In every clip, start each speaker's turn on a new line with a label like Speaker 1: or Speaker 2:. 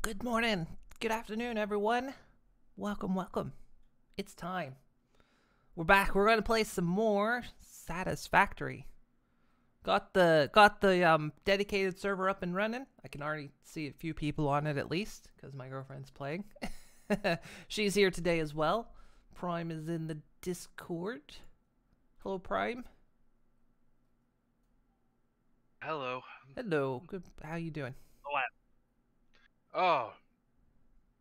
Speaker 1: Good morning, good afternoon, everyone. Welcome, welcome. It's time. We're back. We're gonna play some more Satisfactory. Got the dedicated server up and running. I can already see a few people on it at least because my girlfriend's playing. She's here today as well. Prime is in the Discord. Hello, Prime.
Speaker 2: Hello.
Speaker 1: Hello. Good. How you doing?
Speaker 2: Oh,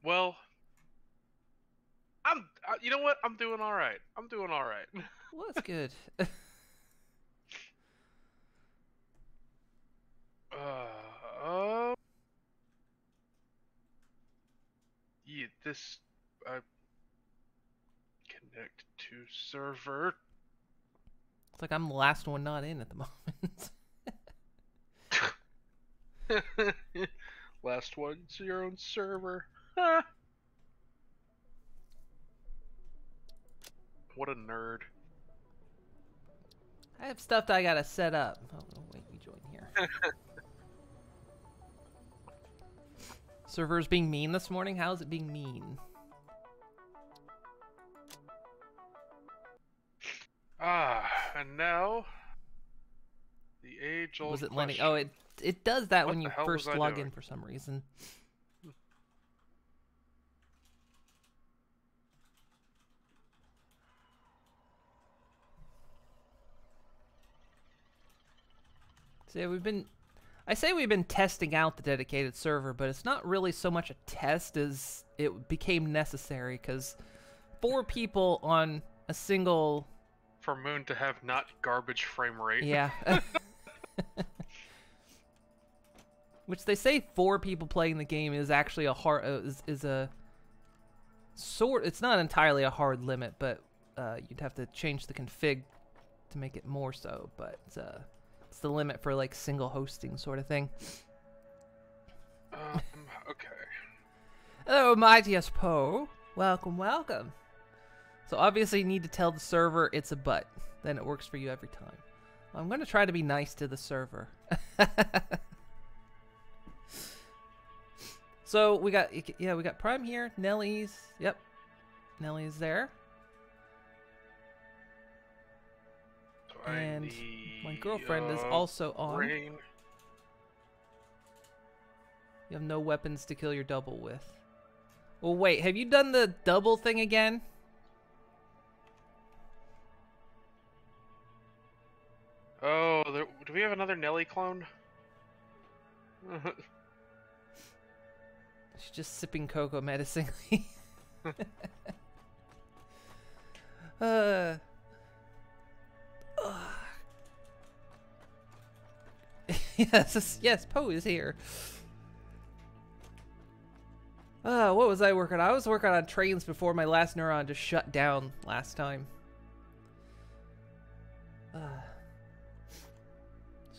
Speaker 2: well, you know what? I'm doing all right. I'm doing all right.
Speaker 1: Well, that's good.
Speaker 2: uh, yeah, this, connect to server.
Speaker 1: It's like I'm the last one not in at the moment.
Speaker 2: Last one to your own server. Huh. What a nerd.
Speaker 1: I have stuff that I gotta set up. Oh, wait, we join here. Server's being mean this morning? How's it being mean?
Speaker 2: And now the age-old
Speaker 1: Was it
Speaker 2: question.
Speaker 1: Lenny? Oh, it does that
Speaker 2: What
Speaker 1: when
Speaker 2: the
Speaker 1: you
Speaker 2: hell
Speaker 1: first
Speaker 2: was I
Speaker 1: log
Speaker 2: doing?
Speaker 1: in for some reason. So yeah, I say we've been testing out the dedicated server, but it's not really so much a test as it became necessary because 4 people on a single...
Speaker 2: For Moon to have not garbage frame rate.
Speaker 1: Yeah. Which they say 4 people playing the game is actually a hard... is a sort... It's not entirely a hard limit, but you'd have to change the config to make it more so, but... It's the limit for like single hosting sort of thing.
Speaker 2: Okay.
Speaker 1: Hello, Mightiest Poe. Welcome, welcome. So obviously you need to tell the server it's a butt. Then it works for you every time. I'm going to try to be nice to the server. So we got Prime here. Nellie's. Yep. Nellie's there. And my girlfriend is also on.
Speaker 2: Rain.
Speaker 1: You have no weapons to kill your double with. Well, wait. Have you done the double thing again?
Speaker 2: Oh, do we have another Nelly clone?
Speaker 1: She's just sipping cocoa menacingly. Yes, Poe is here. What was I working on? I was working on trains before my last neuron just shut down last time. So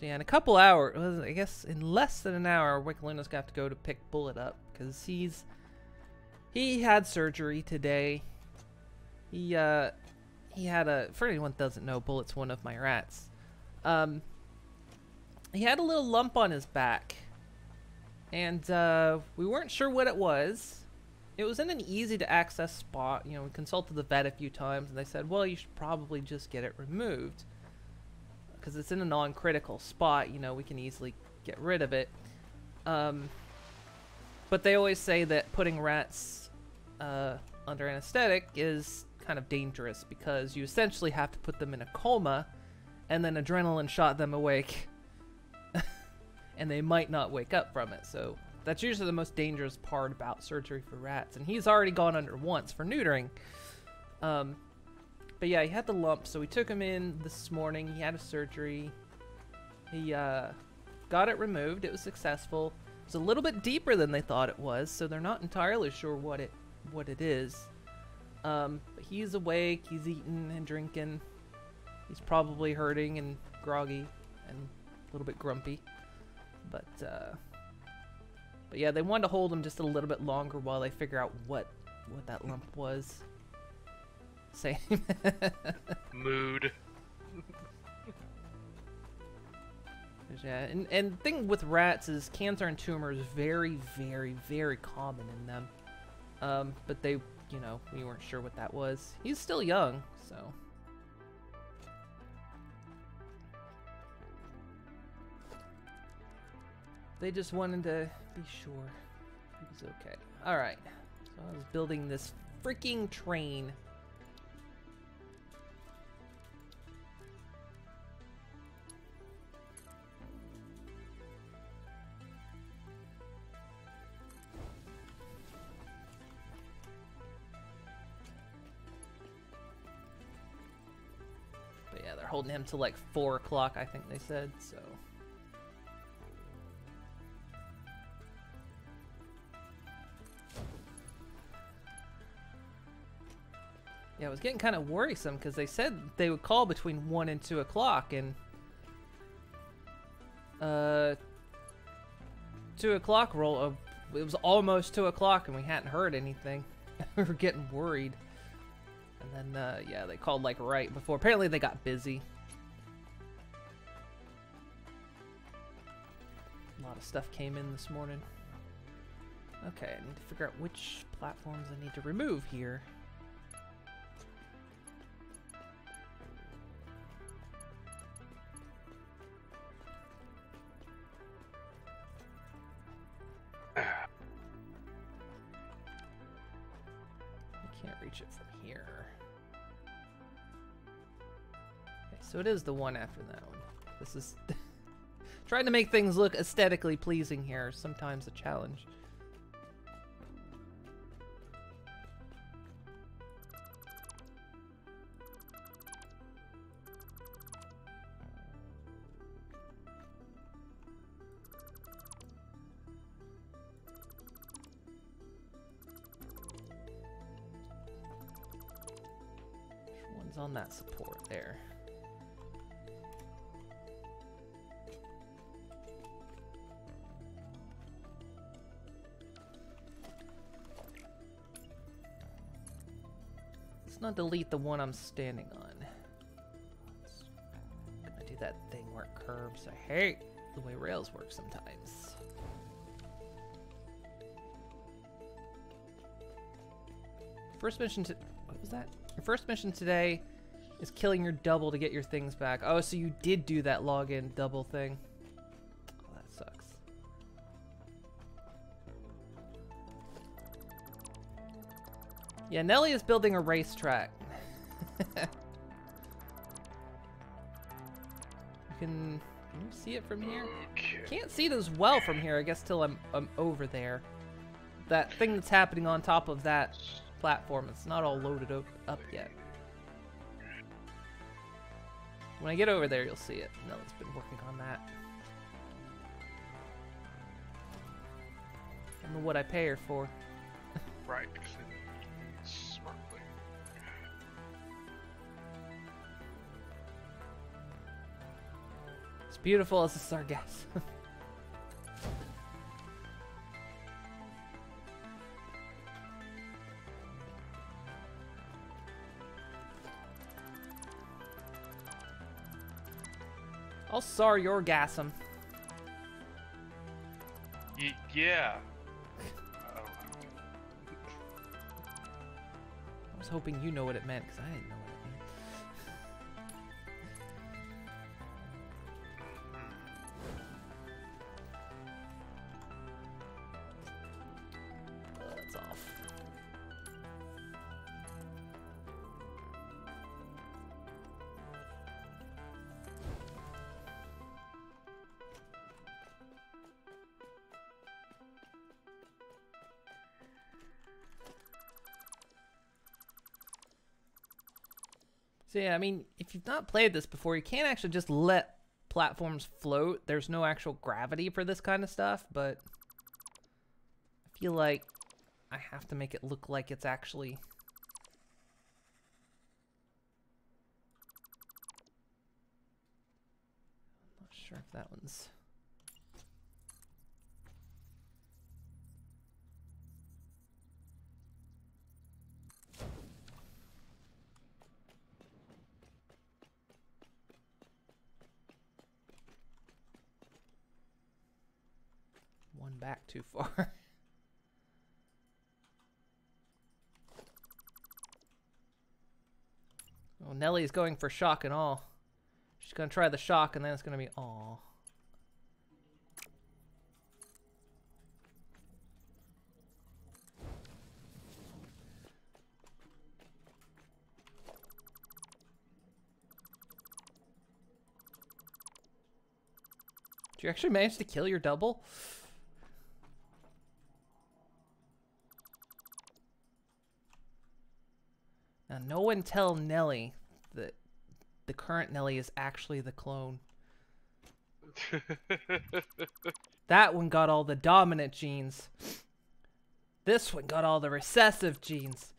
Speaker 1: yeah, in a couple hours, I guess in less than an hour, Wickluna's got to go to pick Bullet up because he had surgery today. He had a, for anyone that doesn't know, Bullet's one of my rats. He had a little lump on his back, and we weren't sure what it was. It was in an easy to access spot. You know, we consulted the vet a few times, and they said, well, you should probably just get it removed because it's in a non-critical spot. You know, we can easily get rid of it. But they always say that putting rats under anesthetic is kind of dangerous because you essentially have to put them in a coma and then adrenaline shot them awake. And they might not wake up from it. So that's usually the most dangerous part about surgery for rats. And he's already gone under once for neutering. But yeah, he had the lump, so we took him in this morning. He had a surgery. He got it removed. It was successful. It's a little bit deeper than they thought it was, so they're not entirely sure what it is. But he's awake. He's eating and drinking. He's probably hurting and groggy and a little bit grumpy. But yeah, they wanted to hold him just a little bit longer while they figure out what that lump was. Same.
Speaker 2: Mood.
Speaker 1: Yeah, and the thing with rats is cancer and tumor is very, very, very common in them. But they, you know, we weren't sure what that was. He's still young, so. They just wanted to be sure he was okay. All right, so I was building this freaking train. Yeah, they're holding him till like 4 o'clock, I think they said, so. Yeah, it was getting kind of worrisome because they said they would call between 1 and 2 o'clock, and 2 o'clock roll, it was almost 2 o'clock and we hadn't heard anything. We were getting worried. And then, yeah, they called like right before. Apparently they got busy. A lot of stuff came in this morning. Okay, I need to figure out which platforms I need to remove here. I can't reach it from here. Okay, so it is the one after that one. This is trying to make things look aesthetically pleasing here is sometimes a challenge. Which one's on that support there? Let's not delete the one I'm standing on. I'm gonna do that thing where it curves. I hate the way rails work sometimes. First mission to... What was that? Your first mission today is killing your double to get your things back. Oh, so you did do that login double thing. Oh, that sucks. Yeah, Nelly is building a racetrack. Can you see it from here?
Speaker 2: Okay.
Speaker 1: Can't see it as well from here, I guess, till I'm over there. That thing that's happening on top of that platform, it's not all loaded up yet. When I get over there, you'll see it. Nelly's been working on that. I don't know what I pay her for.
Speaker 2: Right. Smartly.
Speaker 1: It's beautiful as a sargassum. I'll sar your gassum.
Speaker 2: Yeah.
Speaker 1: I was hoping you know what it meant, because I didn't know what it meant. Oh, that's off. So yeah, I mean, if you've not played this before, you can't actually just let platforms float. There's no actual gravity for this kind of stuff, but I feel like I have to make it look like it's actually... I'm not sure if that one's... back too far. Oh, Nellie's going for shock and awe. She's gonna try the shock and then it's gonna be aw. Did you actually manage to kill your double? Now, no one tell Nellie that the current Nellie is actually the clone. That one got all the dominant genes. This one got all the recessive genes.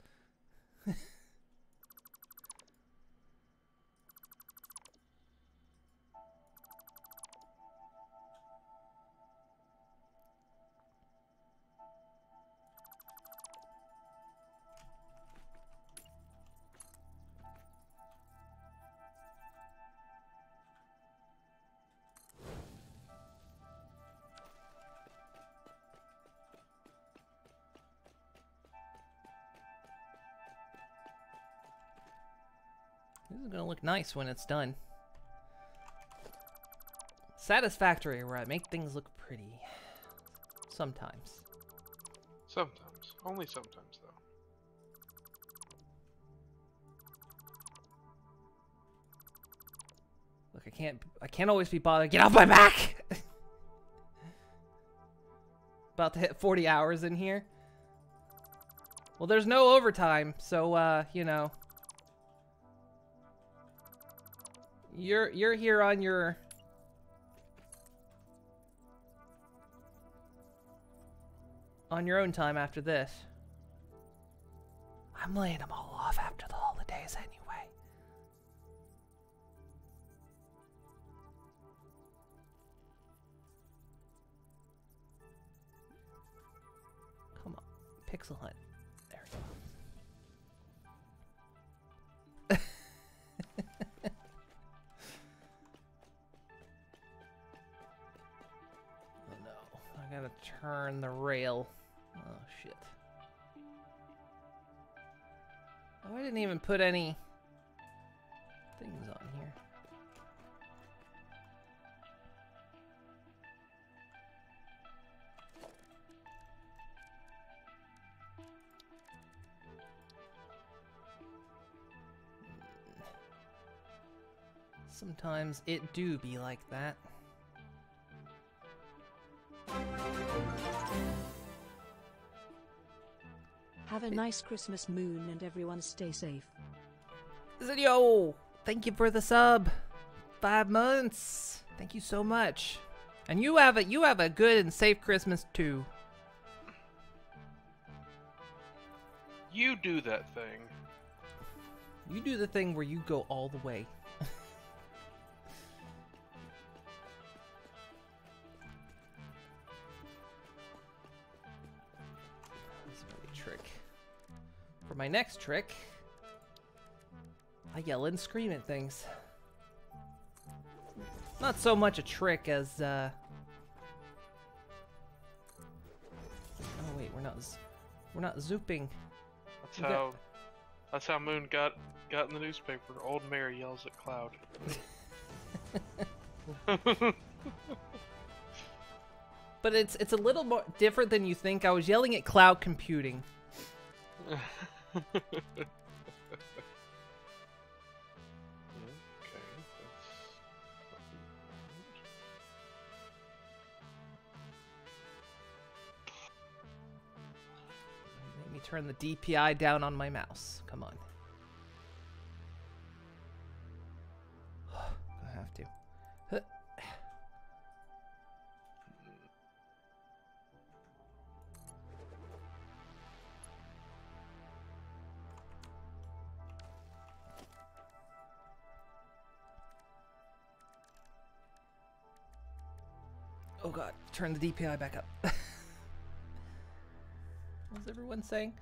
Speaker 1: This is gonna look nice when it's done. Satisfactory, where I make things look pretty. Sometimes.
Speaker 2: Sometimes. Only sometimes, though.
Speaker 1: Look, I can't always be bothered. Get off my back! About to hit 40 hours in here. Well, there's no overtime, so, you know. You're here on your own time after this. I'm laying them all off after the holidays anyway. Come on, Pixel Hunt. There we go. I gotta turn the rail. Oh, shit. Oh, I didn't even put any things on here. Sometimes it do be like that.
Speaker 3: Have a nice Christmas moon and everyone stay safe.
Speaker 1: Yo, thank you for the sub. 5 months. Thank you so much. And you have a good and safe Christmas too.
Speaker 2: You do that thing.
Speaker 1: You do the thing where you go all the way. For my next trick, I yell and scream at things. Not so much a trick as, oh wait, we're not zooping.
Speaker 2: That's how Moon got in the newspaper. Old Mary yells at Cloud.
Speaker 1: But it's a little more different than you think. I was yelling at cloud computing.
Speaker 2: Okay,
Speaker 1: Let me turn the DPI down on my mouse. Come on. I have to. Oh god, turn the DPI back up. What's everyone saying?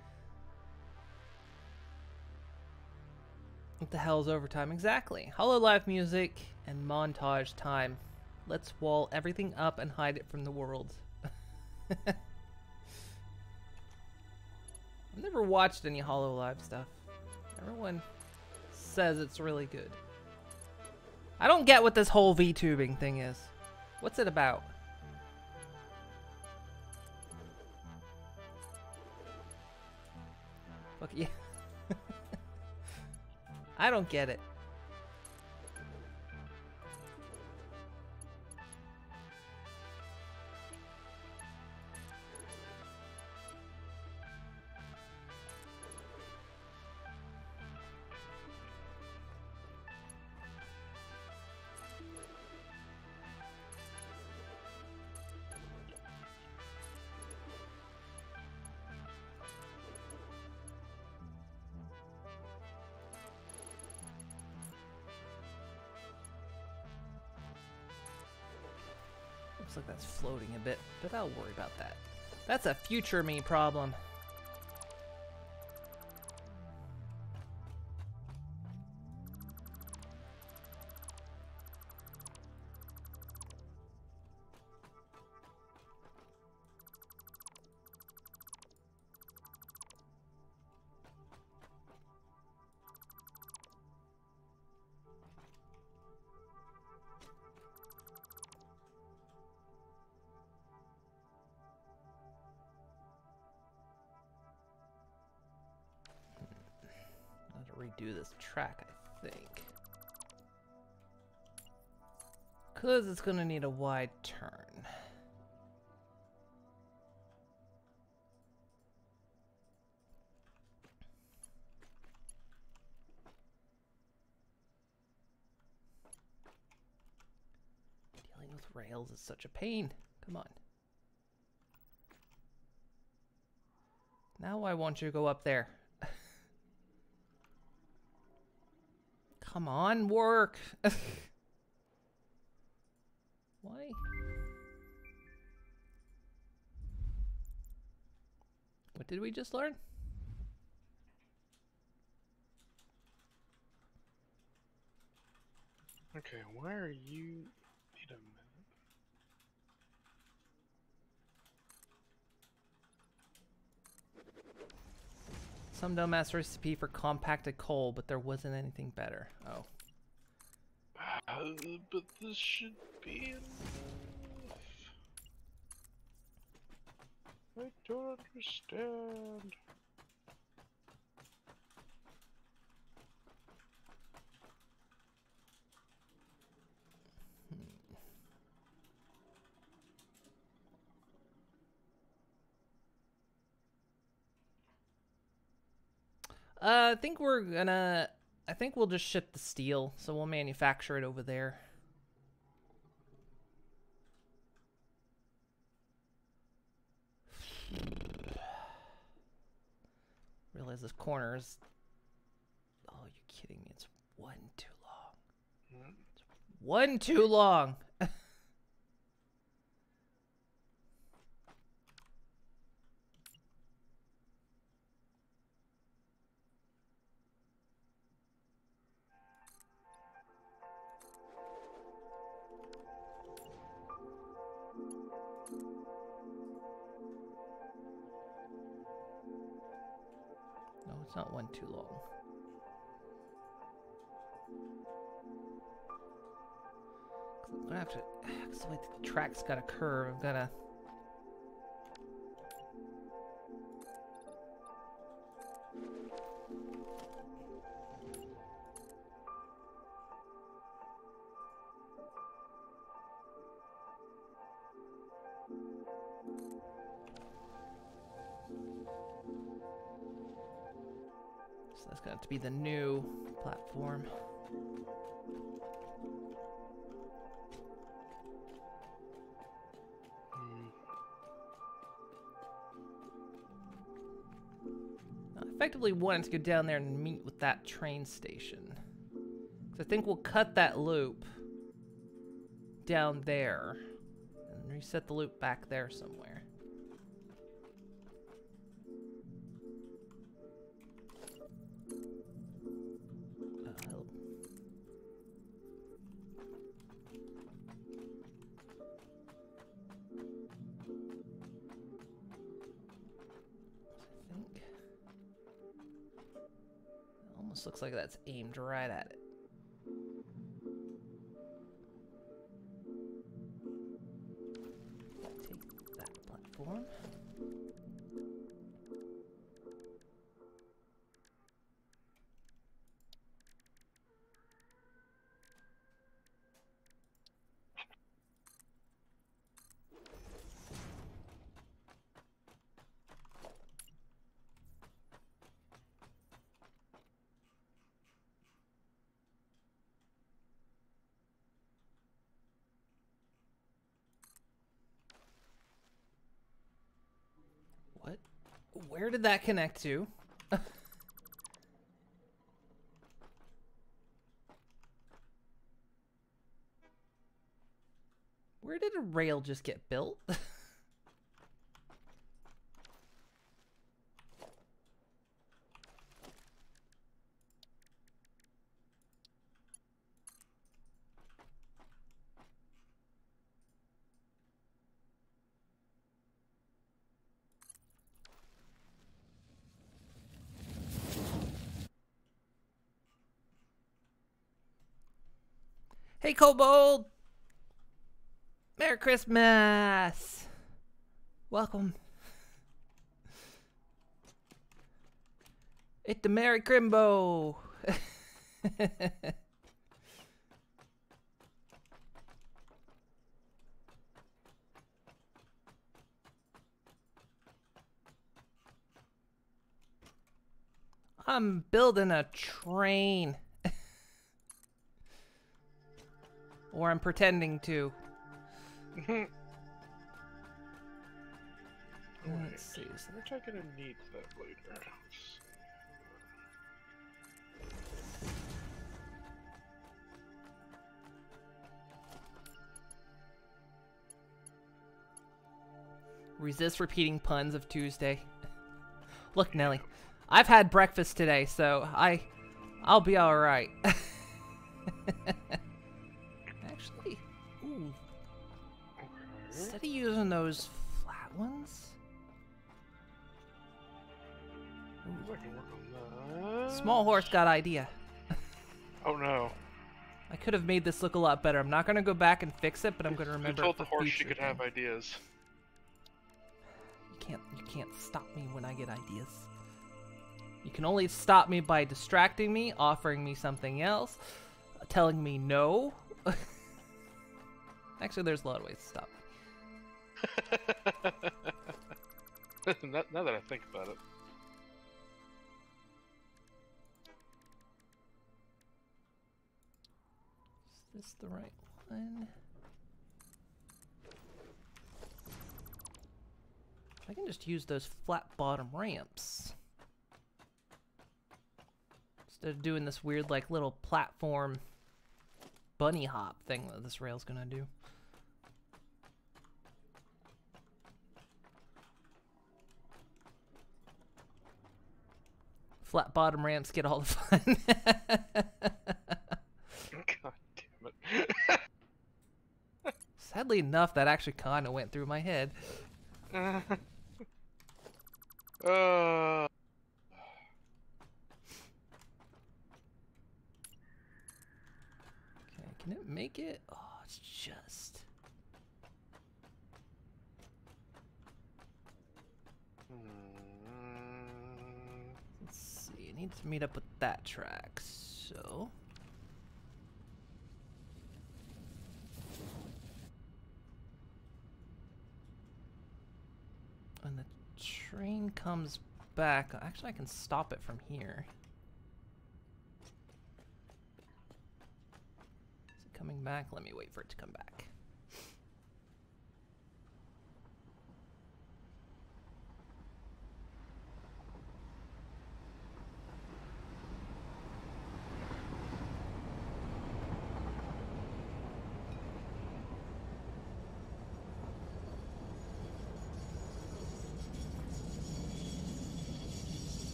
Speaker 1: What the hell is overtime? Exactly. Hololive music and montage time. Let's wall everything up and hide it from the world. I've never watched any HoloLive stuff. Everyone says it's really good. I don't get what this whole VTubing thing is. What's it about? Look, yeah. I don't get it. Looks like that's floating a bit, but I'll worry about that. That's a future me problem. Redo this track, I think. Because it's going to need a wide turn. Dealing with rails is such a pain. Come on. Now I want you to go up there. Come on, work. Why? What did we just learn?
Speaker 2: Okay, why are you... Wait a minute.
Speaker 1: Some dumbass recipe for compacted coal, but there wasn't anything better. Oh.
Speaker 2: But this should be enough. I don't understand.
Speaker 1: I think we're gonna... I think we'll just ship the steel, so we'll manufacture it over there. Realize this corner is... Oh, you're kidding me. It's one too long. It's one too long! No, it's not one too long. I'm gonna have to... Because the way the track's got a curve, I'm gonna... So that's got to be the new platform. I effectively wanted to go down there and meet with that train station. Because I think we'll cut that loop down there and reset the loop back there somewhere. Almost looks like that's aimed right at it. Take that platform. What? Where did that connect to? Where did a rail just get built? Hey, Kobold! Merry Christmas! Welcome. It's the Merry Crimbo! I'm building a train. Or I'm pretending to. Let's see.
Speaker 2: Which I'm gonna need that later.
Speaker 1: Resist repeating puns of Tuesday. Look, Nelly, I've had breakfast today, so I'll be all right. Actually, ooh.
Speaker 2: Okay.
Speaker 1: Instead of using those flat ones,
Speaker 2: I can work on that.
Speaker 1: Small Horse got idea.
Speaker 2: Oh no.
Speaker 1: I could have made this look a lot better. I'm not gonna go back and fix it, but I'm gonna remember.
Speaker 2: You told
Speaker 1: it
Speaker 2: the
Speaker 1: for
Speaker 2: horse she
Speaker 1: future
Speaker 2: could have
Speaker 1: thing.
Speaker 2: ideas.
Speaker 1: You can't stop me when I get ideas. You can only stop me by distracting me, offering me something else, telling me no. Actually, there's a lot of ways to stop me.
Speaker 2: Now that I think about it.
Speaker 1: Is this the right one? I can just use those flat bottom ramps. Instead of doing this weird, like, little platform bunny hop thing that this rail's gonna do. Flat bottom ramps get all the fun.
Speaker 2: God damn it.
Speaker 1: Sadly enough, that actually kind of went through my head.
Speaker 2: Uh,
Speaker 1: Okay, can it make it? Oh, it's just... Let's see, it needs to meet up with that track, so... When the train comes back, actually I can stop it from here. Is it coming back? Let me wait for it to come back.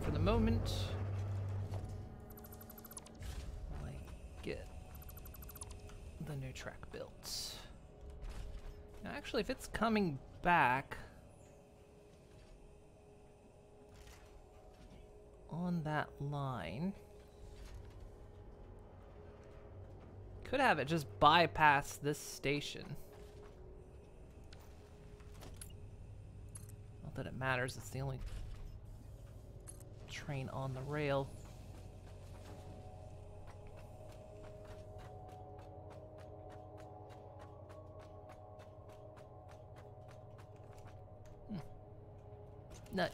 Speaker 1: for the moment. While I get the new track built. Now, actually, if it's coming back on that line, could have it just bypass this station. Not that it matters, it's the only train on the rail. Nut.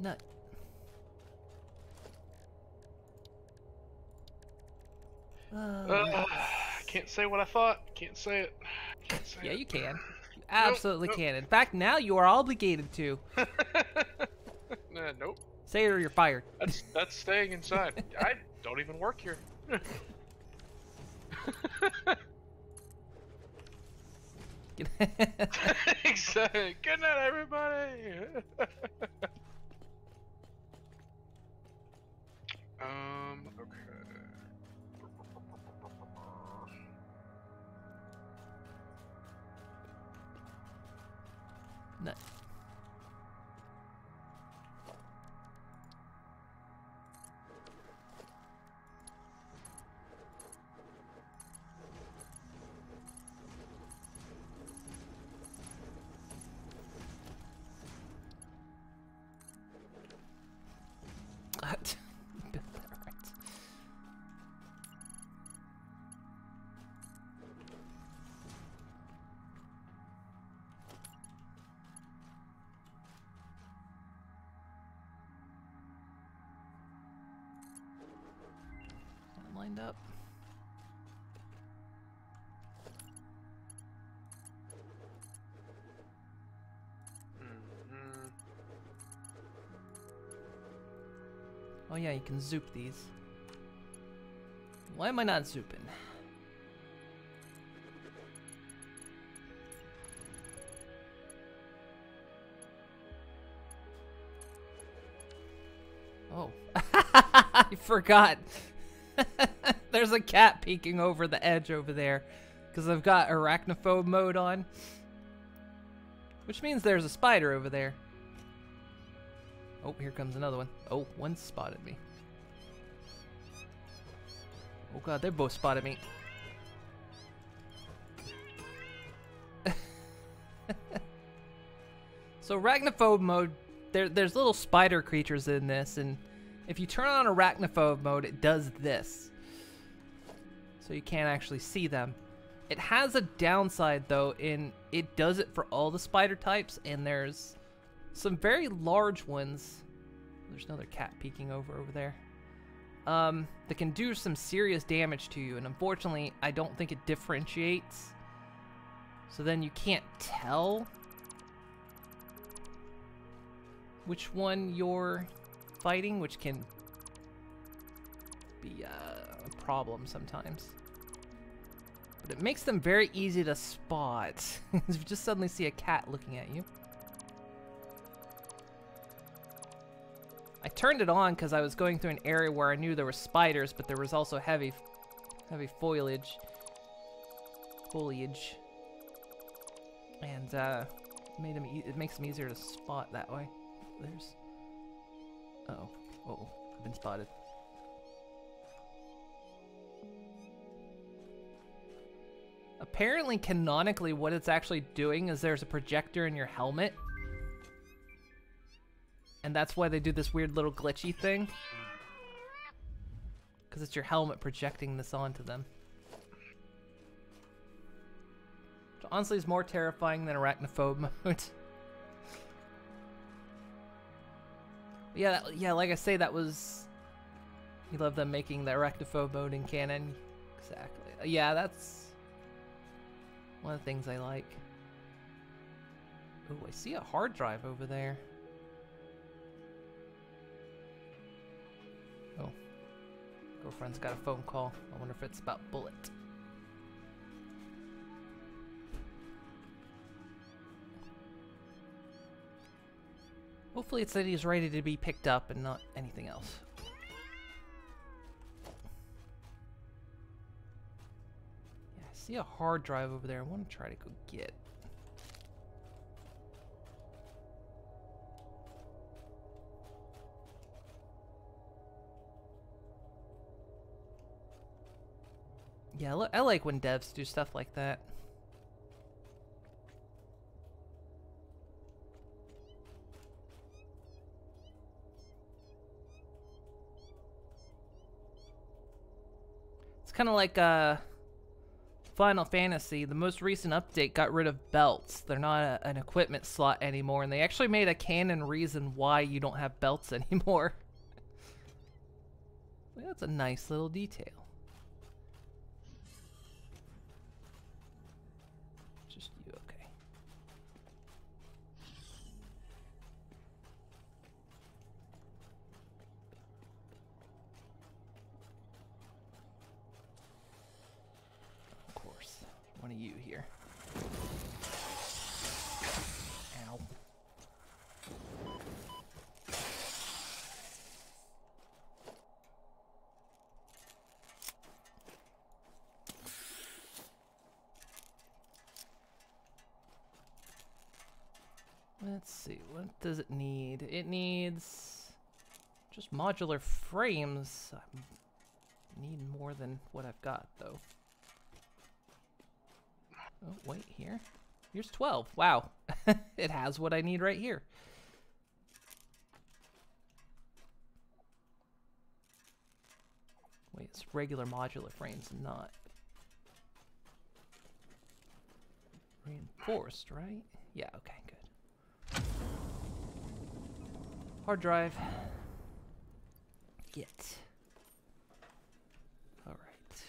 Speaker 1: Nut.
Speaker 2: Can't say what I thought. Can't say it. Can't say
Speaker 1: Yeah,
Speaker 2: it.
Speaker 1: you can. You absolutely
Speaker 2: Nope.
Speaker 1: can. In fact, now you are obligated to.
Speaker 2: Nope.
Speaker 1: Say it or you're fired.
Speaker 2: That's staying inside. I don't even work here. Exactly. Good night, everybody. Okay.
Speaker 1: Nut. Lined up. Oh yeah, you can zoop these. Why am I not zooping? Oh. I forgot. There's a cat peeking over the edge over there because I've got arachnophobe mode on. Which means there's a spider over there. Oh, here comes another one. Oh, one spotted me. Oh god, they both spotted me. So arachnophobe mode, there's little spider creatures in this, and if you turn on arachnophobe mode, it does this. So you can't actually see them. It has a downside though, in it does it for all the spider types, and there's some very large ones. There's another cat peeking over there. That can do some serious damage to you, and unfortunately, I don't think it differentiates. So then you can't tell which one you're fighting, which can be a problem sometimes. But it makes them very easy to spot. If you just suddenly see a cat looking at you. I turned it on because I was going through an area where I knew there were spiders, but there was also heavy foliage. And it makes them easier to spot that way. There's... Uh-oh, I've been spotted. Apparently, canonically, what it's actually doing is there's a projector in your helmet. And that's why they do this weird little glitchy thing. Because it's your helmet projecting this onto them. Which honestly is more terrifying than arachnophobe mode. Yeah, like I say, that was... You love them making the arachnophobe mode in canon. Exactly. Yeah, that's one of the things I like. Oh, I see a hard drive over there. Oh. Girlfriend's got a phone call. I wonder if it's about Bullet. Hopefully it's that he's ready to be picked up and not anything else. Yeah, I see a hard drive over there. I want to try to go get. Yeah, I like when devs do stuff like that. It's kind of like Final Fantasy. The most recent update got rid of belts. They're not an equipment slot anymore, and they actually made a canon reason why you don't have belts anymore. Well, that's a nice little detail. Just you, okay. Of course. One of you here. Ow. Let's see, what does it need? It needs just modular frames. I need more than what I've got, though. Oh, wait, here? Here's 12. Wow. It has what I need right here. Wait, it's regular modular frames, not reinforced, right? Yeah, okay, good. Hard drive. Get. All right.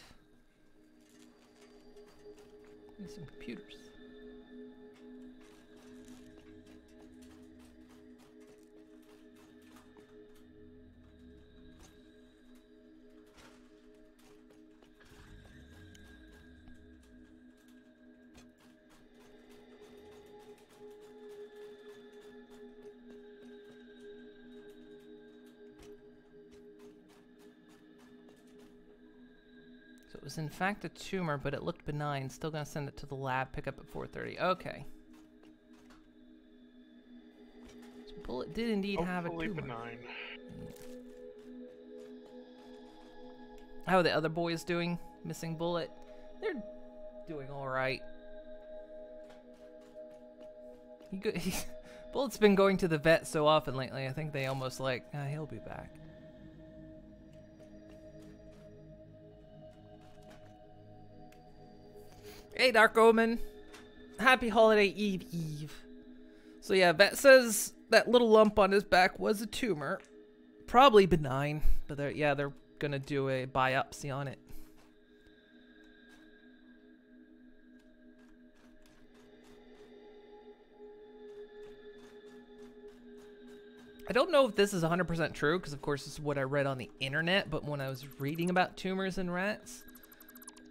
Speaker 1: Need some computers. So it was in fact a tumor, but it looked benign. Still gonna send it to the lab, pick up at 4:30. Okay. So Bullet did indeed have a tumor.
Speaker 2: Benign.
Speaker 1: How are the other boys doing? Missing Bullet? They're doing alright. Bullet's been going to the vet so often lately, I think they almost like, he'll be back. Hey, Dark Omen. Happy Holiday Eve. So yeah, vet says that little lump on his back was a tumor. Probably benign, but they're gonna do a biopsy on it. I don't know if this is 100% true, because of course this is what I read on the internet, but when I was reading about tumors in rats,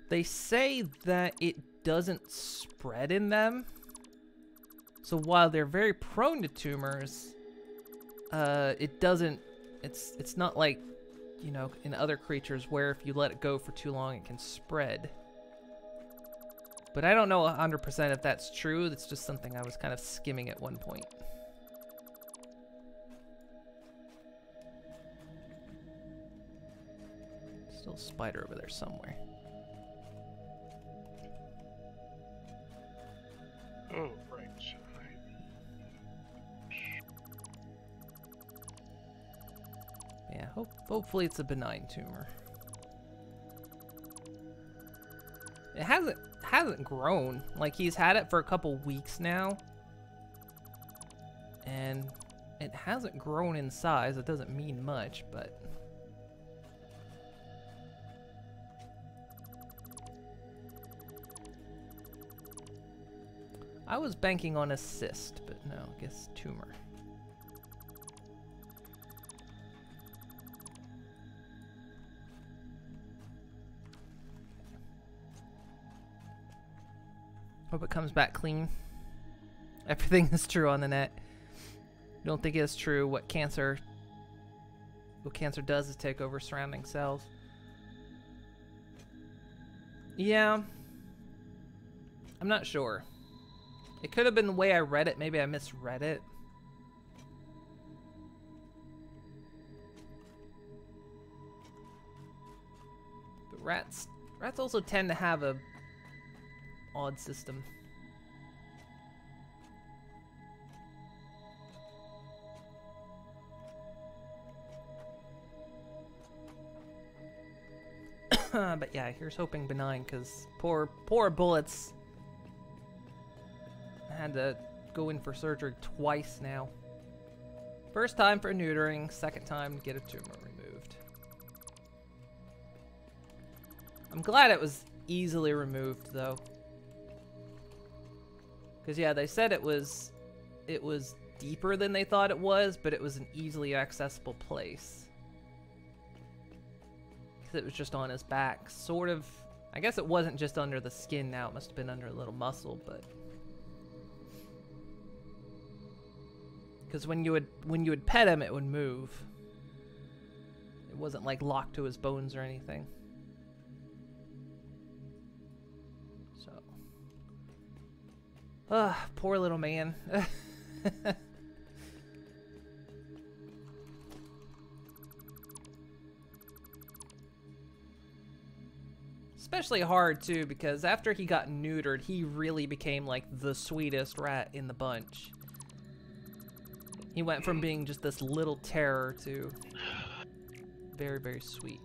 Speaker 1: they say that it doesn't spread in them. So while they're very prone to tumors, it doesn't, it's not like, you know, in other creatures where if you let it go for too long it can spread. But I don't know 100% if that's true. It's just something I was kind of skimming at one point. Still a spider over there somewhere.
Speaker 2: Oh, right.
Speaker 1: Yeah, hopefully it's a benign tumor. It hasn't grown. Like, he's had it for a couple weeks now. And it hasn't grown in size. It doesn't mean much, but... I was banking on a cyst, but no, I guess tumor. Hope it comes back clean. Everything is true on the net. You don't think it's true what cancer does is take over surrounding cells. Yeah. I'm not sure. It could have been the way I read it. Maybe I misread it. But rats also tend to have a odd system. But yeah, here's hoping benign, because poor bullets. I had to go in for surgery twice now. First time for neutering, second time to get a tumor removed. I'm glad it was easily removed though. Because yeah, they said it was deeper than they thought it was, but it was an easily accessible place. It was just on his back, sort of. I guess it wasn't just under the skin now, it must have been under a little muscle, but because when you would pet him, it would move. It wasn't like locked to his bones or anything. So poor little man. Especially hard too, because after he got neutered, he really became like the sweetest rat in the bunch. He went from being just this little terror to very, very sweet.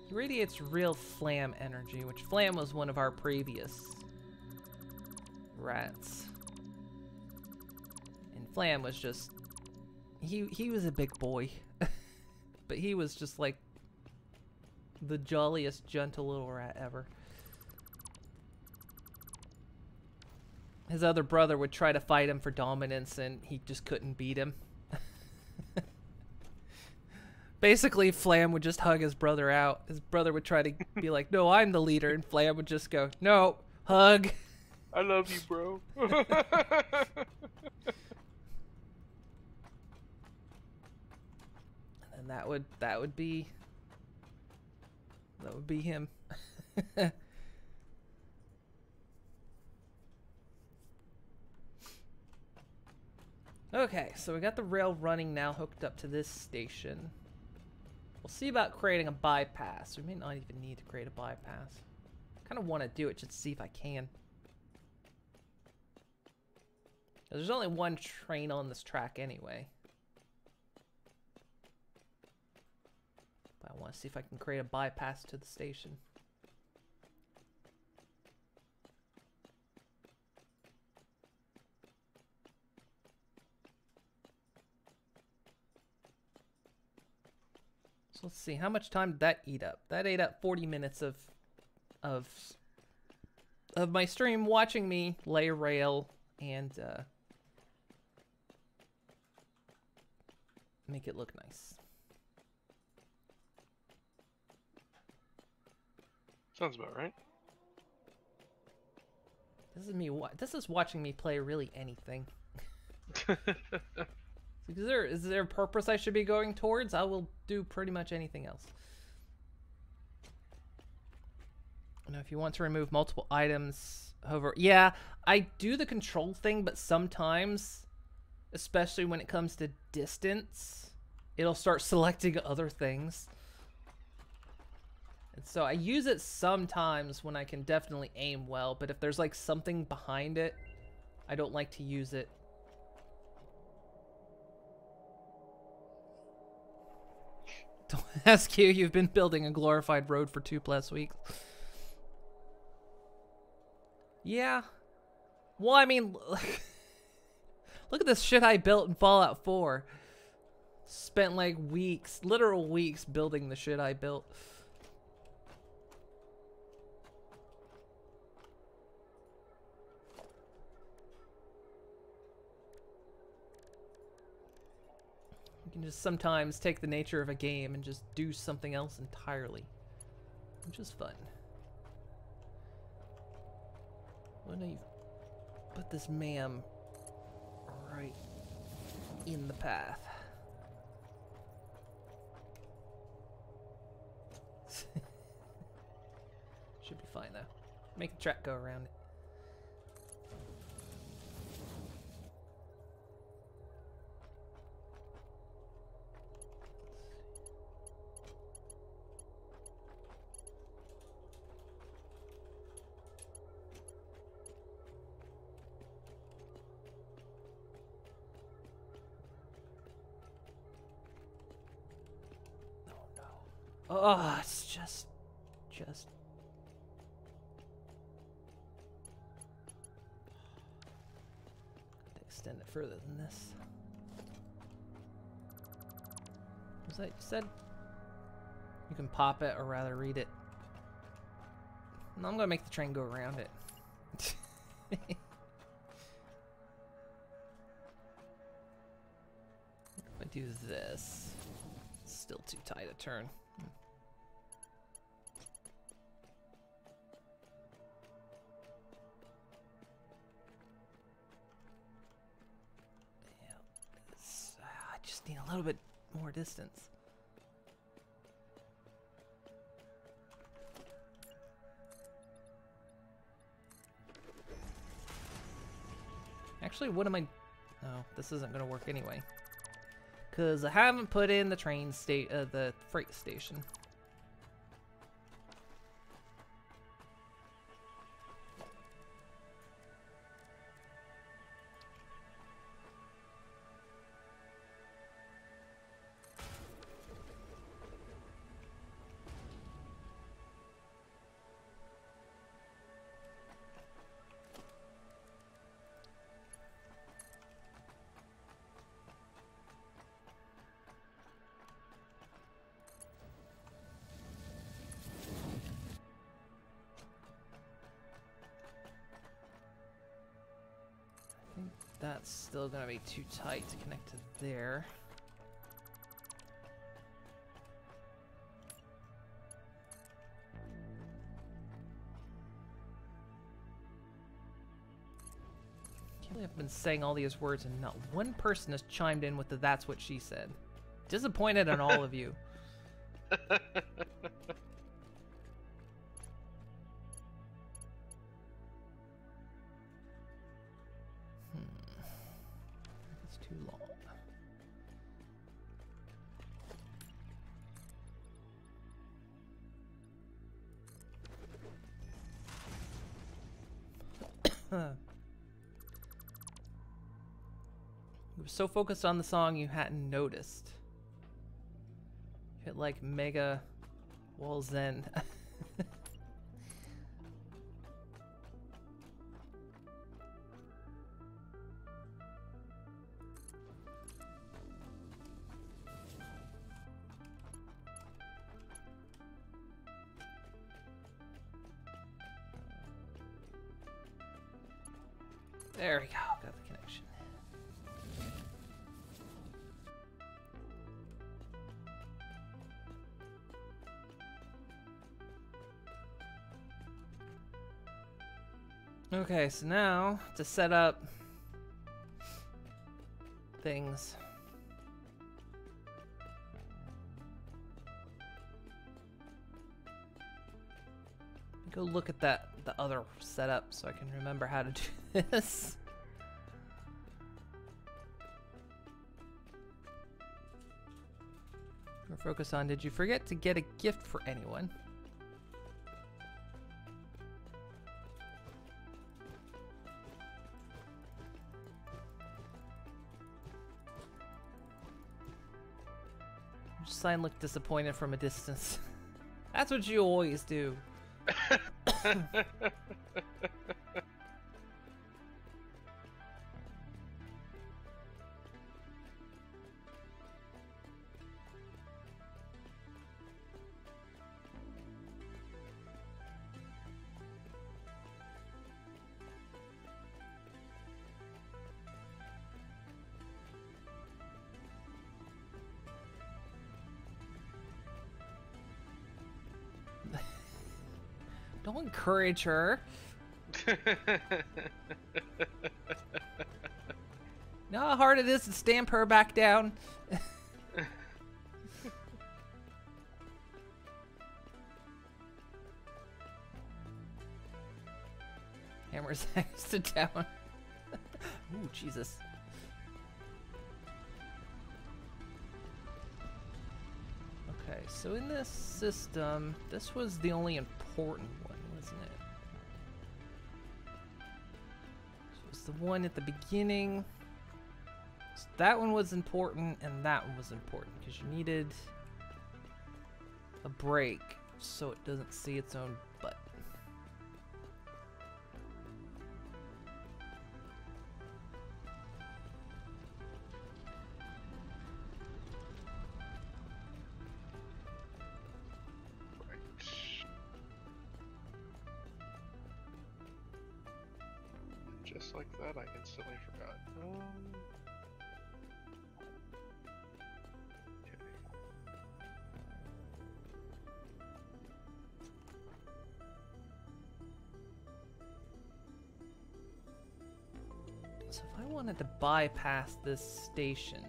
Speaker 1: He radiates real Flam energy, which Flam was one of our previous rats. And Flam was just... He was a big boy, but he was just like the jolliest, gentle little rat ever. His other brother would try to fight him for dominance, and he just couldn't beat him. Basically, Flam would just hug his brother out. His brother would try to be like, "No, I'm the leader," and Flam would just go, "No, hug.
Speaker 2: I love you, bro."
Speaker 1: And that would be him. Okay, so we got the rail running now, hooked up to this station. We'll see about creating a bypass. We may not even need to create a bypass. I kind of want to do it just to see if I can. There's only one train on this track anyway. But I want to see if I can create a bypass to the station. So let's see, how much time did that eat up? That ate up 40 minutes of my stream watching me lay rail and make it look nice.
Speaker 2: Sounds about right.
Speaker 1: This is me. This is watching me play really anything. Is there a purpose I should be going towards? I will do pretty much anything else. Now, if you want to remove multiple items, hover. Yeah, I do the control thing, but sometimes, especially when it comes to distance, it'll start selecting other things. And so I use it sometimes when I can definitely aim well, but if there's like something behind it, I don't like to use it. Don't ask you, you've been building a glorified road for 2+ weeks. Yeah. Well, I mean, look at this shit I built in Fallout 4. Spent like weeks, literal weeks building the shit I built. You can just sometimes take the nature of a game and just do something else entirely, which is fun. Oh no, you put this ma'am right in the path. Should be fine though. Make the track go around it. Oh, it's just to extend it further than this. What was that you said? You can pop it or rather read it. No, I'm gonna make the train go around it. If I do this, it's still too tight a turn. I just need a little bit more distance. Actually, what am I... No, this isn't going to work anyway. Because I haven't put in the the freight station. That's still gonna be too tight to connect to there. Can't believe I've been saying all these words and not one person has chimed in with the "that's what she said." Disappointed on all of you. Too long. You were so focused on the song you hadn't noticed. Hit like mega wall zen. There we go, got the connection. Okay, so now to set up things. Go look at the other setup so I can remember how to do this. We're focused on, did you forget to get a gift for anyone? Sign looked disappointed from a distance. That's what you always do. Don't encourage her. Know how hard it is to stamp her back down? Hammers to down. Ooh, Jesus. Okay, so in this system, this was the only important one, wasn't it? So it was the one at the beginning. So that one was important, and that one was important, because you needed a break so it doesn't see its own butt.
Speaker 2: Just like that, I instantly forgot.
Speaker 1: So if I wanted to bypass this station,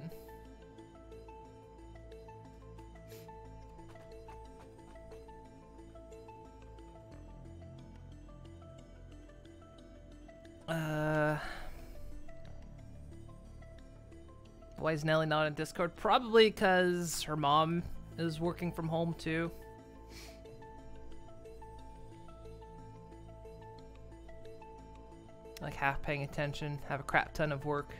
Speaker 1: why is Nellie not in Discord? Probably because her mom is working from home too. Like half paying attention, have a crap ton of work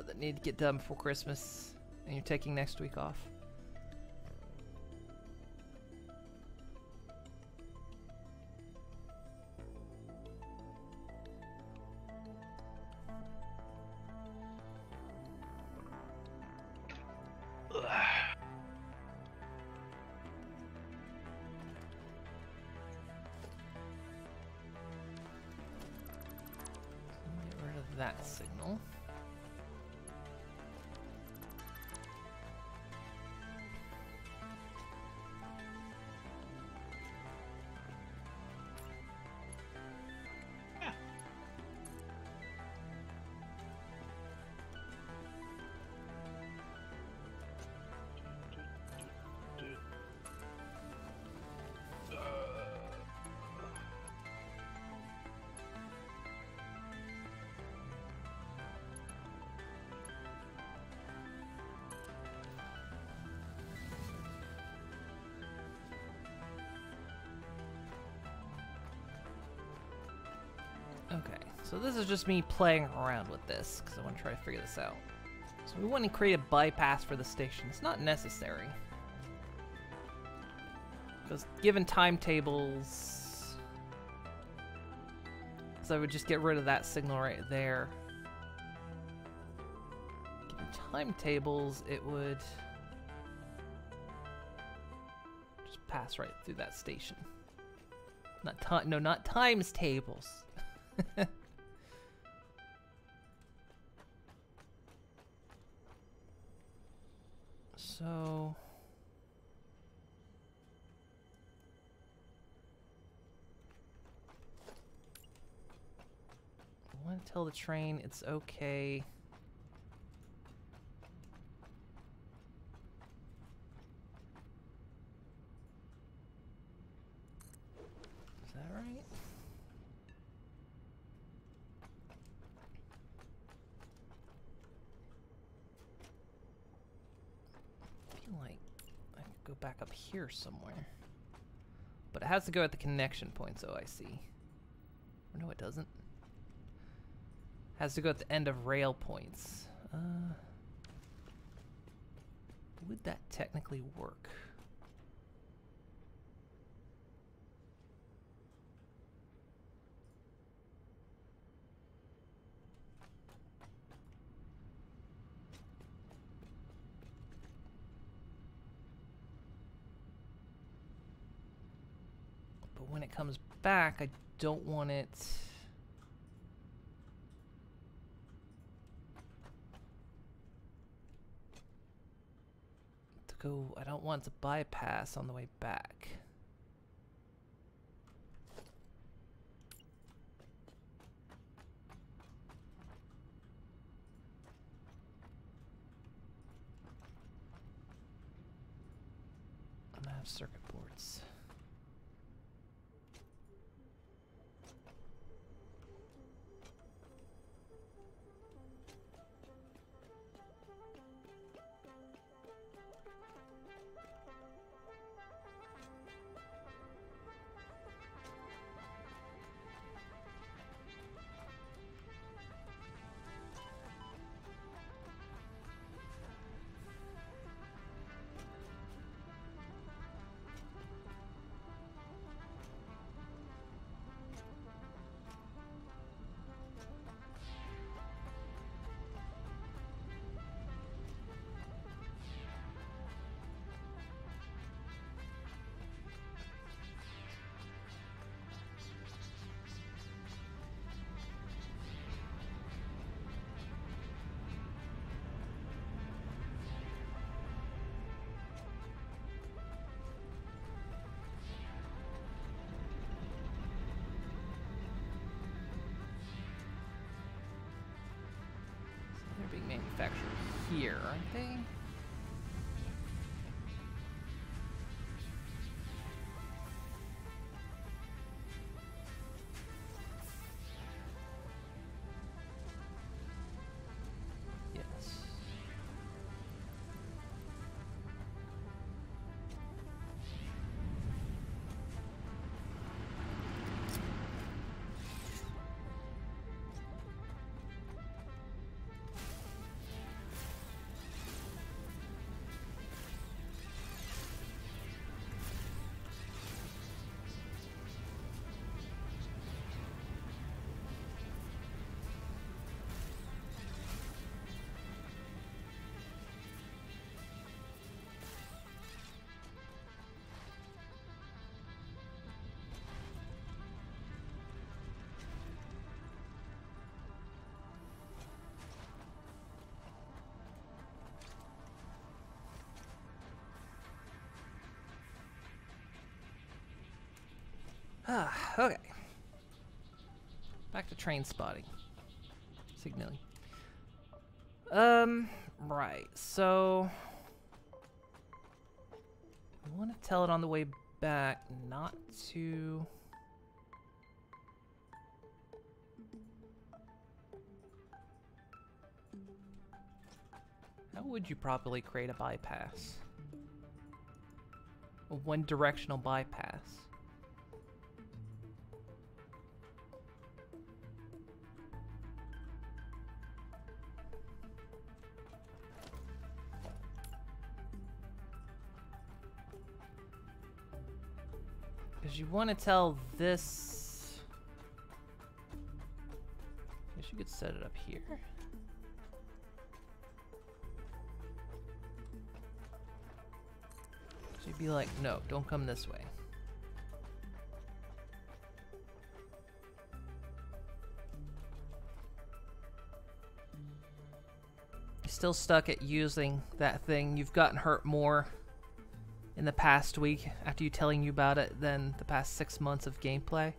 Speaker 1: that need to get done before Christmas, and you're taking next week off. That signal.
Speaker 2: Yeah.
Speaker 1: Okay, so this is just me playing around with this, because I want to try to figure this out. So we want to create a bypass for the station. It's not necessary. Because given timetables... So I would just get rid of that signal right there. Given timetables, it would... just pass right through that station. Not times tables. So I want to tell the train it's okay. Is that right? Like I could go back up here somewhere, but it has to go at the connection points. Oh, I see. Or no, it doesn't. Has to go at the end of rail points. Would that technically work? When it comes back, I don't want it to go. I don't want it to bypass on the way back. have circuit boards. They're being manufactured here, aren't they? Yes. Okay. Back to train spotting. Signaling. Right. So I want to tell it on the way back not to. How would you properly create a bypass? A one-directional bypass. Because you want to tell this. I guess you could set it up here. So you'd be like, no, don't come this way. You're still stuck at using that thing. You've gotten hurt more in the past week after you telling you about it than the past 6 months of gameplay.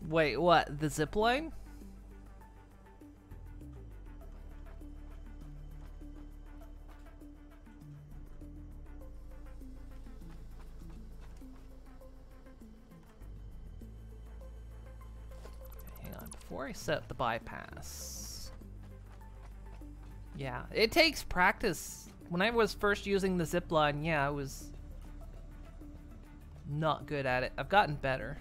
Speaker 1: Wait, what? The zipline? Hang on, before I set up the bypass. Yeah, it takes practice. When I was first using the zipline, yeah, I was not good at it. I've gotten better.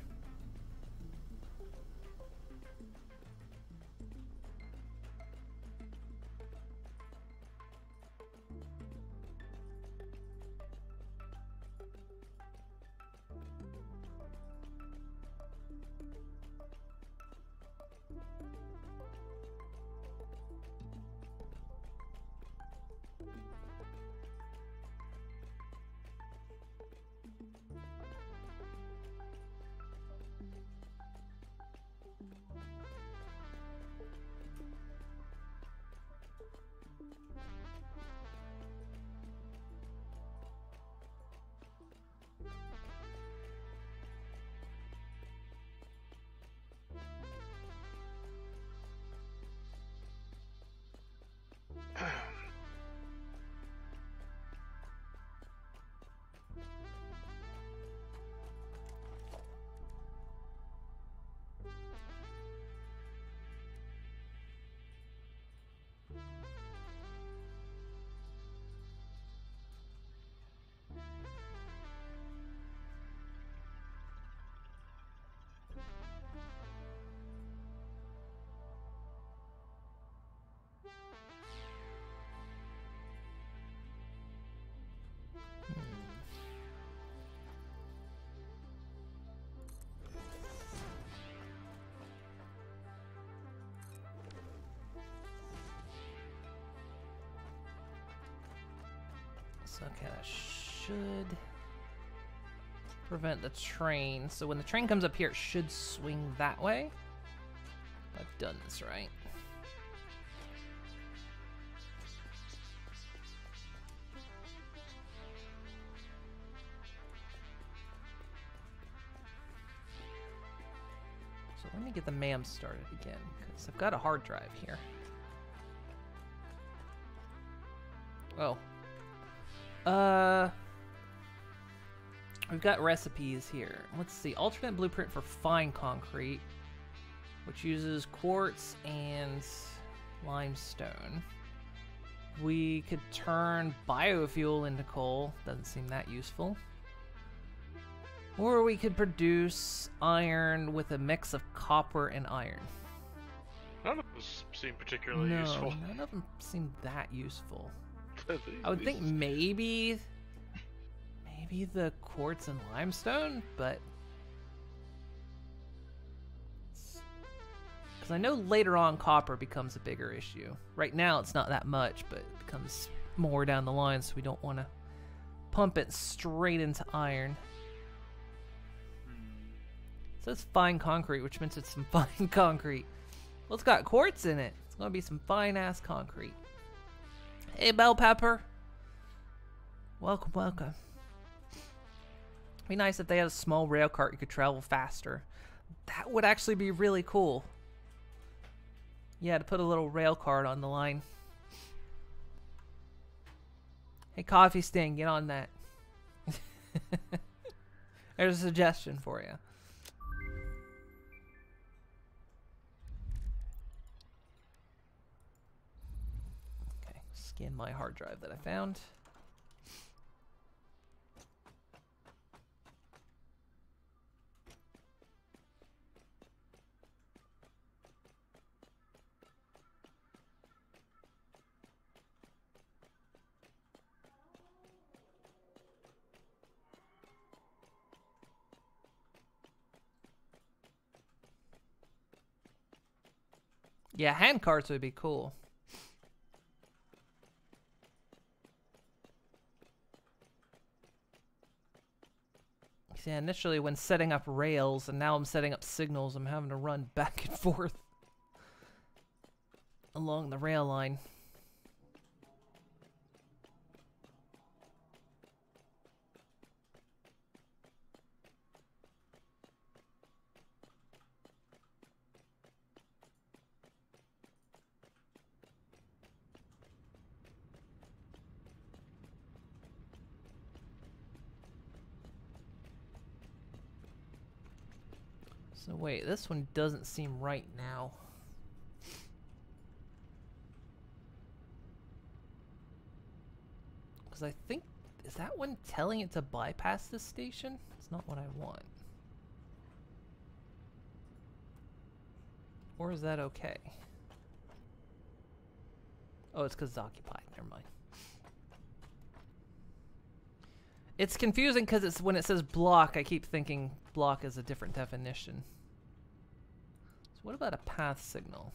Speaker 1: So, okay, that should prevent the train. So when the train comes up here, it should swing that way. I've done this right. So let me get the MAM started again, because I've got a hard drive here. Oh. We've got recipes here. Let's see. Alternate blueprint for fine concrete, which uses quartz and limestone. We could turn biofuel into coal. Doesn't seem that useful. Or we could produce iron with a mix of copper and iron.
Speaker 2: None of those seem particularly useful.
Speaker 1: None of them seem that useful. I would think maybe the quartz and limestone, but because I know later on copper becomes a bigger issue. Right now it's not that much, but it becomes more down the line, so we don't want to pump it straight into iron. It says fine concrete, which means it's some fine concrete. Well, it's got quartz in it. It's gonna be some fine ass concrete. Hey, Bell Pepper. Welcome, welcome. Be nice if they had a small rail cart you could travel faster. That would actually be really cool. Yeah, to put a little rail cart on the line. Hey, Coffee Sting, get on that. There's a suggestion for you. Okay, scan my hard drive that I found. Yeah, hand carts would be cool. See, initially when setting up rails, and now I'm setting up signals, I'm having to run back and forth along the rail line. So wait, this one doesn't seem right now. Because I think, is that one telling it to bypass this station? It's not what I want. Or is that okay? Oh, it's because it's occupied. Never mind. It's confusing because it's when it says block, I keep thinking block is a different definition. So what about a path signal?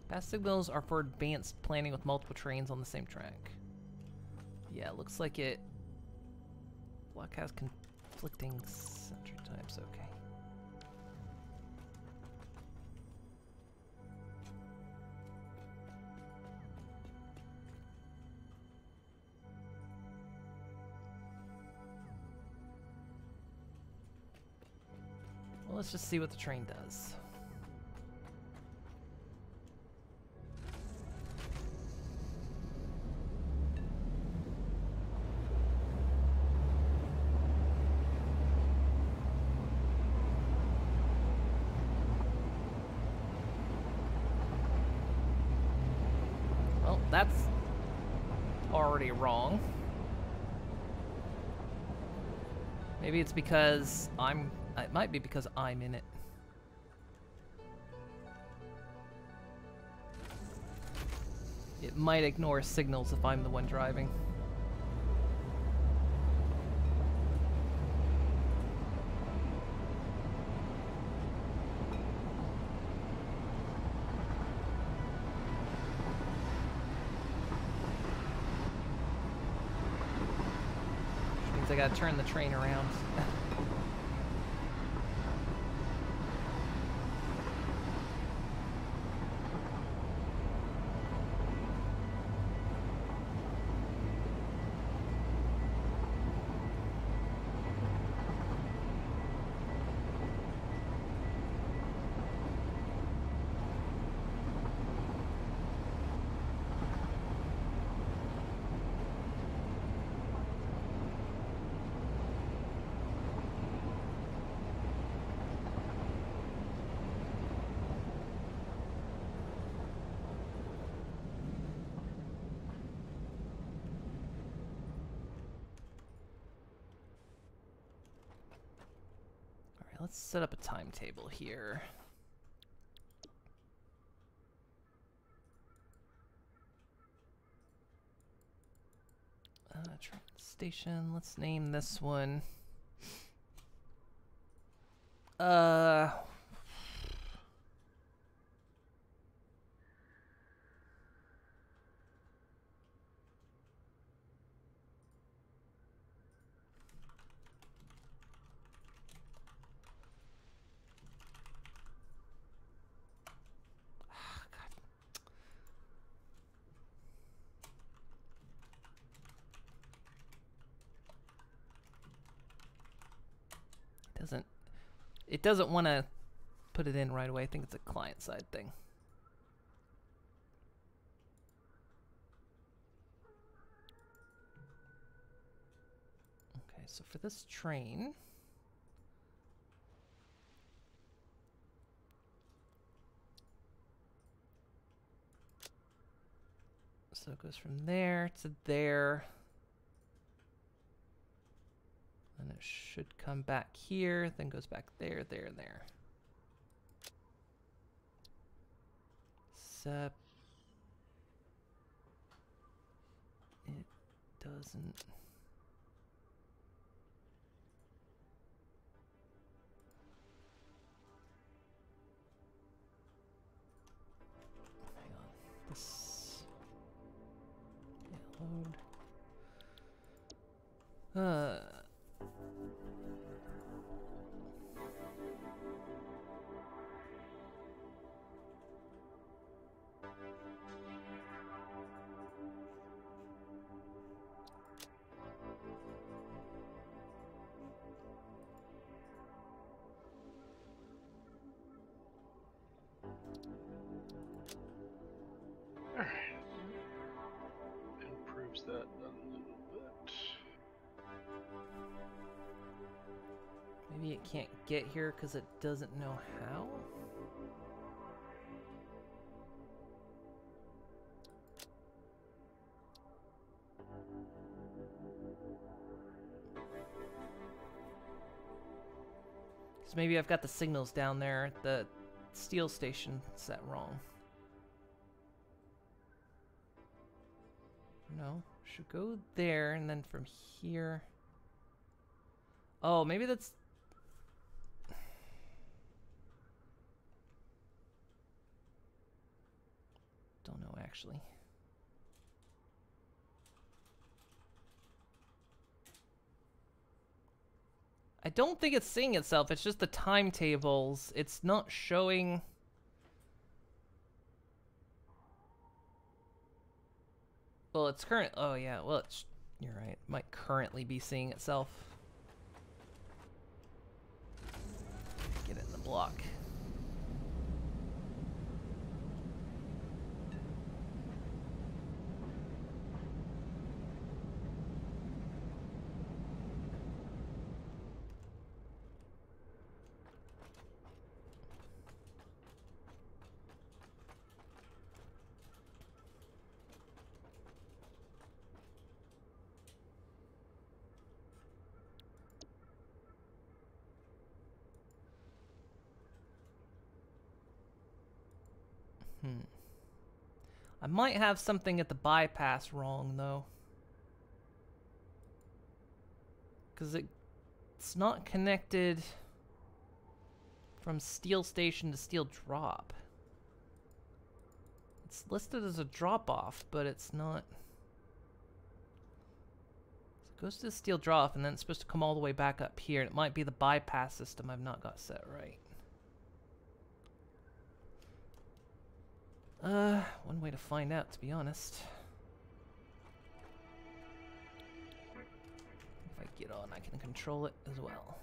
Speaker 1: Path signals are for advanced planning with multiple trains on the same track. Yeah, it looks like it. Block has conflicting center types. Okay. Well, let's just see what the train does. That's already wrong. Maybe it's because it might be because I'm in it. It it might ignore signals if I'm the one driving. Means I gotta turn the train around. Let's set up a timetable here. Train station. Let's name this one. It doesn't want to put it in right away. I think it's a client-side thing. Okay, so for this train, so it goes from there to there. And it should come back here, then goes back there, there, and there. Except it doesn't. Hang on. This. Yeah, load.
Speaker 2: Alright. Improves that a little bit.
Speaker 1: Maybe it can't get here because it doesn't know how? So maybe I've got the signals down there at the steel station set wrong. No, should go there and then from here. Oh, maybe that's... Don't know actually. I don't think it's seeing itself, it's just the timetables. It's not showing... Well, it's current... Oh, yeah, well, it's... You're right. It might currently be seeing itself. Get it in the block. I might have something at the bypass wrong, though. Because it's not connected from steel station to steel drop. It's listed as a drop-off, but it's not. So it goes to the steel drop, and then it's supposed to come all the way back up here. It might be the bypass system I've not got set right. One way to find out, to be honest. If I get on, I can control it as well.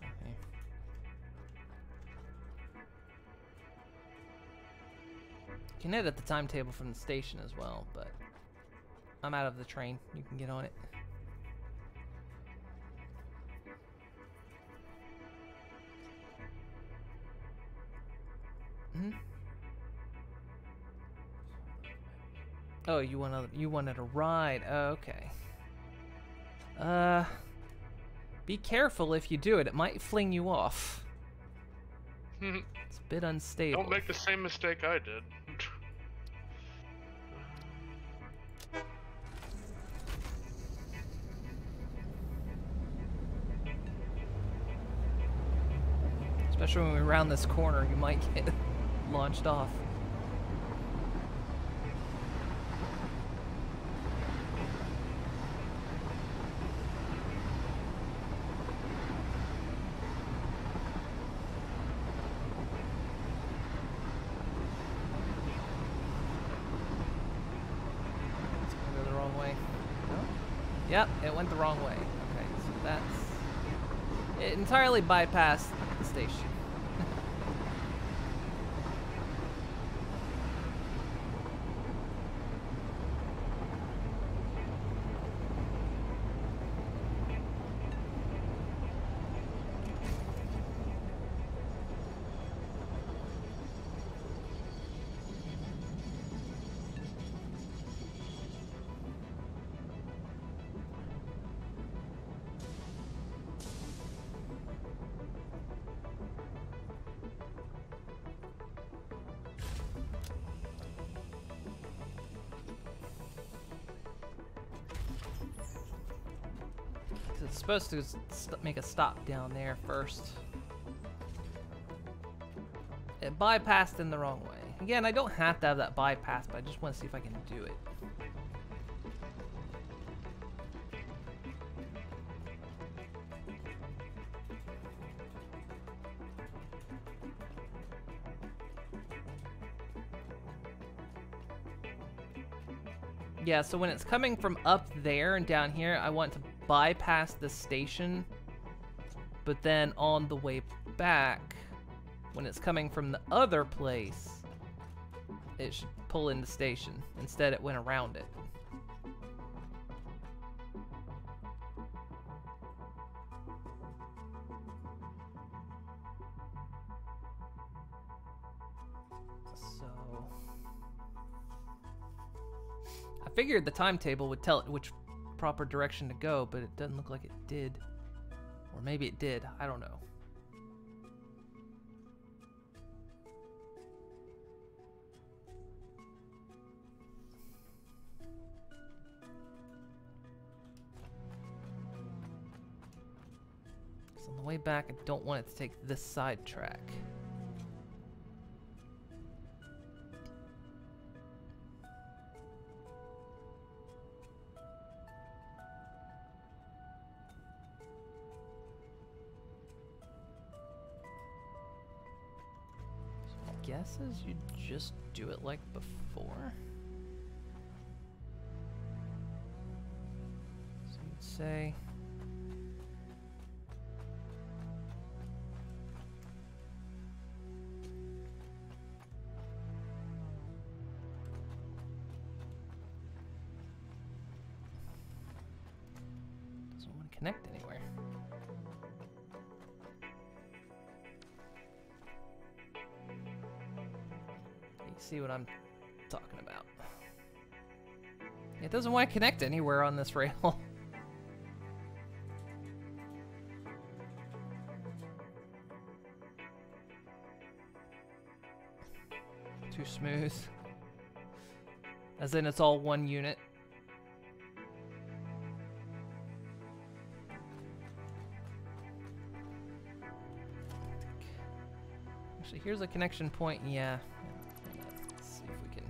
Speaker 1: Okay. You can edit the timetable from the station as well, but I'm out of the train. You can get on it. Hmm? Oh, you wanted a ride. Oh, okay. Be careful if you do it. It might fling you off. It's a bit unstable.
Speaker 2: Don't make the same mistake I did.
Speaker 1: Especially when we round this corner, you might get launched off. It's gonna go the wrong way. No? Yep, it went the wrong way. Okay, so that's... It entirely bypassed the station. It's supposed to make a stop down there first. It bypassed in the wrong way. Again, I don't have to have that bypass, but I just want to see if I can do it. Yeah, so when it's coming from up there and down here, I want to bypass the station, but then on the way back, when it's coming from the other place, it should pull in the station. Instead, it went around it. So I figured the timetable would tell it which proper direction to go, but it doesn't look like it did. Or maybe it did. I don't know. So on the way back, I don't want it to take this side track. Guesses you just do it like before. So you'd say doesn't want to connect anywhere. See what I'm talking about. It doesn't want to connect anywhere on this rail. Too smooth. As in it's all one unit. Actually, here's a connection point. Yeah. Let's see if we can.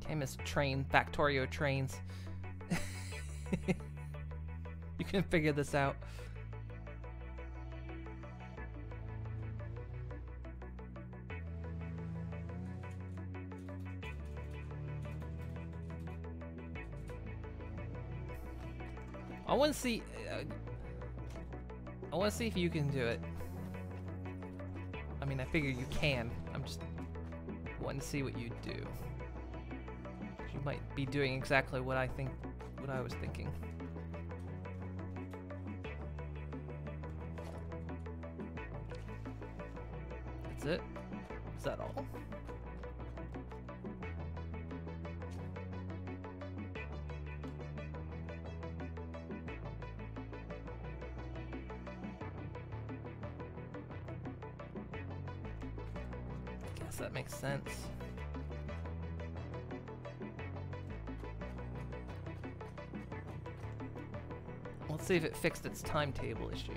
Speaker 1: Okay, Miss Train, Factorio trains. You can figure this out. I want to see. I want to see if you can do it. I mean, I figure you can. I'm just wanting to see what you do. You might be doing exactly what I was thinking. That's it? Is that all? Guess that makes sense. Let's see if it fixed its timetable issue.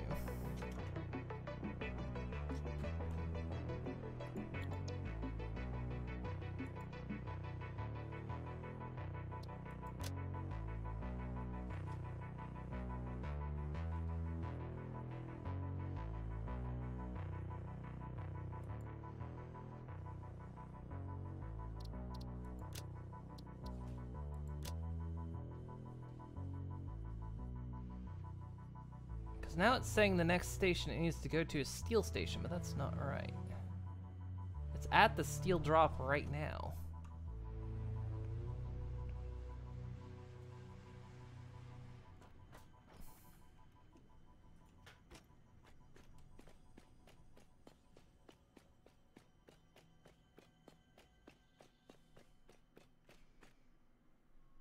Speaker 1: Now it's saying the next station it needs to go to is Steel Station, but that's not right. It's at the steel drop right now.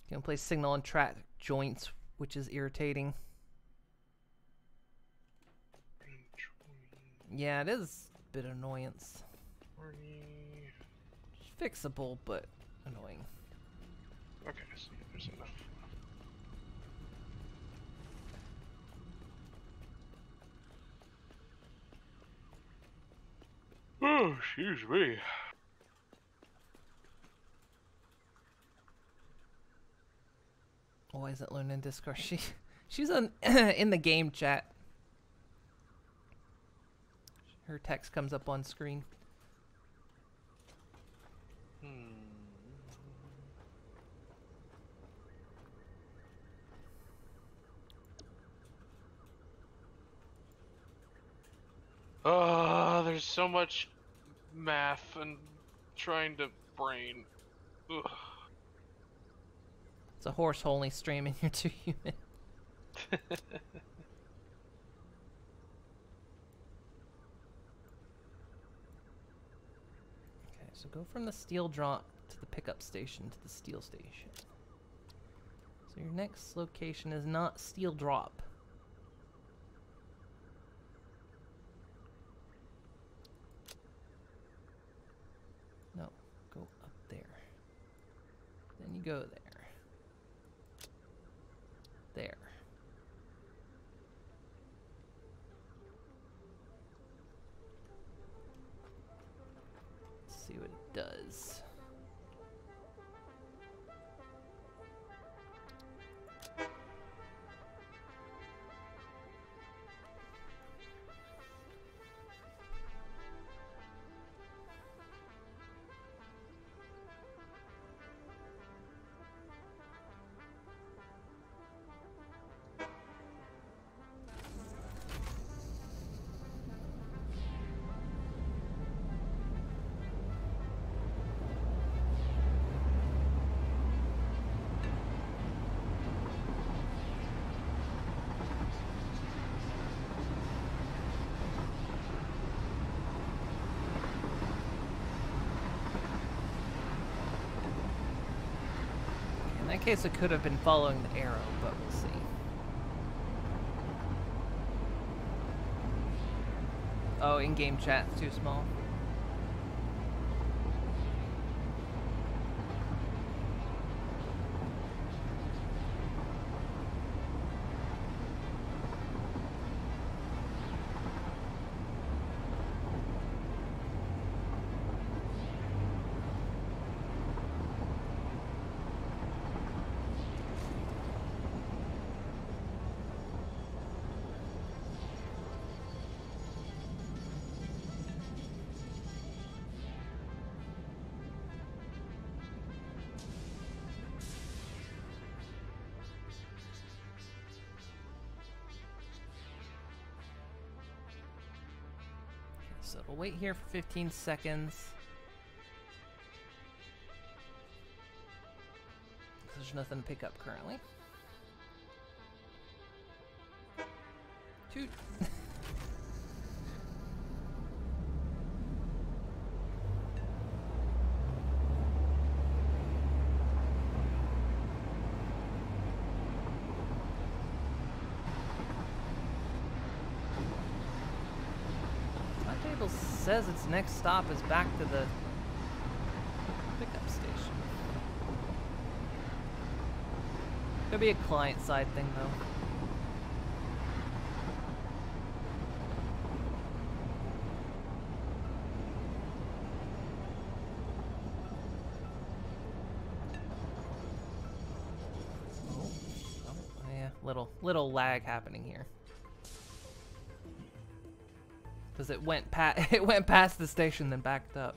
Speaker 1: Can place signal on track joints, which is irritating. Yeah, it is a bit annoyance. Fixable, but annoying.
Speaker 2: Okay, so there's enough. Oh, excuse me.
Speaker 1: Why isn't Luna in Discord? She's on in the game chat. Her text comes up on screen.
Speaker 2: Oh, there's so much math and trying to brain. Ugh.
Speaker 1: It's a horse-only stream and you're too human. So go from the steel drop to the pickup station to the steel station. So your next location is not steel drop. No, go up there. Then you go there. There. See what it does. case it could have been following the arrow, but we'll see. Oh, in-game chat's too small. So we'll wait here for 15 seconds. There's nothing to pick up currently. Toot. Says its next stop is back to the pickup station. Could be a client-side thing, though. Oh, yeah, little lag happening here. Because it went past the station, then backed up.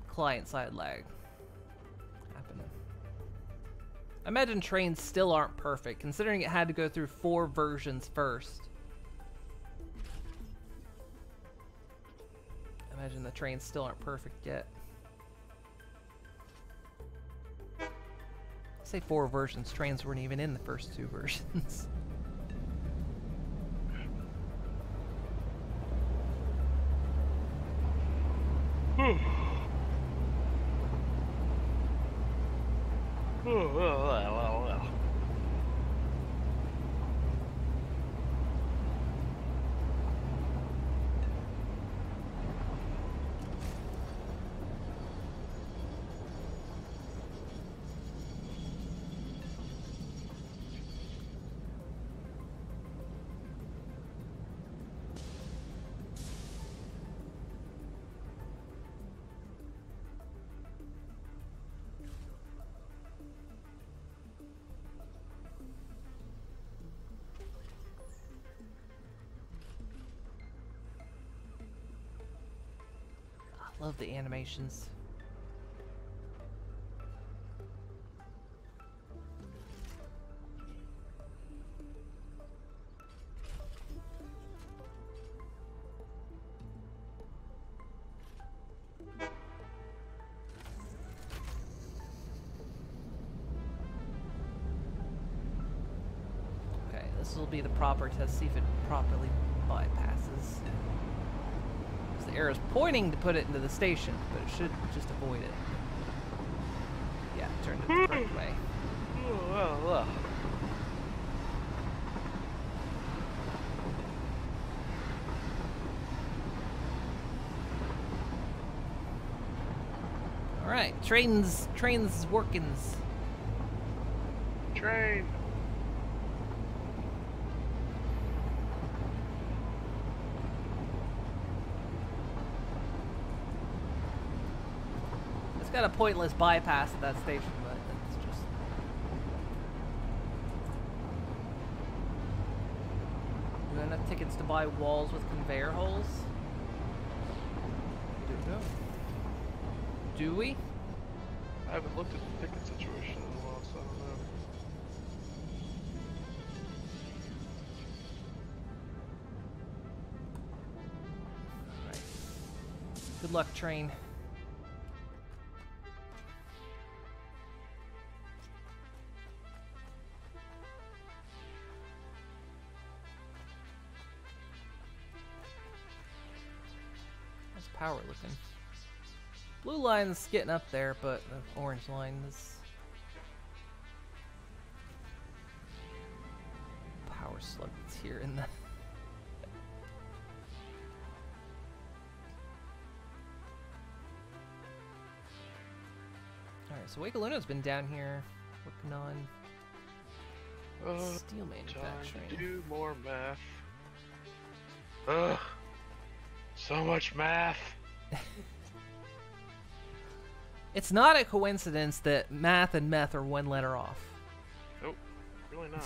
Speaker 1: Client-side lag happening. I imagine trains still aren't perfect, considering it had to go through 4 versions first. I imagine the trains still aren't perfect yet. I say 4 versions. Trains weren't even in the first 2 versions. Love the animations. Okay, this will be the proper test, see if it properly bypasses. The arrow's pointing to put it into the station, but it should just avoid it. Yeah, turned it the correct way. Alright, trains workins.
Speaker 2: Train.
Speaker 1: Got a pointless bypass at that station, but it's just... Do we have enough tickets to buy walls with conveyor holes? Do we?
Speaker 2: I haven't looked at the ticket situation in a while, so I don't know.
Speaker 1: Right. Good luck, train. Power looking. Blue line's getting up there, but the orange line is power slug that's here in the Alright, so Wakaluna's been down here working on steel manufacturing.
Speaker 2: Time to do more math. Ugh. So much math.
Speaker 1: It's not a coincidence that math and meth are one letter off.
Speaker 2: Nope, really not.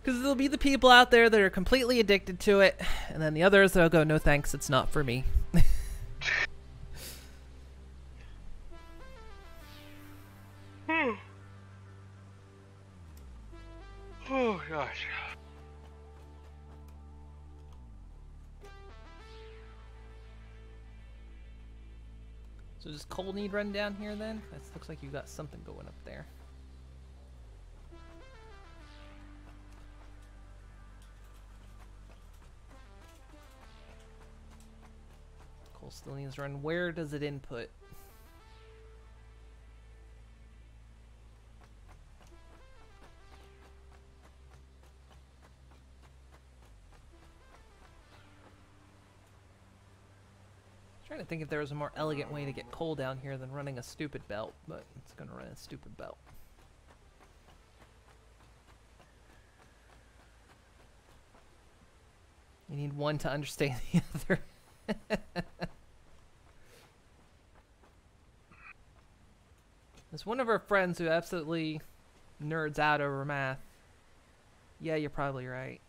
Speaker 1: Because there'll be the people out there that are completely addicted to it, and then the others that'll go, no thanks, it's not for me.
Speaker 2: Oh gosh.
Speaker 1: So does coal need run down here then? That looks like you got something going up there. Coal still needs to run. Where does it input? Trying to think if there was a more elegant way to get coal down here than running a stupid belt, but it's gonna run a stupid belt. You need one to understand the other. There's one of our friends who absolutely nerds out over math. Yeah, you're probably right.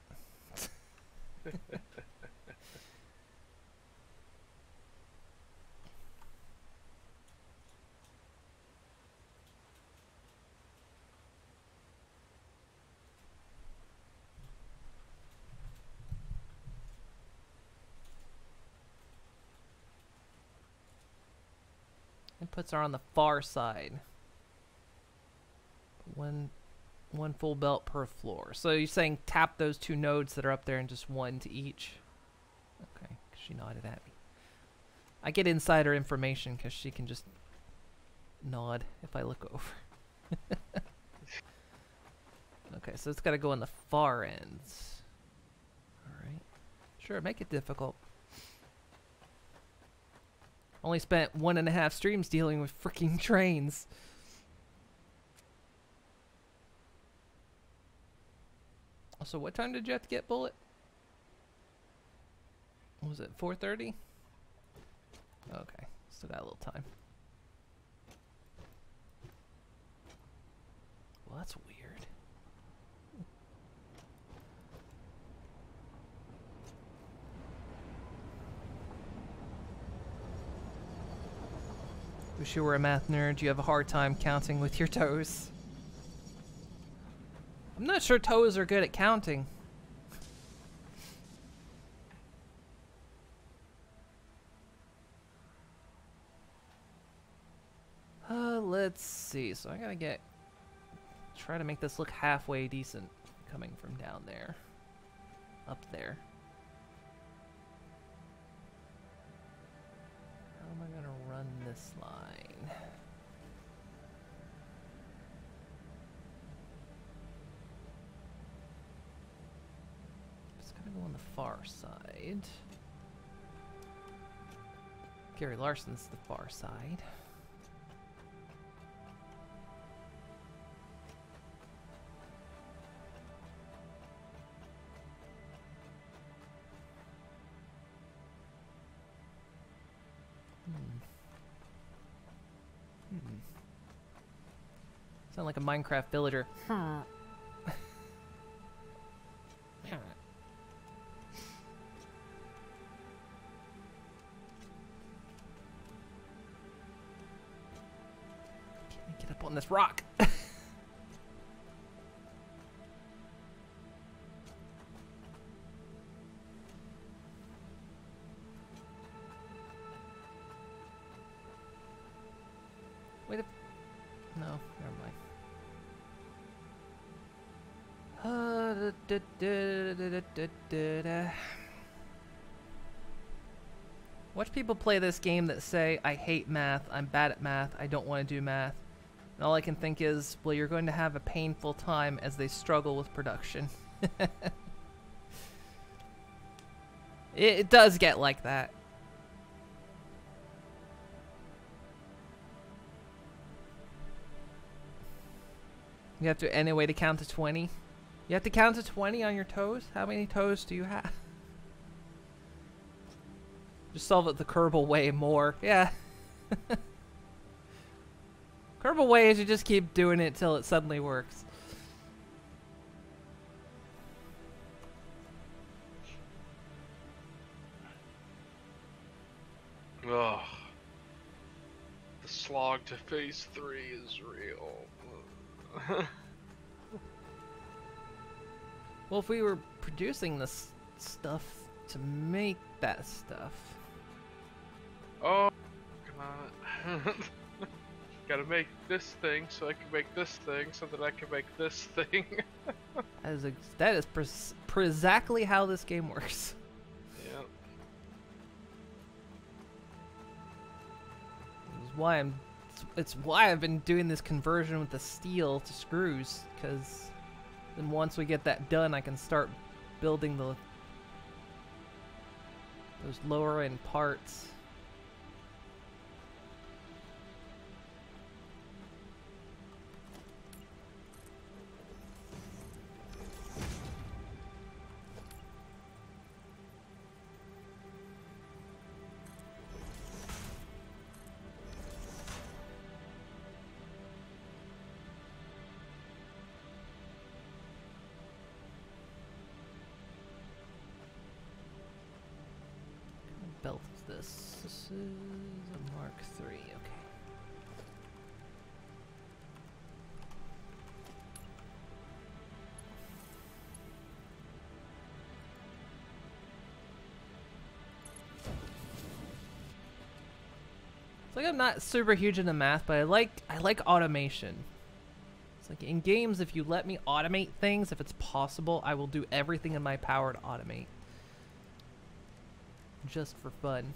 Speaker 1: Inputs are on the far side. One full belt per floor. So you're saying tap those two nodes that are up there and just one to each? Okay, she nodded at me. I get insider information because she can just nod if I look over. Okay, so it's got to go on the far ends. Alright. Sure, make it difficult. Only spent 1.5 streams dealing with freaking trains. So what time did you have to get Bullet? Was it 4:30? Okay, still got a little time. Well, that's weird. Wish you were a math nerd. You have a hard time counting with your toes. I'm not sure toes are good at counting. Let's see. So I gotta try to make this look halfway decent coming from down there. Up there. How am I gonna run this line? It's gonna go on the far side. Gary Larson's the far side. Sound like a Minecraft villager. Get up on this rock. Wait a... No, never mind. Watch people play this game that say, I hate math, I'm bad at math, I don't want to do math. And all I can think is, well, you're going to have a painful time as they struggle with production. It does get like that. You have to, any way to count to 20? You have to count to 20 on your toes? How many toes do you have? Just solve it the Kerbal way more. Yeah. Kerbal way is you just keep doing it till it suddenly works.
Speaker 2: Ugh. The slog to phase 3 is real.
Speaker 1: Well, if we were producing this stuff to make that stuff.
Speaker 2: Oh, come on. Gotta make this thing so I can make this thing so that I can make this thing.
Speaker 1: That is exactly how this game works.
Speaker 2: Yeah.
Speaker 1: It's why I've been doing this conversion with the steel to screws, because then once we get that done, I can start building those lower end parts. Belt is this? This is a Mark III, okay. It's like I'm not super huge into math, but I like automation. It's like in games, if you let me automate things, if it's possible, I will do everything in my power to automate. Just for fun.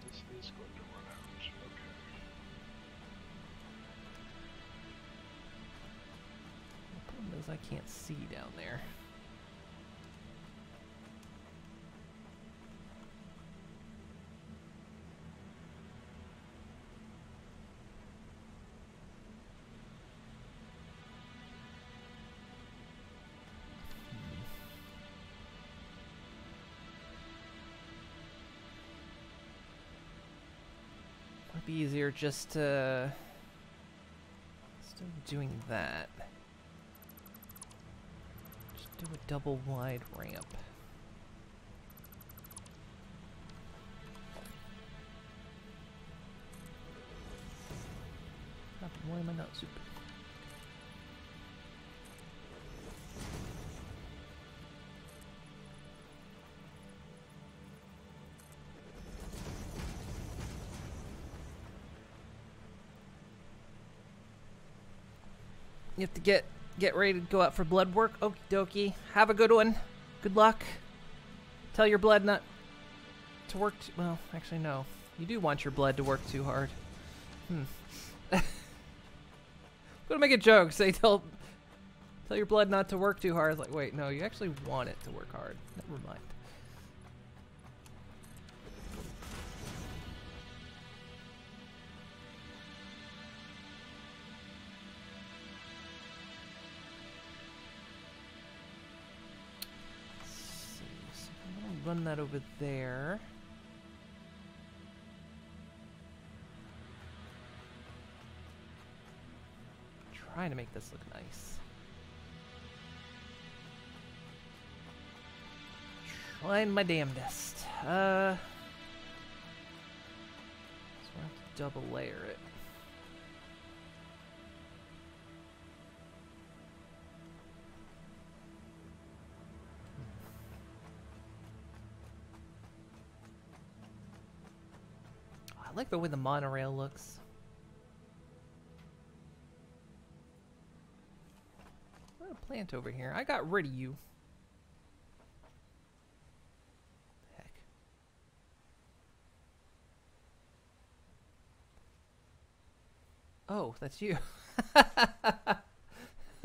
Speaker 2: This is going to run out. Okay.
Speaker 1: The problem is I can't see down there. Might be easier just to still doing that. Just do a double wide ramp. Why am I not super? You have to get ready to go out for blood work. Okie dokie. Have a good one. Good luck. Tell your blood not to work well, actually no. You do want your blood to work too hard. I'm gonna make a joke. Say tell your blood not to work too hard. It's like, wait, no, you actually want it to work hard. Never mind. Run that over there. Trying to make this look nice. Trying my damnedest. So I have to double layer it. I like the way the monorail looks. What a plant over here. I got rid of you. Heck. Oh, that's you.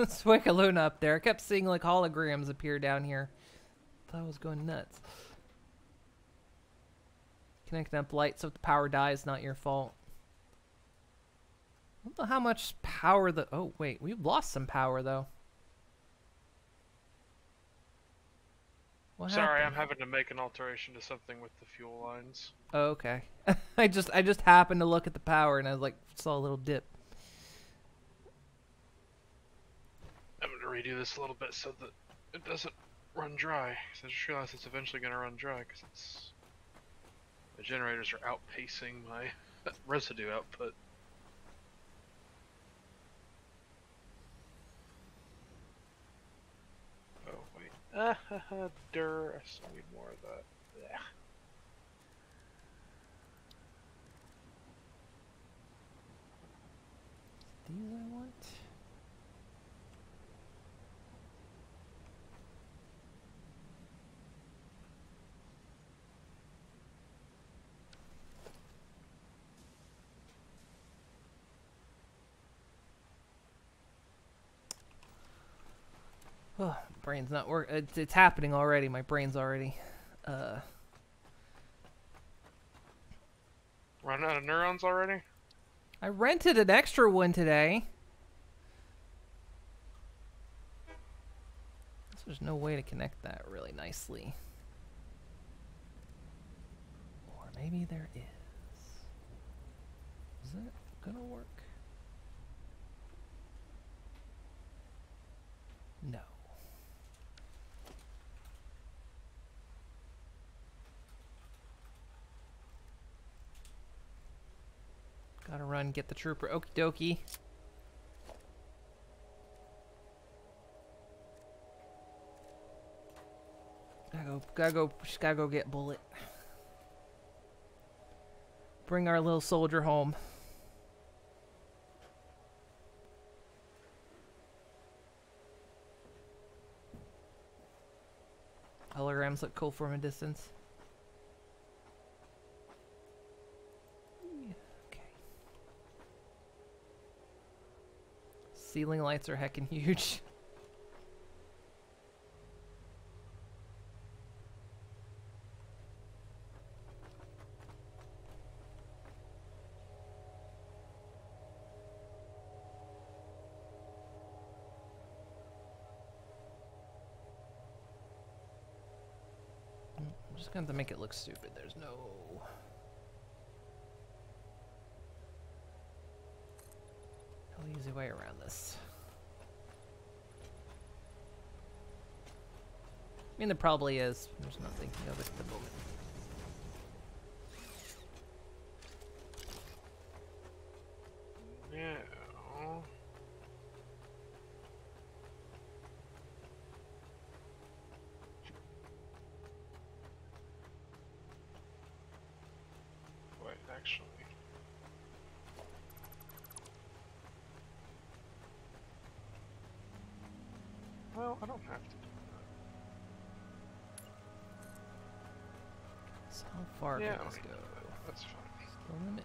Speaker 1: Swickaluna up there. I kept seeing like holograms appear down here. Thought I was going nuts. Connecting up lights so if the power dies, not your fault. I don't know how much power the... Oh, wait. We've lost some power, though. What
Speaker 2: Sorry,
Speaker 1: happened?
Speaker 2: I'm having to make an alteration to something with the fuel lines.
Speaker 1: Oh, okay. I just happened to look at the power and I like saw a little dip.
Speaker 2: I'm going to redo this a little bit so that it doesn't run dry. Because I just realized it's eventually going to run dry because it's... The generators are outpacing my residue output. Oh, wait. Durr. I still need more of that. Yeah.
Speaker 1: These I want. Oh, brain's not working. It's happening already. My brain's already.
Speaker 2: Run out of neurons already?
Speaker 1: I rented an extra one today. Guess there's no way to connect that really nicely. Or maybe there is. Is that gonna work? No. Gotta run, get the trooper. Okie dokie. Just gotta go get Bullet. Bring our little soldier home. Holograms look cool from a distance. Okay. Ceiling lights are heckin' huge. I'm just going to make it look stupid. There's no... easy way around this. I mean, there probably is. I'm just not thinking of it at the moment.
Speaker 2: No. Wait, actually. Well, I don't have to do that.
Speaker 1: So how far
Speaker 2: Yeah,
Speaker 1: can this go?
Speaker 2: that's fine.
Speaker 1: The limit.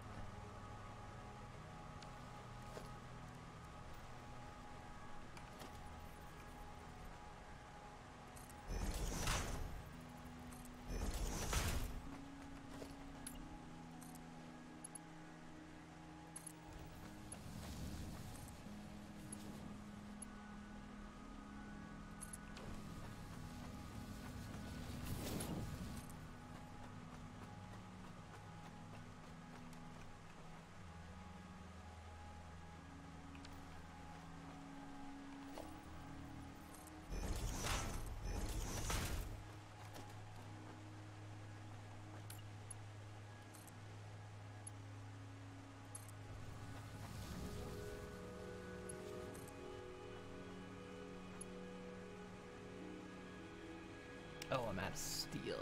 Speaker 1: Oh, I'm out of steel.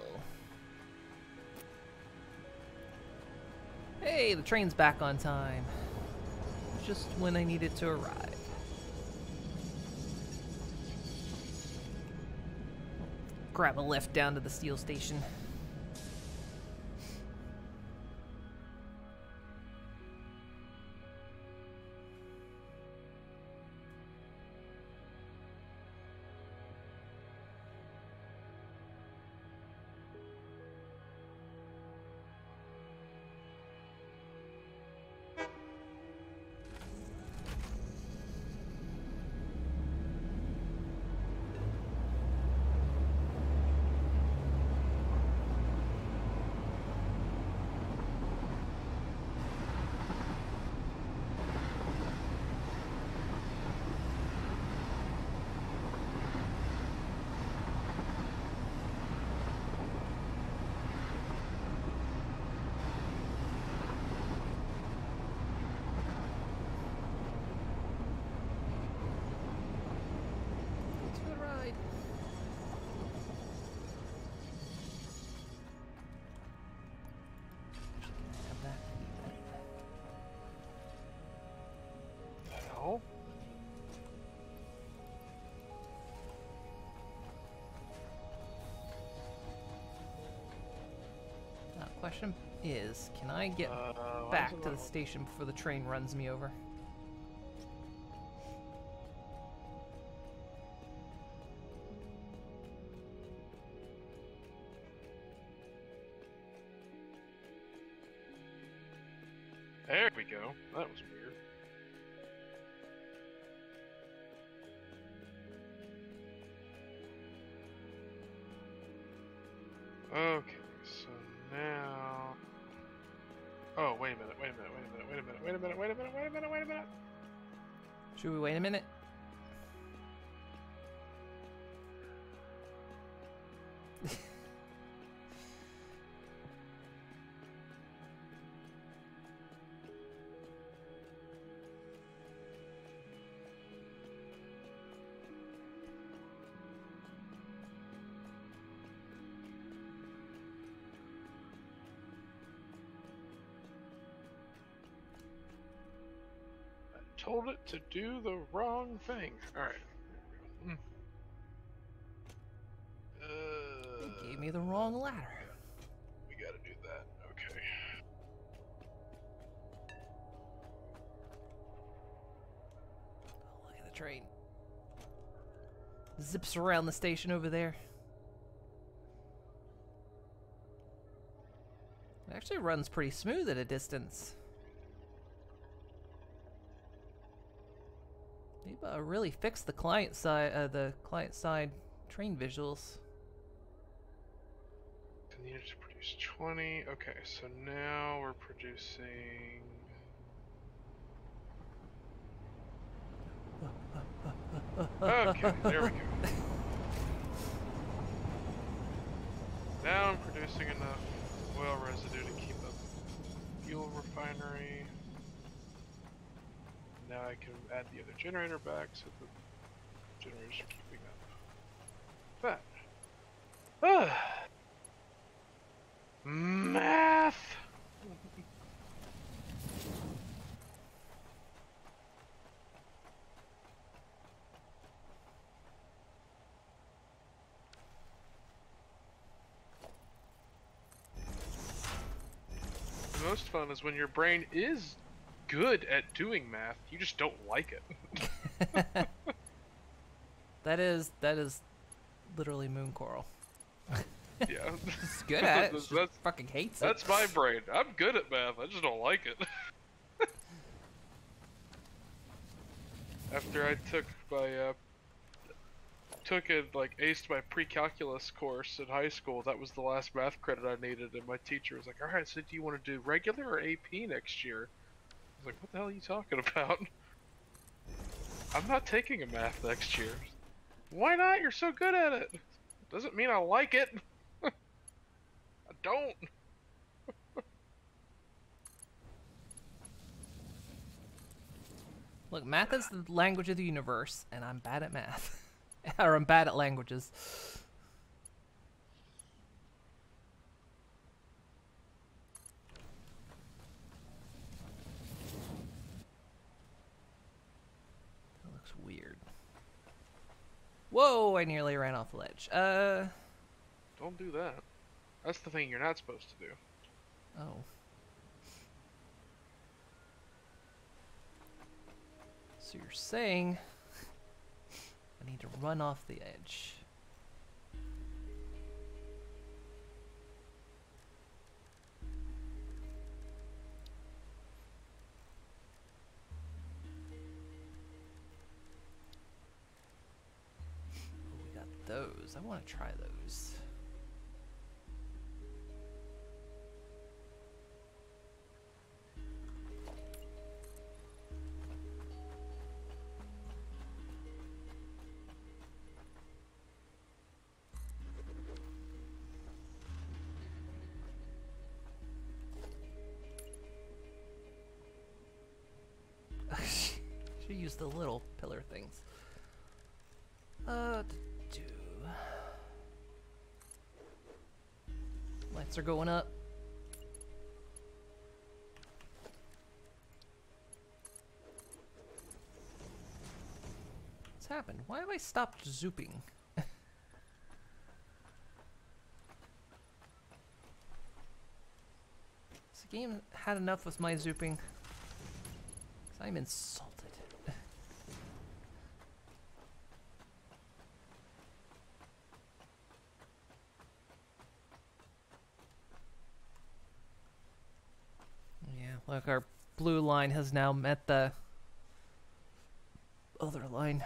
Speaker 1: Hey, the train's back on time. Just when I need it to arrive. grab a lift down to the steel station. Question is, can I get back to the station before the train runs me over?
Speaker 2: There we go. That was weird. Okay, so now... Oh, wait a minute, wait a minute, wait a minute, wait a minute, wait a minute, wait a minute, wait a minute, wait a minute!
Speaker 1: Should we wait a minute?
Speaker 2: Told it to do the wrong thing. Alright.
Speaker 1: It gave me the wrong ladder.
Speaker 2: We gotta do that. Okay.
Speaker 1: Oh, look at the train. Zips around the station over there. It actually runs pretty smooth at a distance. They've really fixed the client side train visuals.
Speaker 2: Needed to produce 20. Okay, so now we're producing. Okay, there we go. Now I'm producing enough oil residue to keep up fuel refinery. Now I can add the other generator back so the generators are keeping up. That. Math! The most fun is when your brain is good at doing math, you just don't like it.
Speaker 1: That is literally moon coral.
Speaker 2: Yeah.
Speaker 1: It's good at it. She fucking hates it.
Speaker 2: That's my brain. I'm good at math, I just don't like it. After I took my, aced my pre-calculus course in high school, that was the last math credit I needed, and my teacher was like, alright, so do you want to do regular or AP next year? I was like, what the hell are you talking about? I'm not taking a math next year. Why not? You're so good at it. Doesn't mean I like it. I don't.
Speaker 1: Look, math is the language of the universe, and I'm bad at math. Or I'm bad at languages. That looks weird. Whoa, I nearly ran off the ledge.
Speaker 2: Don't do that. That's the thing you're not supposed to do.
Speaker 1: Oh. So you're saying I need to run off the edge. Oh, we got those. I want to try those. Should use the little pillar things. Lights are going up. What's happened? Why have I stopped zooping? Has the game had enough with my zooping? 'Cause I'm insulted. Yeah, look, our blue line has now met the other line.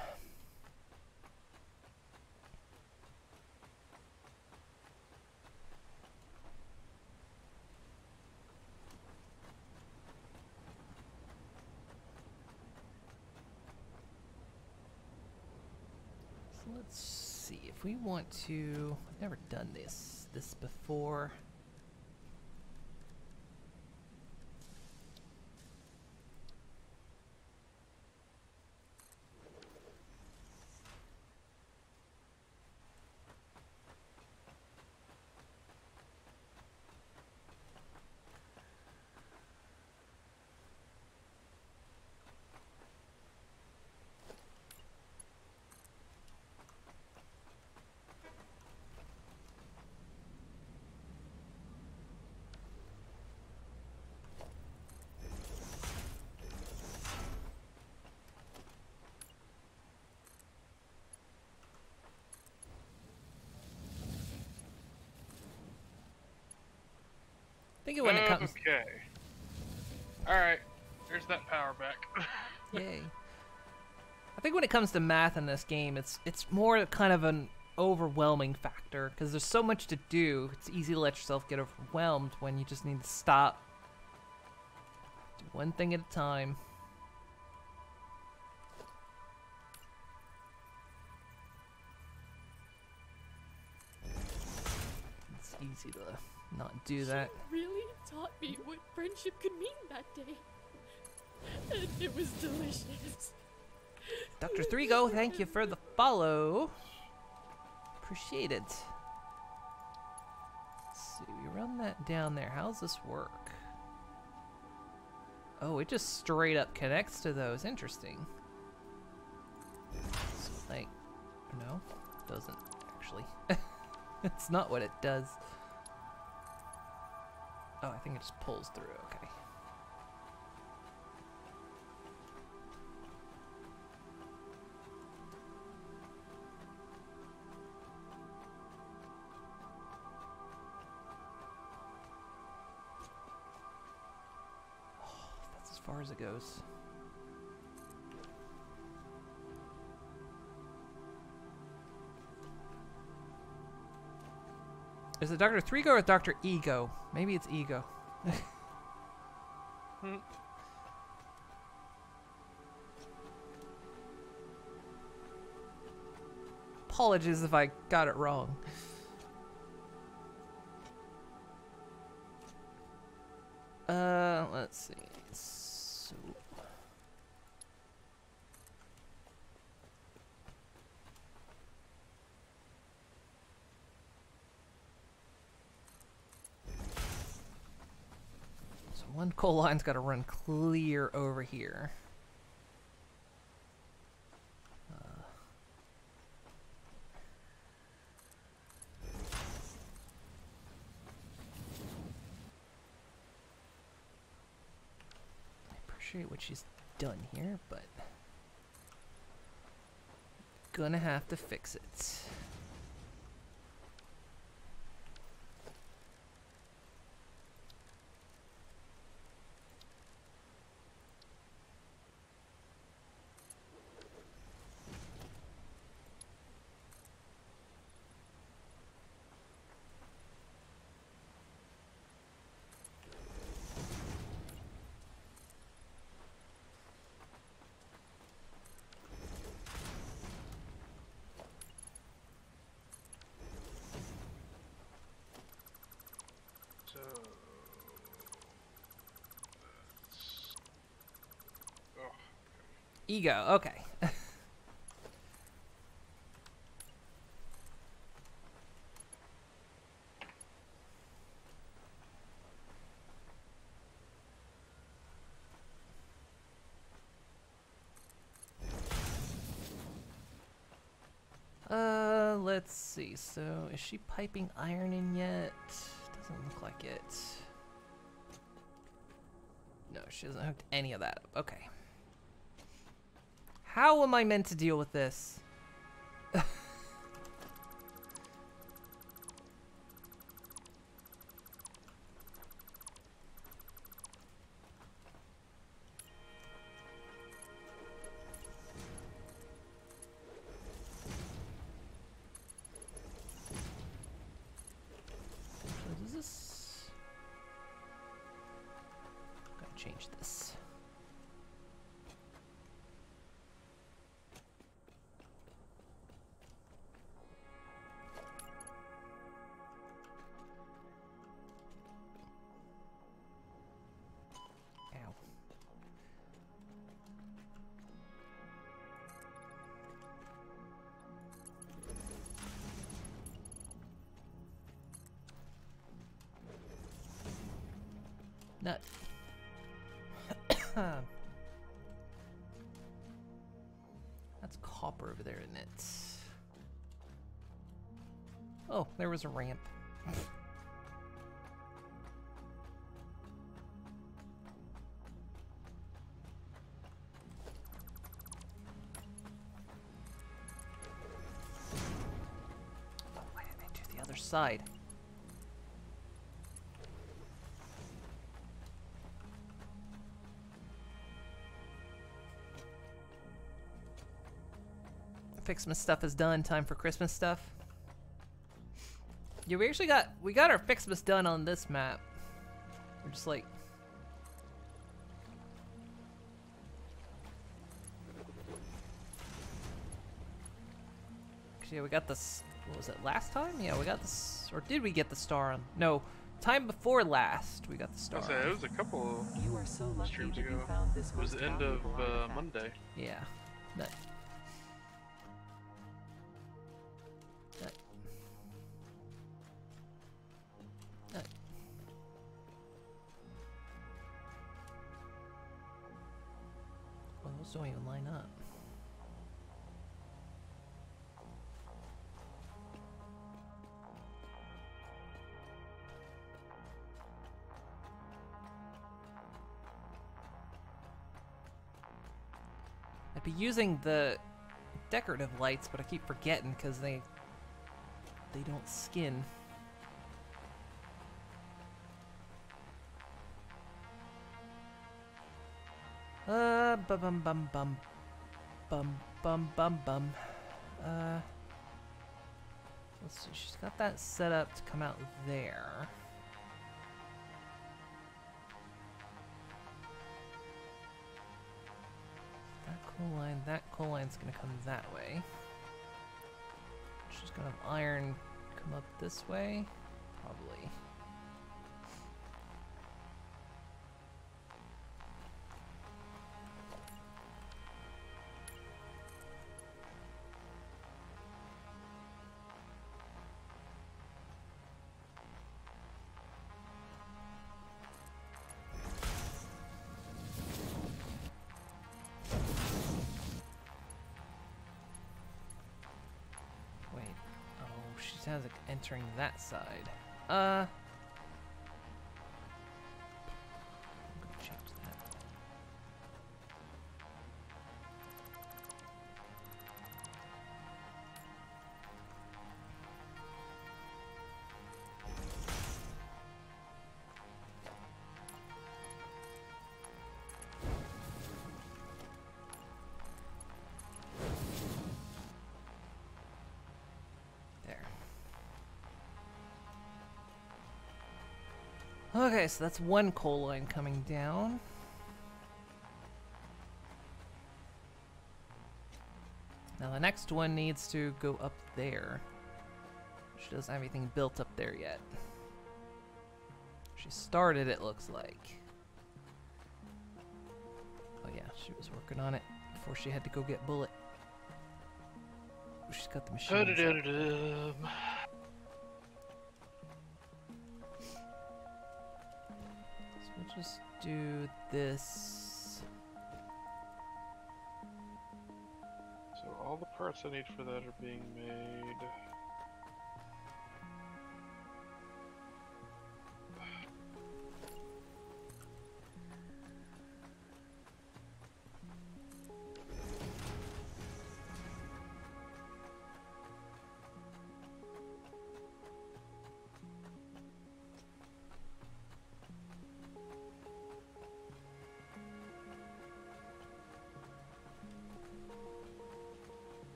Speaker 1: So let's see if we want to. I've never done this before. I think when it comes.
Speaker 2: Okay. Alright. There's that power back.
Speaker 1: Yay. I think when it comes to math in this game, it's more kind of an overwhelming factor because there's so much to do. It's easy to let yourself get overwhelmed when you just need to stop. Do one thing at a time. It's easy to not do that.
Speaker 4: She really taught me what friendship could mean that day. And it was delicious.
Speaker 1: Dr. Threego, thank you for the follow. Appreciate it. Let's see, we run that down there. How's this work? Oh, it just straight up connects to those. Interesting. So, like, no, it doesn't actually. It's not what it does. Oh, I think it just pulls through. Okay. That's as far as it goes. Is it Dr. Threego or Dr. Ego? Maybe it's Ego. Apologies if I got it wrong. Let's see. So one coal line's got to run clear over here. appreciate what she's done here, but gonna have to fix it.
Speaker 2: So that's, oh,
Speaker 1: Ego, okay. Let's see. So, is she piping iron in yet? Doesn't look like it. No, she hasn't hooked any of that up. Okay. How am I meant to deal with this? Does this... I'm gonna change this. Ow. Nut. That's copper over there, isn't it? Oh, there was a ramp. Oh, why didn't I do the other side? Ficsmas stuff is done. Time for Christmas stuff. Yeah, we got our Ficsmas done on this map. We're just like... Yeah, we got this... What was it, last time? Yeah, we got this... Or did we get the star on... No, time before last we got the star
Speaker 2: I'll say
Speaker 1: on.
Speaker 2: it was a couple
Speaker 5: You are so lucky
Speaker 2: streams
Speaker 5: that you
Speaker 2: ago.
Speaker 5: found this
Speaker 2: It was
Speaker 5: most
Speaker 2: the end of
Speaker 5: valuable artifact.
Speaker 2: Monday.
Speaker 1: Yeah. Nut. Nut. Nut. Well, those don't even line up. I'd be using the decorative lights, but I keep forgetting because they don't skin. Bum bum bum bum bum bum bum bum. Let's see. She's got that set up to come out there. That coal line's gonna come that way. She's gonna have iron come up this way, probably. Has it entering that side. I'm gonna change that. Okay, so that's one coal line coming down. Now the next one needs to go up there. She doesn't have anything built up there yet. She started, it looks like. Oh yeah, she was working on it before she had to go get Bullet. Oh, she's got the machine. So we'll just do this.
Speaker 2: So all the parts I need for that are being made.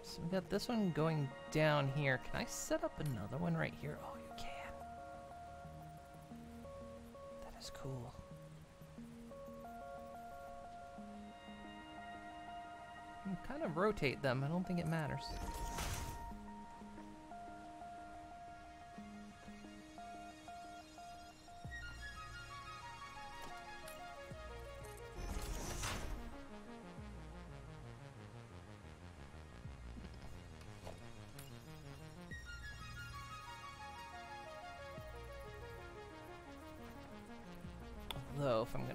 Speaker 1: So we got this one going down here. Can I set up another one right here? Oh, you can. That is cool. You can kind of rotate them. I don't think it matters. Although, if I'm gonna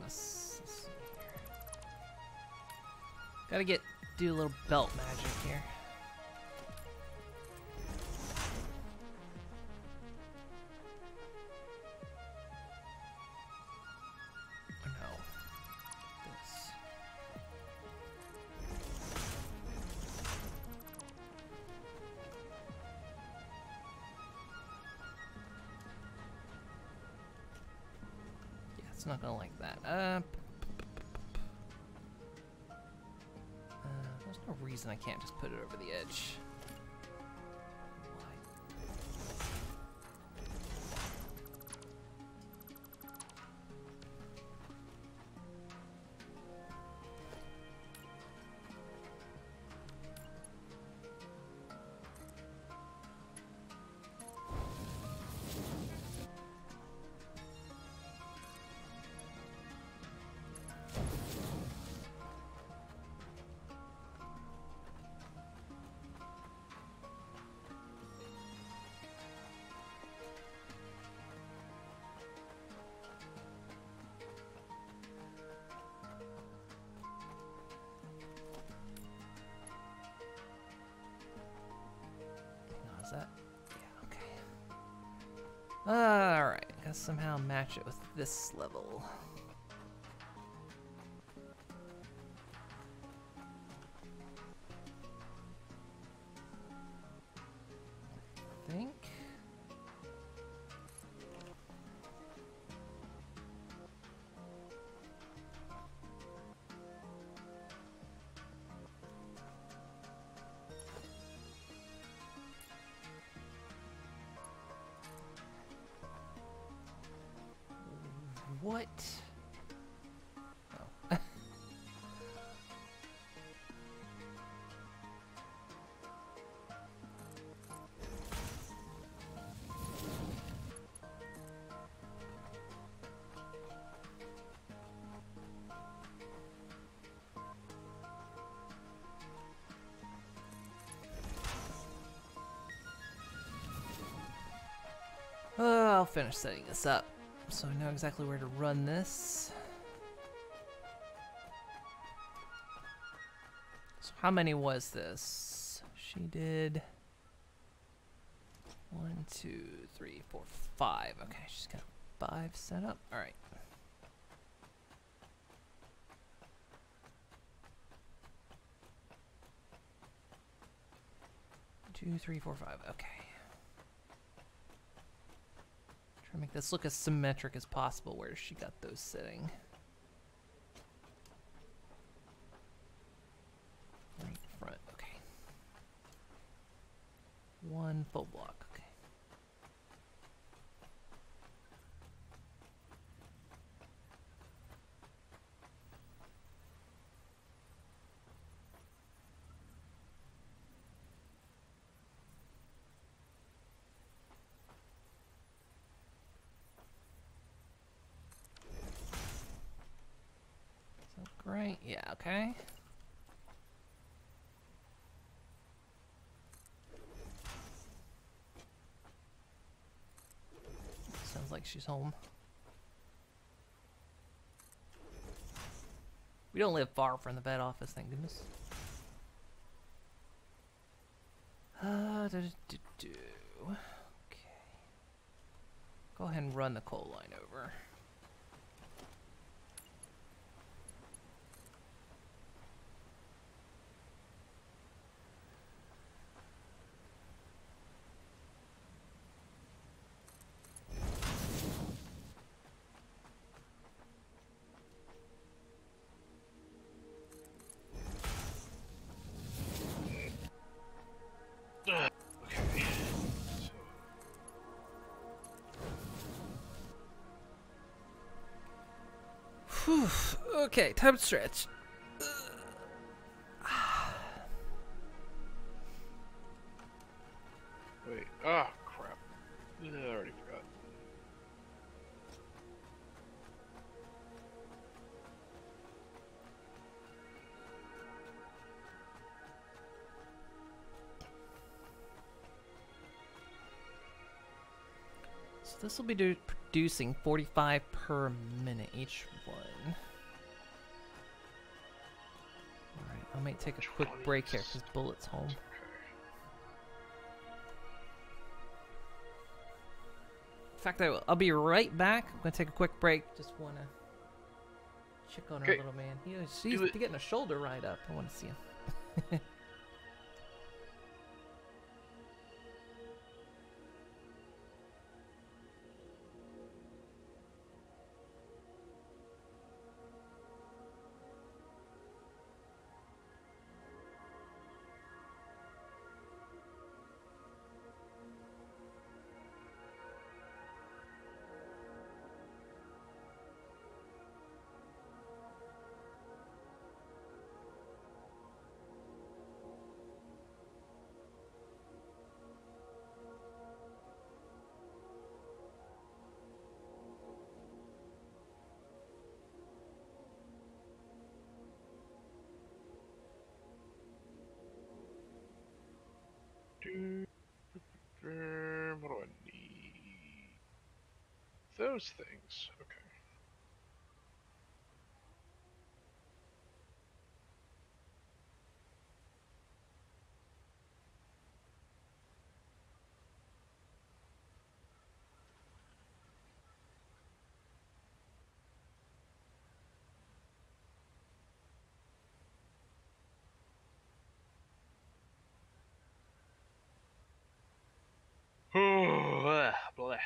Speaker 1: gotta do a little belt magic here. Oh no. This. Yeah, it's not gonna like that. There's no reason I can't just put it over the edge. Is that? Yeah, okay. Alright, gotta somehow match it with this level. I think. What? Oh. I'll finish setting this up. So I know exactly where to run this. So how many was this? She did 1, 2, 3, 4, 5. Okay, she's got 5 set up. All right. Two, 3, 4, 5. Okay. Try to make this look as symmetric as possible. Where she got those sitting? Right front. Okay. One full right? Yeah, okay. Sounds like she's home. We don't live far from the vet office, thank goodness. Okay. Go ahead and run the coal line over.
Speaker 2: Okay.
Speaker 1: Whew. Okay, time to stretch.
Speaker 2: Wait. Ah, crap. I already forgot.
Speaker 1: So this will be producing 45 per minute each one. Alright, I might take a quick break here because Bullet's home.
Speaker 2: Okay.
Speaker 1: In fact, I'll be right back. I'm gonna take a quick break. Just wanna check on our
Speaker 2: Okay.
Speaker 1: little man. He's
Speaker 2: Do it.
Speaker 1: getting a shoulder right up. I want to see him.
Speaker 2: What do I need? Those things. Okay. Oh, blah.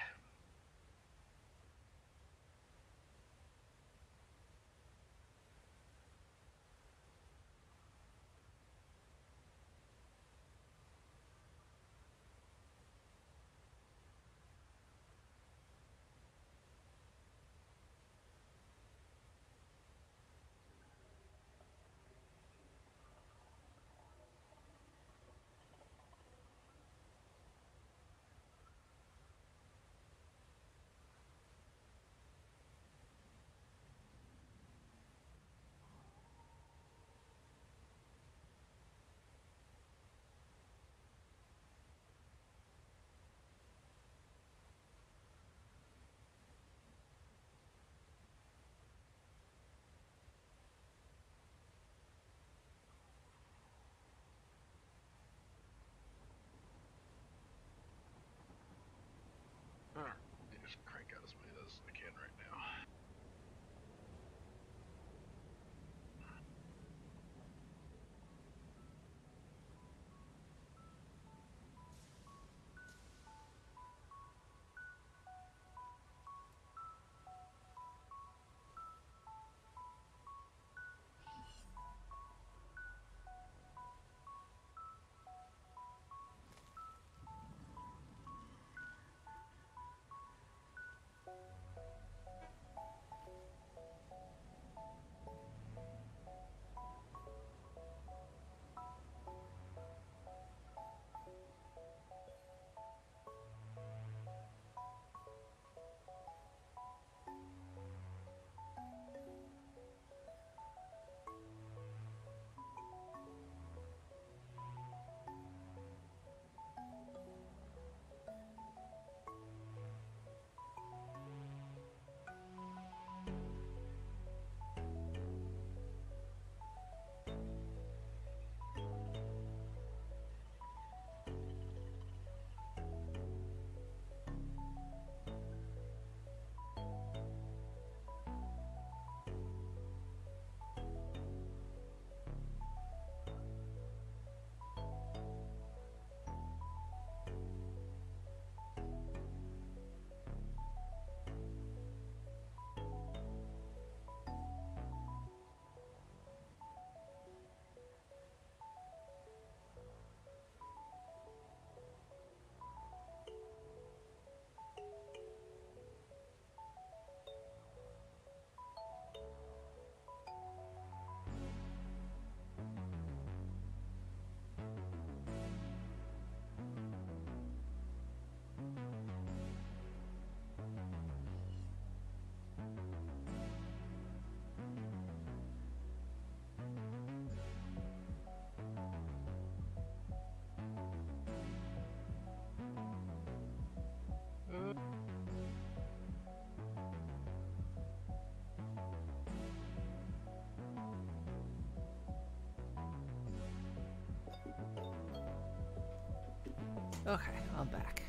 Speaker 1: Okay, I'm back.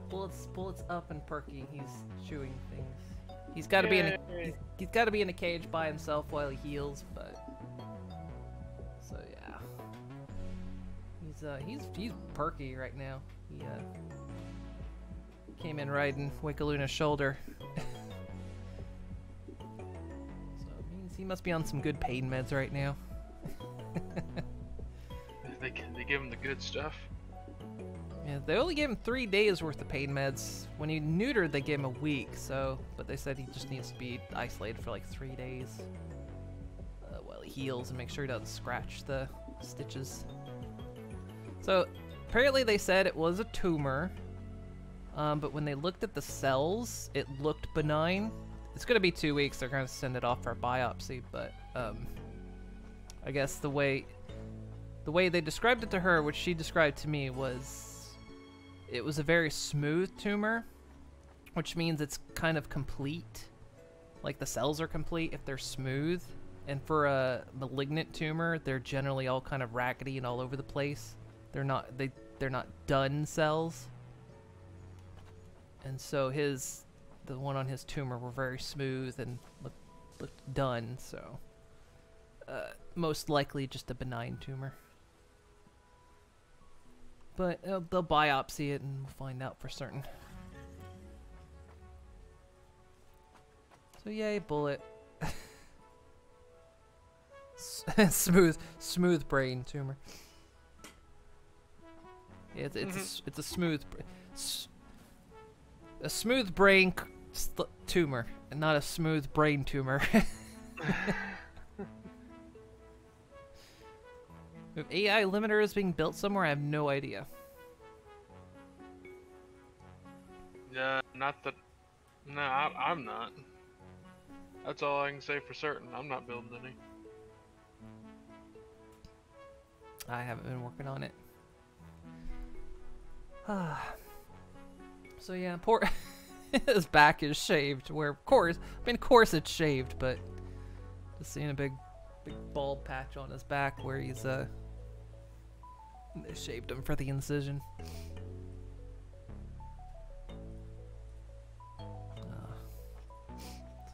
Speaker 1: Bullets up and Perky. He's chewing things. He's got to be in a he's got to be in a cage by himself while he heals, but so yeah. He's perky right now. He came in riding Wickaluna's shoulder. So it means he must be on some good pain meds right now.
Speaker 2: They give him the good stuff.
Speaker 1: Yeah, they only gave him 3 days worth of pain meds. When he neutered, they gave him a week. So, but they said he just needs to be isolated for like 3 days while he heals and make sure he doesn't scratch the stitches. So, apparently they said it was a tumor, but when they looked at the cells, it looked benign. It's gonna be 2 weeks. They're gonna send it off for a biopsy, but I guess the way they described it to her, which she described to me, was it was a very smooth tumor, which means it's kind of complete. Like the cells are complete if they're smooth. And for a malignant tumor, they're generally all kind of raggedy and all over the place. They're not done cells. And so the one on his tumor were very smooth and looked done, so most likely just a benign tumor. But they'll biopsy it and we'll find out for certain. So yay, Bullet. smooth brain tumor. Yeah, it's a smooth brain tumor, and not a smooth brain tumor. If AI limiter is being built somewhere, I have no idea.
Speaker 2: Yeah, not that. No, I'm not. That's all I can say for certain. I'm not building any.
Speaker 1: I haven't been working on it. So yeah, poor his back is shaved. Where of course it's shaved, but just seeing a big bald patch on his back where he's they shaved him for the incision. So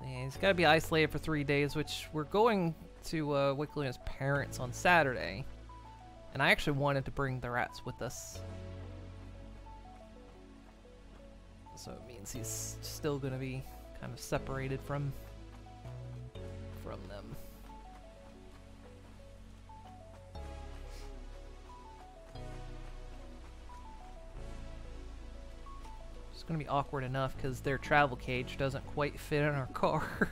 Speaker 1: yeah, he's got to be isolated for 3 days, which we're going to Wickaluna's parents on Saturday, and I actually wanted to bring the rats with us. So it means he's still going to be kind of separated from them. It's going to be awkward enough because their travel cage doesn't quite fit in our car.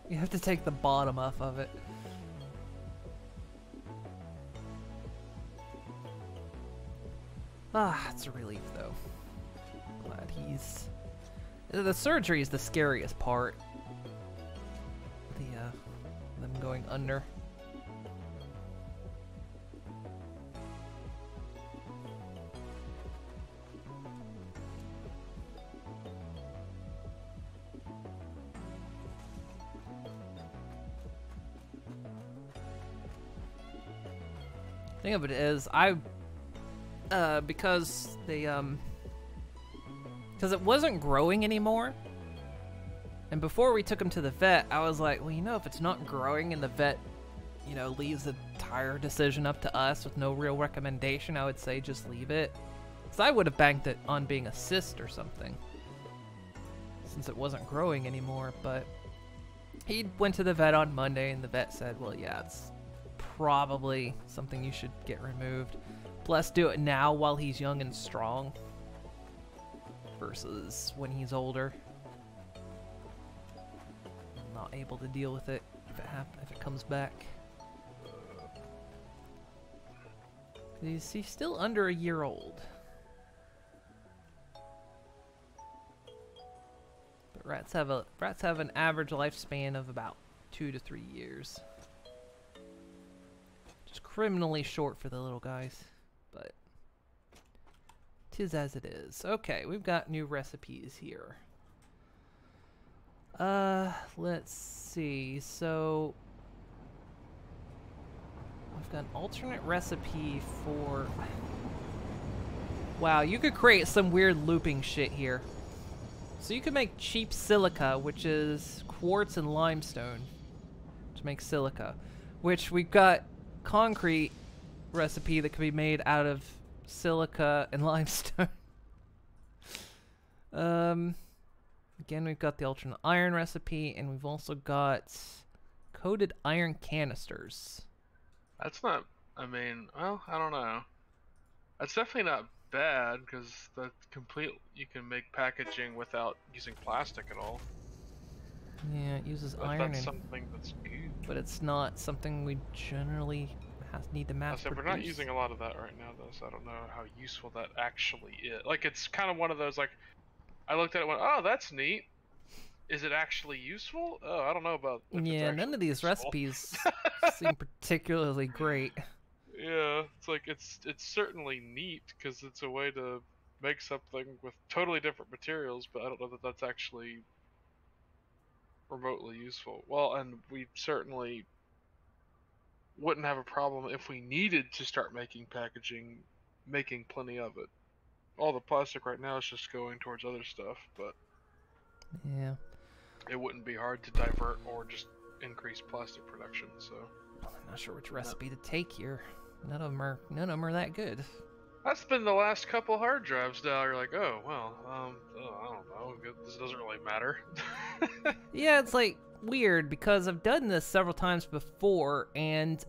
Speaker 1: We have to take the bottom off of it. It's a relief though. Glad he's... The surgery is the scariest part. Them going under. Thing of it is, because they, because it wasn't growing anymore, and before we took him to the vet, I was like, well, you know, if it's not growing and the vet, you know, leaves the entire decision up to us with no real recommendation, I would say just leave it. Because I would have banked it on being a cyst or something, since it wasn't growing anymore. But he went to the vet on Monday, and the vet said, well, yeah, it's probably something you should get removed. Let's do it now while he's young and strong versus when he's older. I'm not able to deal with it if it comes back. He's still under a year old. But rats have an average lifespan of about 2 to 3 years. Just criminally short for the little guys. But 'tis as it is. Okay, we've got new recipes here. Let's see. So we've got an alternate recipe for Wow, you could create some weird looping shit here. So you could make cheap silica, which is quartz and limestone, to make silica. Which we've got concrete recipe that could be made out of silica and limestone. Again, we've got the alternate iron recipe, and we've also got coated iron canisters.
Speaker 2: That's not. I mean, well, I don't know. That's definitely not bad because that's complete. You can make packaging without using plastic at all.
Speaker 1: Yeah, it uses
Speaker 2: But
Speaker 1: iron,
Speaker 2: that's
Speaker 1: and,
Speaker 2: something that's good.
Speaker 1: but it's not something we generally need to mass
Speaker 2: I said
Speaker 1: produce.
Speaker 2: we're not using a lot of that right now, though, so I don't know how useful that actually is. Like, it's kind of one of those, like, I looked at it and went, oh, that's neat. Is it actually useful? Oh, I don't know about if it's
Speaker 1: Yeah, none
Speaker 2: actually
Speaker 1: of these
Speaker 2: useful.
Speaker 1: recipes seem particularly great.
Speaker 2: Yeah, it's like, it's certainly neat, because it's a way to make something with totally different materials, but I don't know that that's actually remotely useful. Well, and we certainly wouldn't have a problem if we needed to start making packaging, making plenty of it. All the plastic right now is just going towards other stuff, but
Speaker 1: Yeah.
Speaker 2: it wouldn't be hard to divert or just increase plastic production. So
Speaker 1: I'm not sure which recipe to take here. None of them are that good.
Speaker 2: that's been the last couple hard drives. Now you're like, oh well, I don't know. This doesn't really matter.
Speaker 1: Yeah, it's like weird because I've done this several times before, and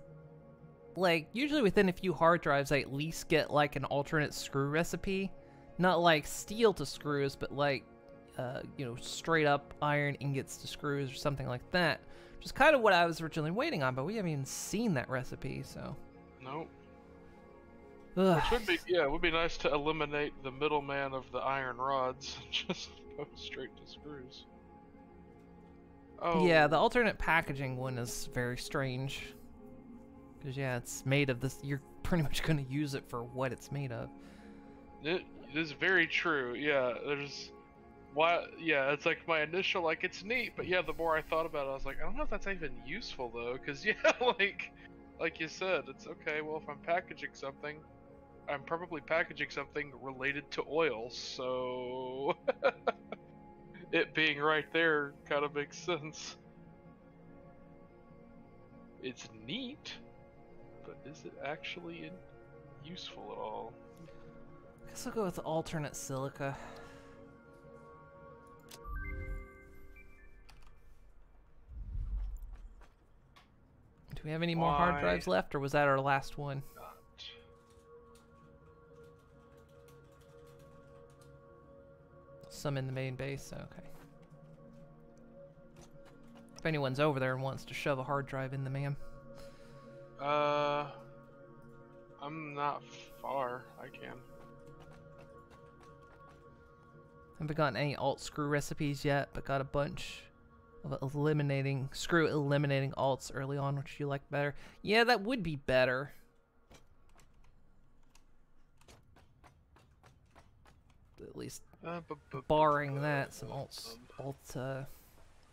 Speaker 1: like usually within a few hard drives I at least get like an alternate screw recipe. Not like steel to screws, but like straight up iron ingots to screws or something like that. Which is kind of what I was originally waiting on, but we haven't even seen that recipe, so.
Speaker 2: Nope.
Speaker 1: Ugh.
Speaker 2: It would be nice to eliminate the middleman of the iron rods and just go straight to screws. Oh.
Speaker 1: Yeah, the alternate packaging one is very strange. Because, yeah, it's made of this. You're pretty much going to use it for what it's made of.
Speaker 2: It is very true. Yeah, it's like my initial, like, it's neat, but yeah, the more I thought about it, I was like, I don't know if that's even useful, though, because, yeah, like you said, it's okay, well, if I'm packaging something, I'm probably packaging something related to oil, so it being right there kind of makes sense. It's neat, but is it actually useful at all?
Speaker 1: I guess I'll go with alternate silica. Do we have any more hard drives left, or was that our last one?
Speaker 2: Not.
Speaker 1: Some in the main base, okay. If anyone's over there and wants to shove a hard drive in the ma'am.
Speaker 2: I'm not far. I can.
Speaker 1: Haven't gotten any alt screw recipes yet, but got a bunch of screw eliminating alts early on, which you like better. Yeah, that would be better. At least, barring that, some alt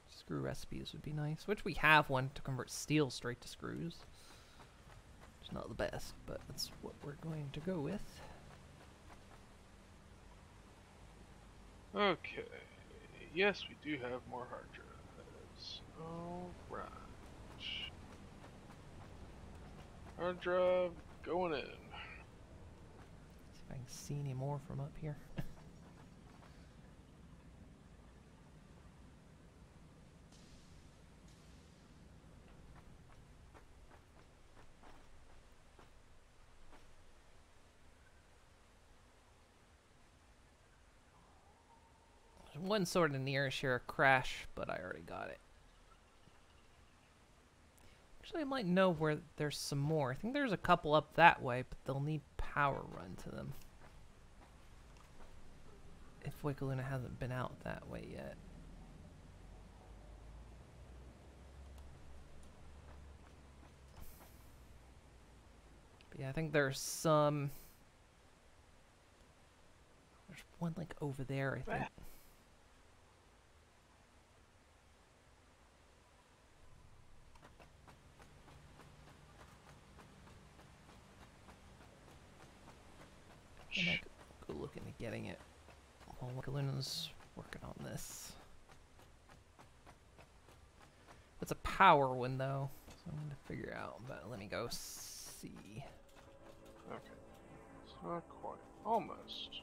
Speaker 1: screw recipes would be nice. Which we have one to convert steel straight to screws. It's not the best, but that's what we're going to go with.
Speaker 2: Okay. Yes, we do have more hard drives. Alright. Hard drive going in.
Speaker 1: See if I can see any more from up here. One sort of nearish here, a crash, but I already got it. Actually, I might know where there's some more. I think there's a couple up that way, but they'll need power run to them. If Wickaluna hasn't been out that way yet. But yeah, I think there's some... There's one like over there, I think. I might go while Galuna's working on this. It's a power one though, so I'm gonna figure out. But let me go see.
Speaker 2: Okay. It's not quite. Almost.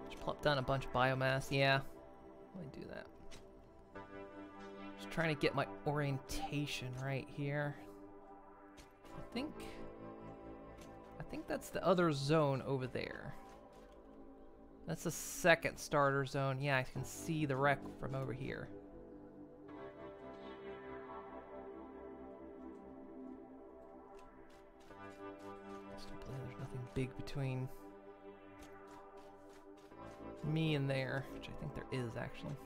Speaker 1: Just plop down a bunch of biomass. Yeah, let me do that. Just trying to get my orientation right here. I think that's the other zone over there. That's the second starter zone. Yeah, I can see the wreck from over here. Still believe there's nothing big between me and there, which I think there is actually.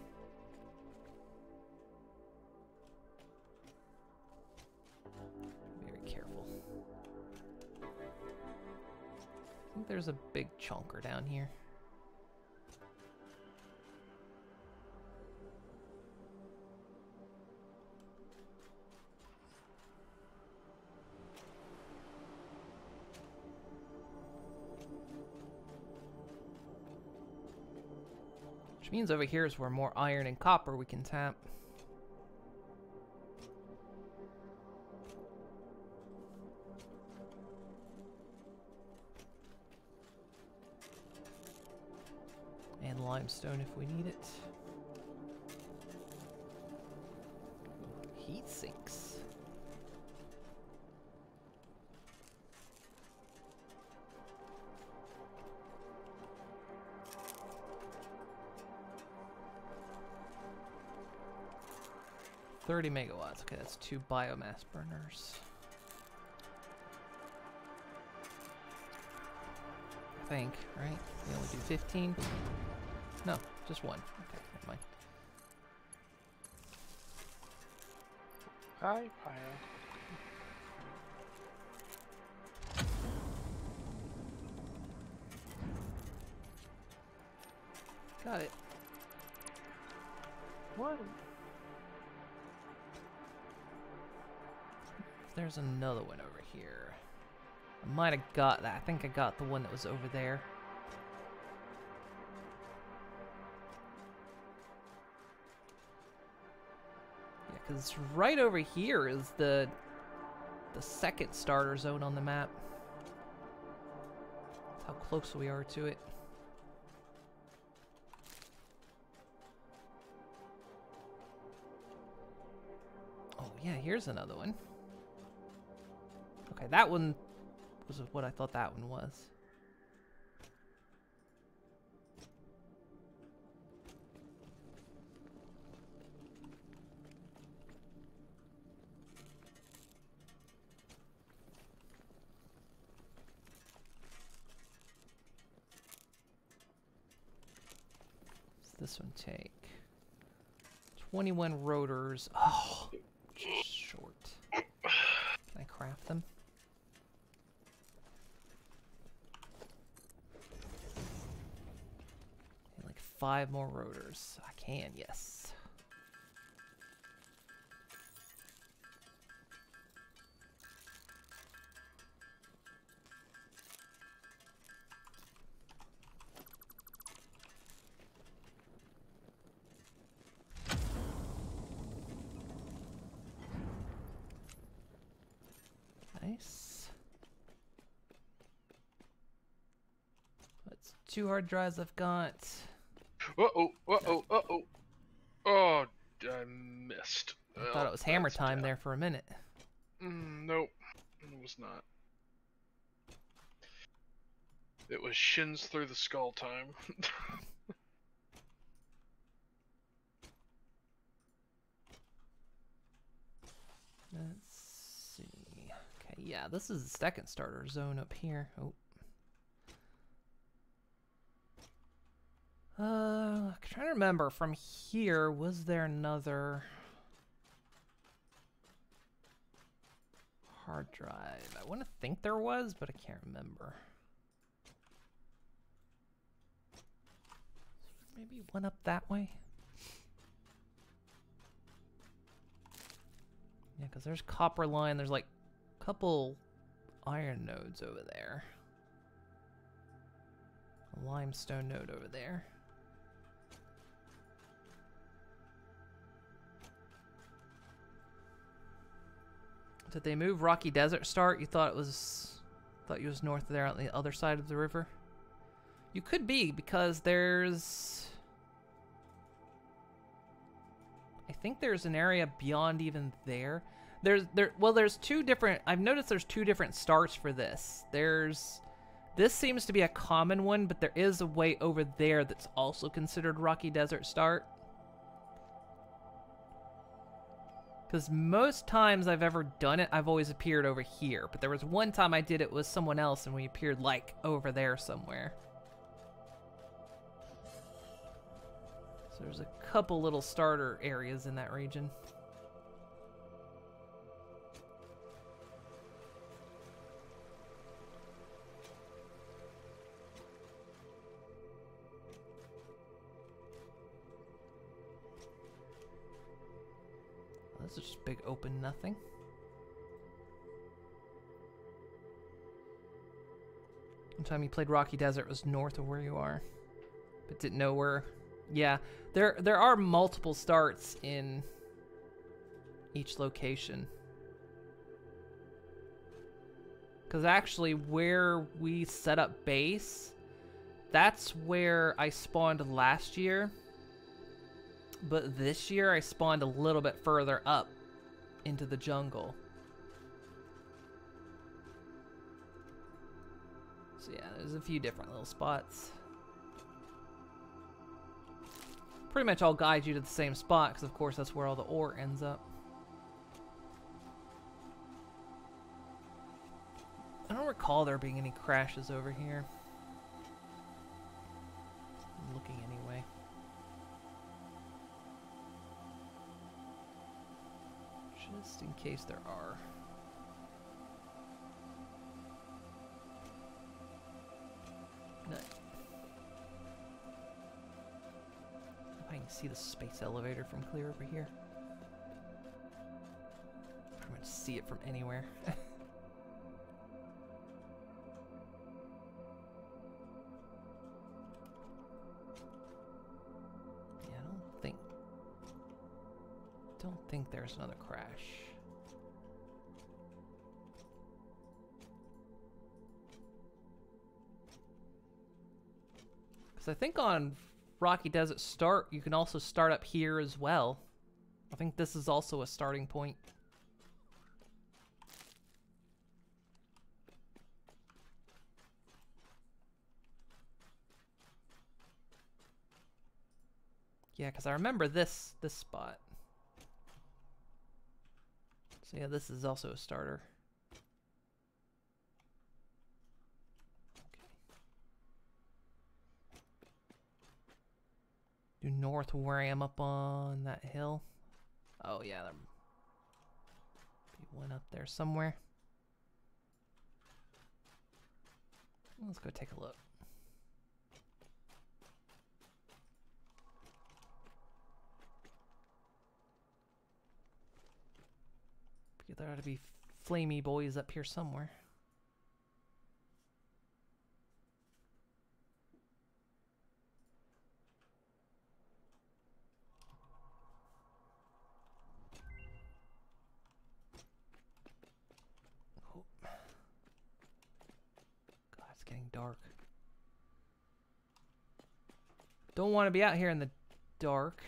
Speaker 1: Very careful. I think there's a big chunker down here. Which means over here is where more iron and copper we can tap. And limestone if we need it. Heat sinks. $30 megawatts. Okay, that's 2 biomass burners. I think, right? We only do 15? No, just 1. Okay, never mind.
Speaker 2: Hi, Pio.
Speaker 1: Got it.
Speaker 2: What?
Speaker 1: There's another one over here. I might have got that. I think I got the one that was over there. Yeah, because right over here is the second starter zone on the map. That's how close we are to it. Oh yeah, here's another one. Okay, that one was what I thought that one was. What's this one take? 21 rotors. Oh, just short. Can I craft them? Like 5 more rotors. I can, yes. Nice. That's 2 hard drives I've got.
Speaker 2: Uh-oh, uh-oh, uh-oh. Oh, I missed.
Speaker 1: I thought it was hammer time there for a minute.
Speaker 2: Nope, it was not. It was shins through the skull time.
Speaker 1: Let's see. Okay, yeah, this is the second starter zone up here. Oh. I'm trying to remember from here, was there another hard drive? I want to think there was, but I can't remember. Maybe one up that way? Yeah, because there's copper line, there's like couple iron nodes over there. A limestone node over there. Did they move Rocky Desert Start? You thought you was north of there on the other side of the river? You could be, because there's... I think there's an area beyond even there. There's two different... I've noticed there's two different starts for this. This seems to be a common one, but there is a way over there that's also considered Rocky Desert Start. Because most times I've ever done it, I've always appeared over here. But there was one time I did it with someone else, and we appeared, like, over there somewhere. So there's a couple little starter areas in that region. This is just big open nothing. One time you played Rocky Desert was north of where you are, but didn't know where. Yeah, there are multiple starts in each location. Because actually where we set up base, that's where I spawned last year. But this year I spawned a little bit further up into the jungle. So yeah, there's a few different little spots. Pretty much all guide you to the same spot, because of course that's where all the ore ends up. I don't recall there being any crashes over here. I'm looking anyway. Just in case there are. No. I can see the space elevator from clear over here. Pretty much see it from anywhere. Yeah, don't think there's another crash. Because I think on Rocky Desert Start, you can also start up here as well. I think this is also a starting point. Yeah, because I remember this spot. So yeah, this is also a starter. Due north of where I am up on that hill. Oh yeah, there'll be one up there somewhere. Let's go take a look. There ought to be flamey boys up here somewhere. Oh. God, it's getting dark. Don't want to be out here in the dark.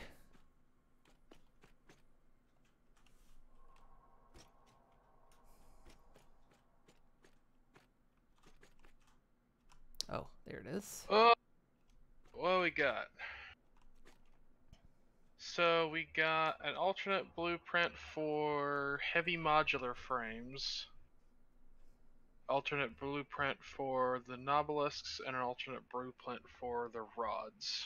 Speaker 1: Oh, there it is.
Speaker 2: Oh, what we got? So we got an alternate blueprint for heavy modular frames, alternate blueprint for the nobelisks, and an alternate blueprint for the rods.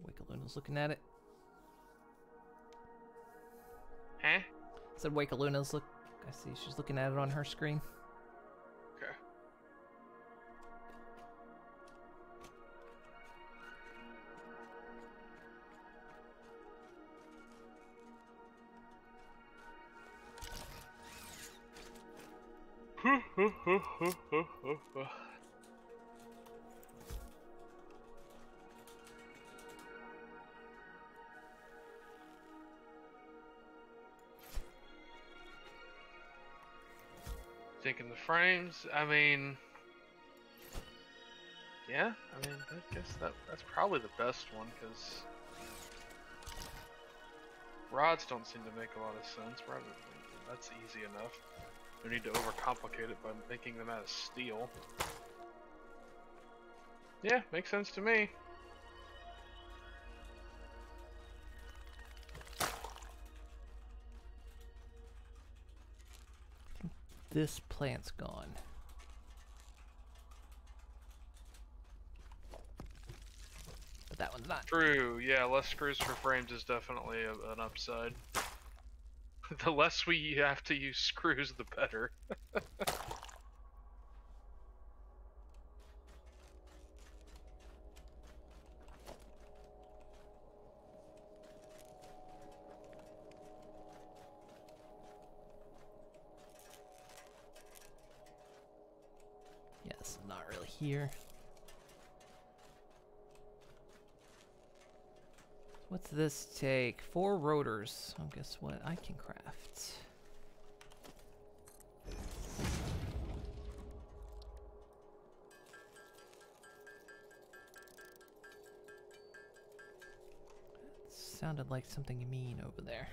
Speaker 1: Wakaluna's looking at it.
Speaker 2: Huh?
Speaker 1: Said Wakaluna's look. I see she's looking at it on her screen.
Speaker 2: Okay. Thinking the frames, I mean, yeah, I mean, I guess that's probably the best one, because rods don't seem to make a lot of sense. That's easy enough. No need to overcomplicate it by making them out of steel. Yeah, makes sense to me.
Speaker 1: This plant's gone. But that one's not.
Speaker 2: True, yeah, less screws for frames is definitely an upside. The less we have to use screws, the better.
Speaker 1: Yes, not really here. What's this take? 4 rotors. Oh, guess what? I can craft. That sounded like something mean over there.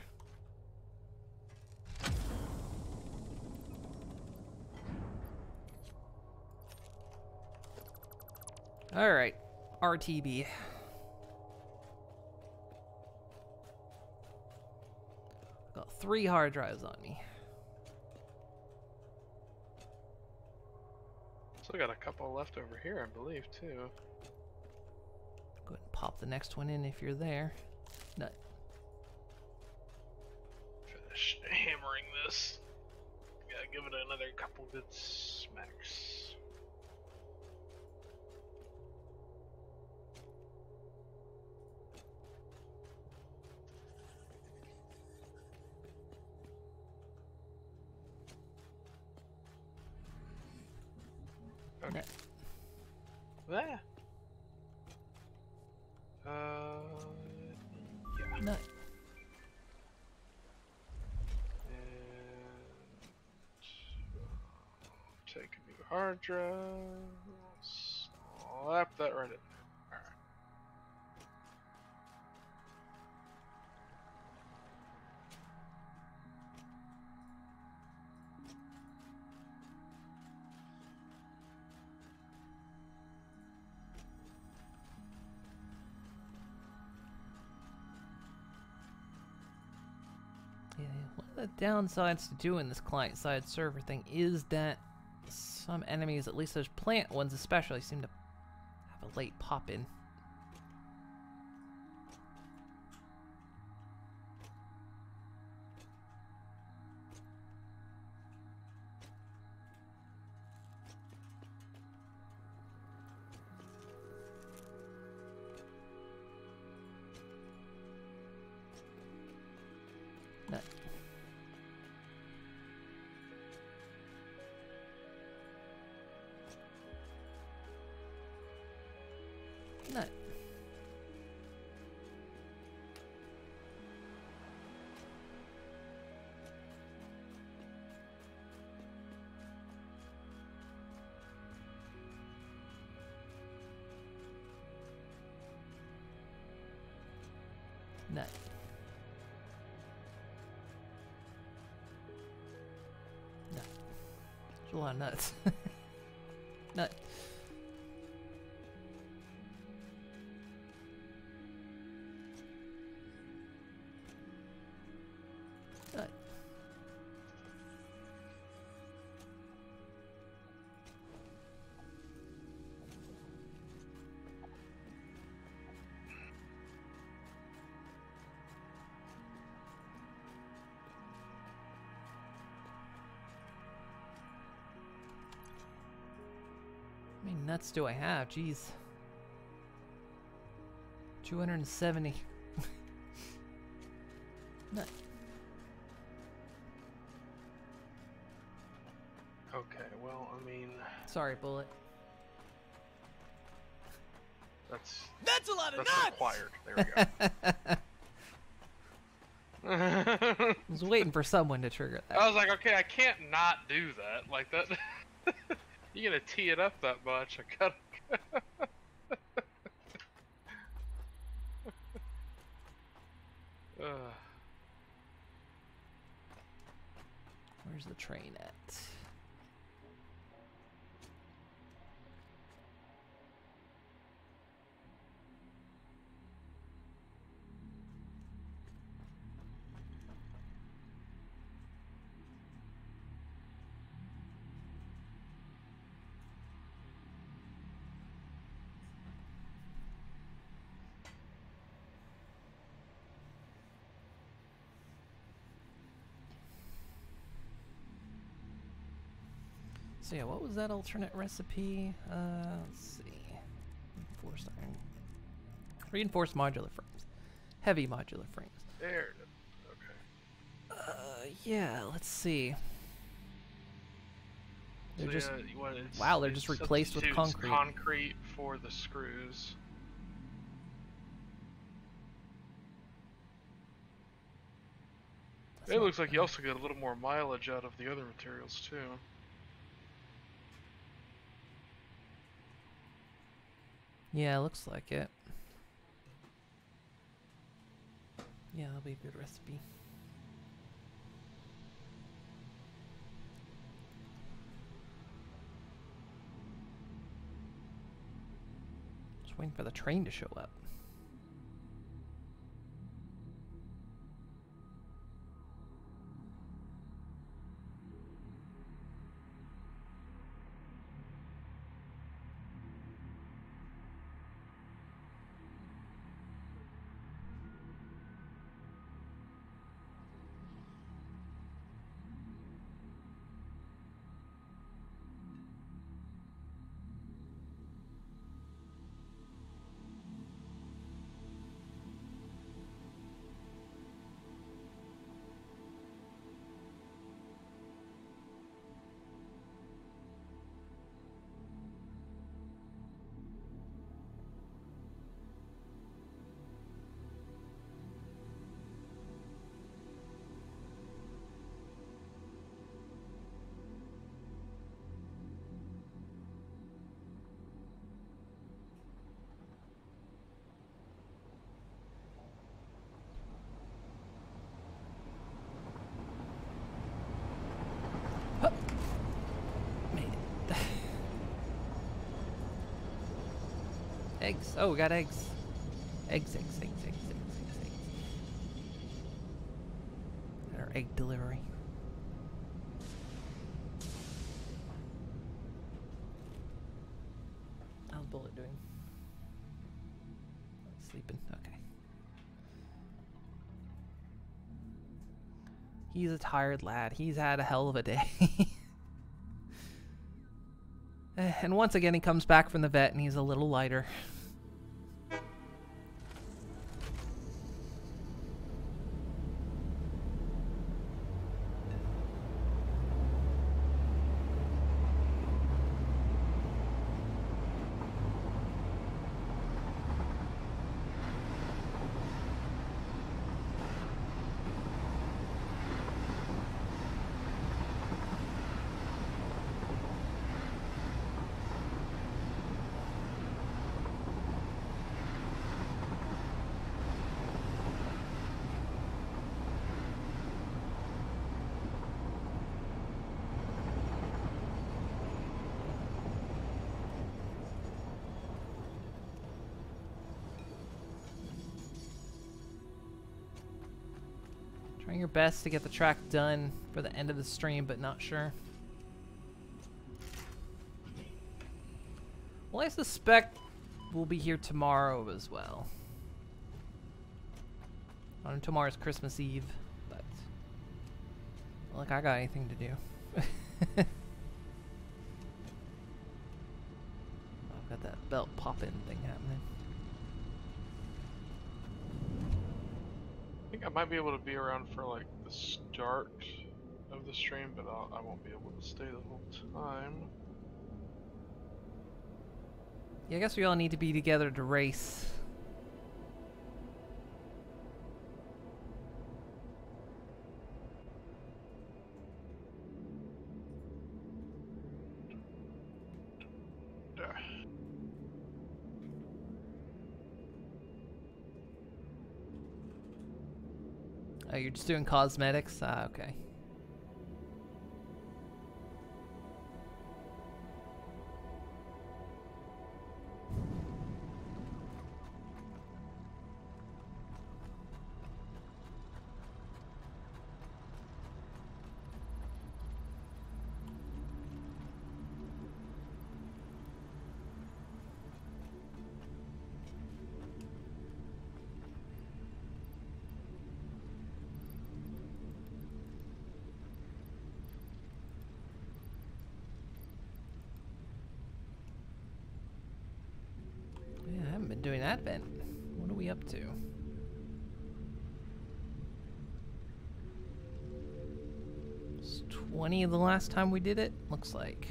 Speaker 1: Alright, RTB. Got 3 hard drives on me.
Speaker 2: Still got a couple left over here, I believe, too.
Speaker 1: Go ahead and pop the next one in if you're there. Nut.
Speaker 2: Finish hammering this. Gotta give it another couple good smacks. Okay.
Speaker 1: Nut.
Speaker 2: There. Yeah.
Speaker 1: Nut.
Speaker 2: Take a new hard drive. Slap that right in there. Alright.
Speaker 1: Yeah, one of the downsides to doing this client-side server thing is that some enemies, at least those plant ones especially, seem to have a late pop-in. Nut. Nut. Nut. Nut. There's a lot of nuts. Nut. Nut. How many nuts do I have? Jeez. 270. Nut.
Speaker 2: Okay, well, I mean,
Speaker 1: Sorry, Bullet.
Speaker 2: that's
Speaker 5: a lot of
Speaker 2: that's required. There we go.
Speaker 1: I was waiting for someone to trigger that.
Speaker 2: I was like, okay, I can't not do that. Like that. You're gonna tee it up that much. I gotta.
Speaker 1: Where's the train at? So yeah, what was that alternate recipe? Let's see. Reinforced iron. Reinforced modular frames. Heavy modular frames.
Speaker 2: There it is. Okay.
Speaker 1: Yeah, let's see. They're
Speaker 2: So
Speaker 1: just
Speaker 2: yeah, what, it's,
Speaker 1: wow, they're
Speaker 2: it
Speaker 1: just replaced with
Speaker 2: substitutes
Speaker 1: concrete.
Speaker 2: Concrete for the screws.
Speaker 1: That's
Speaker 2: It
Speaker 1: not
Speaker 2: looks like you
Speaker 1: bad.
Speaker 2: also get a little more mileage out of the other materials too.
Speaker 1: Yeah, looks like it. Yeah, that'll be a good recipe. Just waiting for the train to show up. Made it. Eggs. Oh, we got eggs. Eggs. Got our egg delivery. How's Bullet doing? Sleeping. Okay. He's a tired lad. He's had a hell of a day. And once again, he comes back from the vet and he's a little lighter. Trying your best to get the track done for the end of the stream, but not sure. Well, I suspect we'll be here tomorrow as well. On tomorrow's Christmas Eve, but not like I got anything to do. I've got that belt pop-in thing happening.
Speaker 2: I think I might be able to be around for like the start of the stream, but I won't be able to stay the whole time.
Speaker 1: Yeah, I guess we all need to be together to race. Oh, you're just doing cosmetics? Ah, okay. Yeah, I haven't been doing that vent. What are we up to? It's 20 the last time we did it, looks like.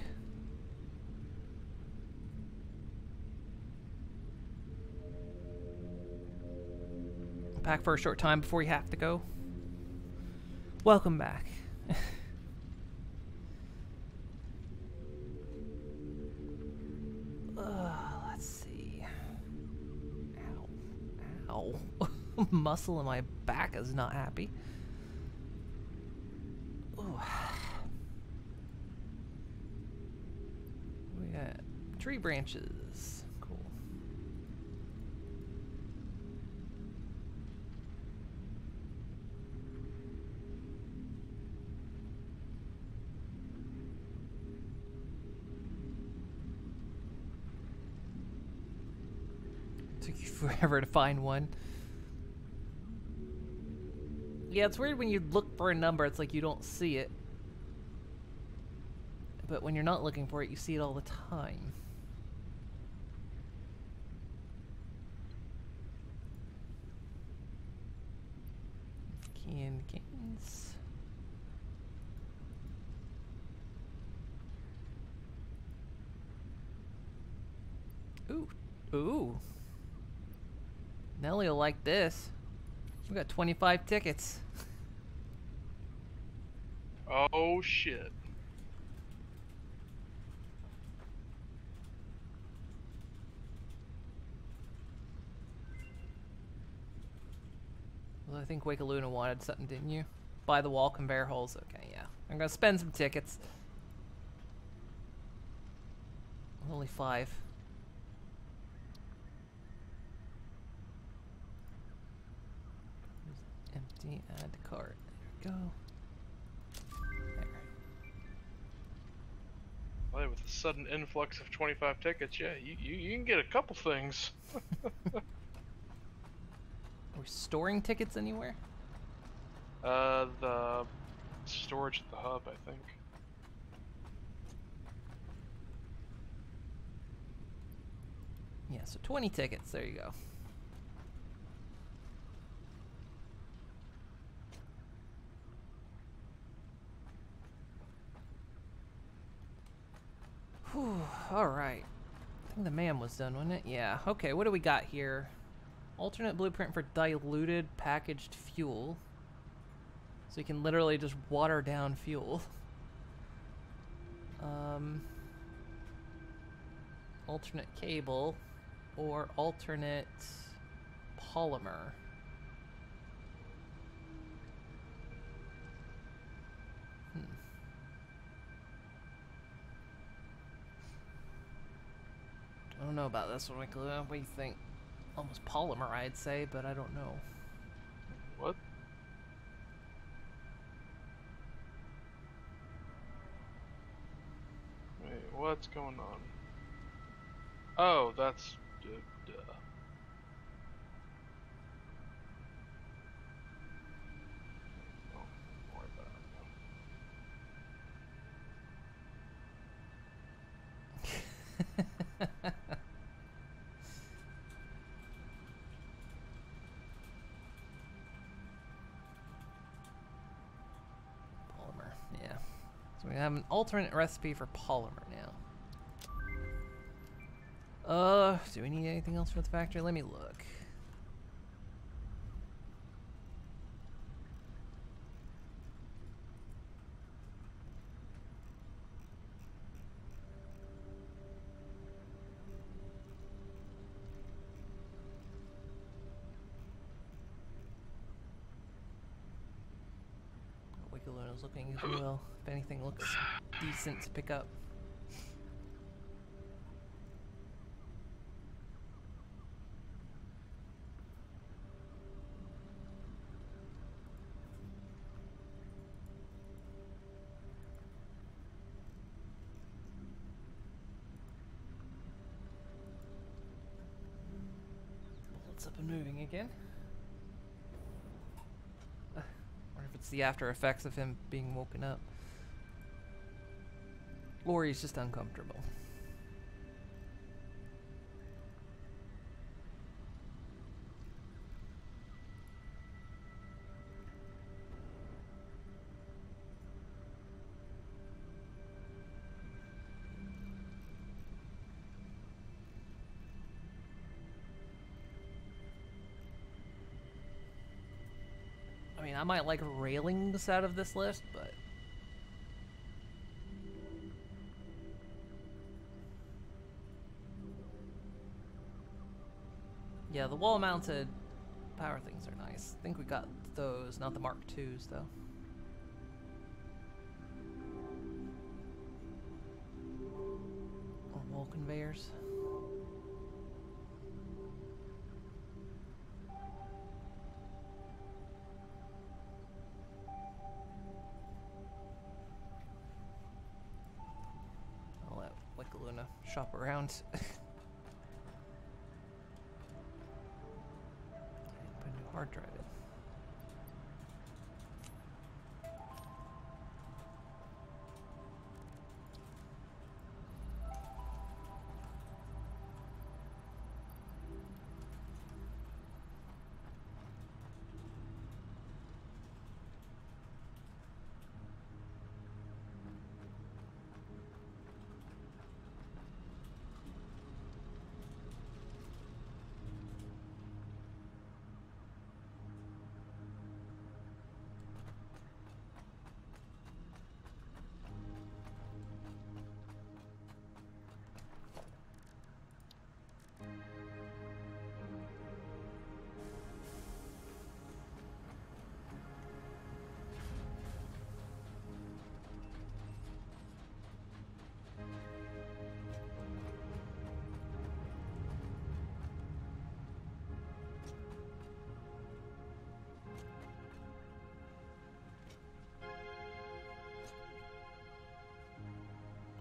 Speaker 1: Back for a short time before you have to go. Welcome back. Let's see. Ow. Ow. Muscle in my back is not happy. Ooh. We got tree branches. Cool. Took you forever to find one. Yeah, it's weird when you look for a number, it's like you don't see it. But when you're not looking for it, you see it all the time. Canned canes. Ooh. Ooh. Nelly will like this. We got 25 tickets.
Speaker 2: Oh shit.
Speaker 1: Well, I think Wakaluna wanted something, didn't you? Buy the wall conveyor holes. Okay, yeah. I'm gonna spend some tickets. Only 5. Empty, add to cart. There we go. There.
Speaker 2: Well, with a sudden influx of 25 tickets, yeah, you can get a couple things.
Speaker 1: Are we storing tickets anywhere?
Speaker 2: The storage at the hub, I think.
Speaker 1: Yeah, so 20 tickets. There you go. Whew, alright. I think the man was done, wasn't it? Yeah. Okay, what do we got here? Alternate blueprint for diluted packaged fuel. So you can literally just water down fuel. Alternate cable or alternate polymer. I don't know about this one, Winkler. What do you think? Almost polymer, I'd say, but I don't know.
Speaker 2: What? Wait, what's going on? Oh, that's... duh. Don't worry about it.
Speaker 1: have an alternate recipe for polymer now. Do we need anything else for the factory? Let me look. Wiggleluna's looking as well. If anything looks decent to pick up. What's up and moving again? Wonder if it's the after effects of him being woken up. Or he's just uncomfortable. I mean, I might like railings out of this list, but yeah, the wall-mounted power things are nice. I think we got those, not the Mark IIs, though. Or wall conveyors. I'll let Wickaluna shop around. Put a new hard drive in.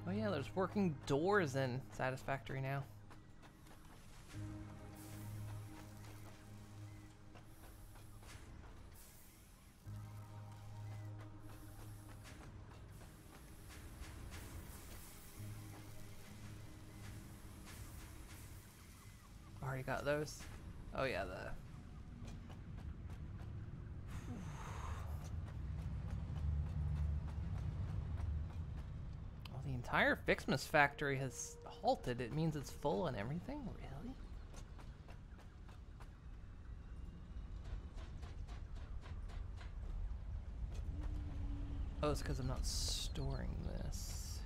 Speaker 1: Oh yeah, there's working doors in Satisfactory now. Already got those? Oh yeah, the entire Ficsmas factory has halted. It means it's full and everything? Really? Oh, it's because I'm not storing this.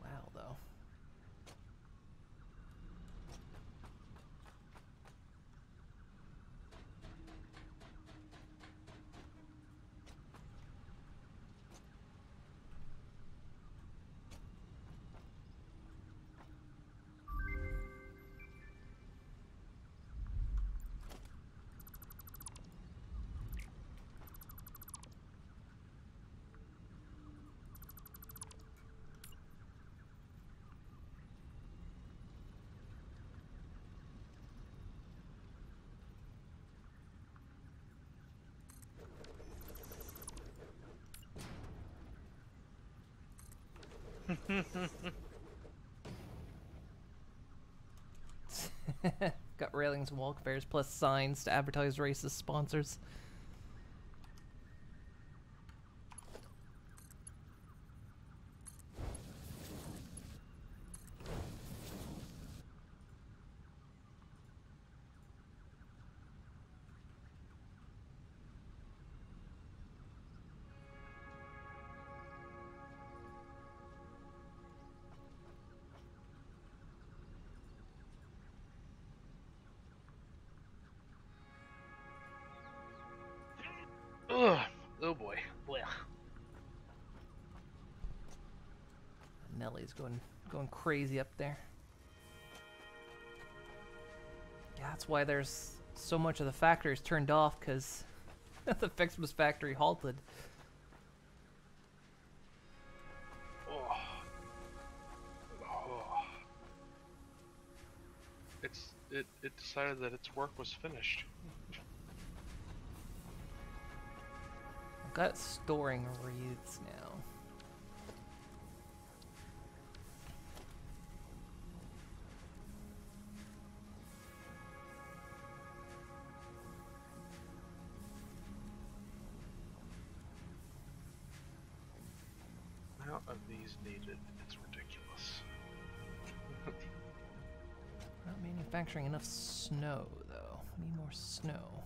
Speaker 1: Wow, though. Got railings and wall conveyors plus signs to advertise racist sponsors.
Speaker 2: Ugh. Oh boy. Well.
Speaker 1: Nellie's going crazy up there. Yeah, that's why there's so much of the factories turned off, because the Ficsmas factory halted.
Speaker 2: Oh. Oh. It decided that its work was finished.
Speaker 1: I've got storing wreaths now.
Speaker 2: Amount of these needed, it's ridiculous.
Speaker 1: Not manufacturing enough snow, though. We need more snow.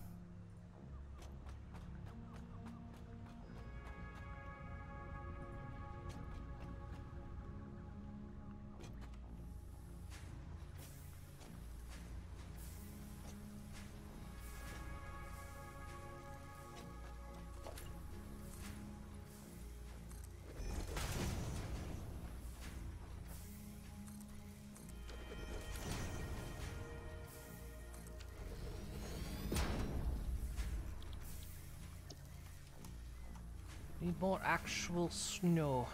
Speaker 1: Need more actual snow.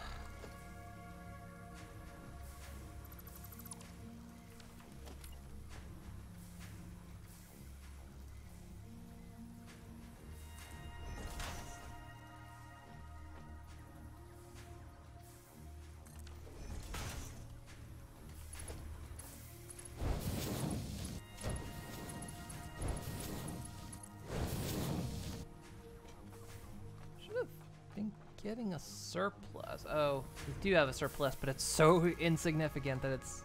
Speaker 1: Getting a surplus. Oh, we do have a surplus, but it's so insignificant that it's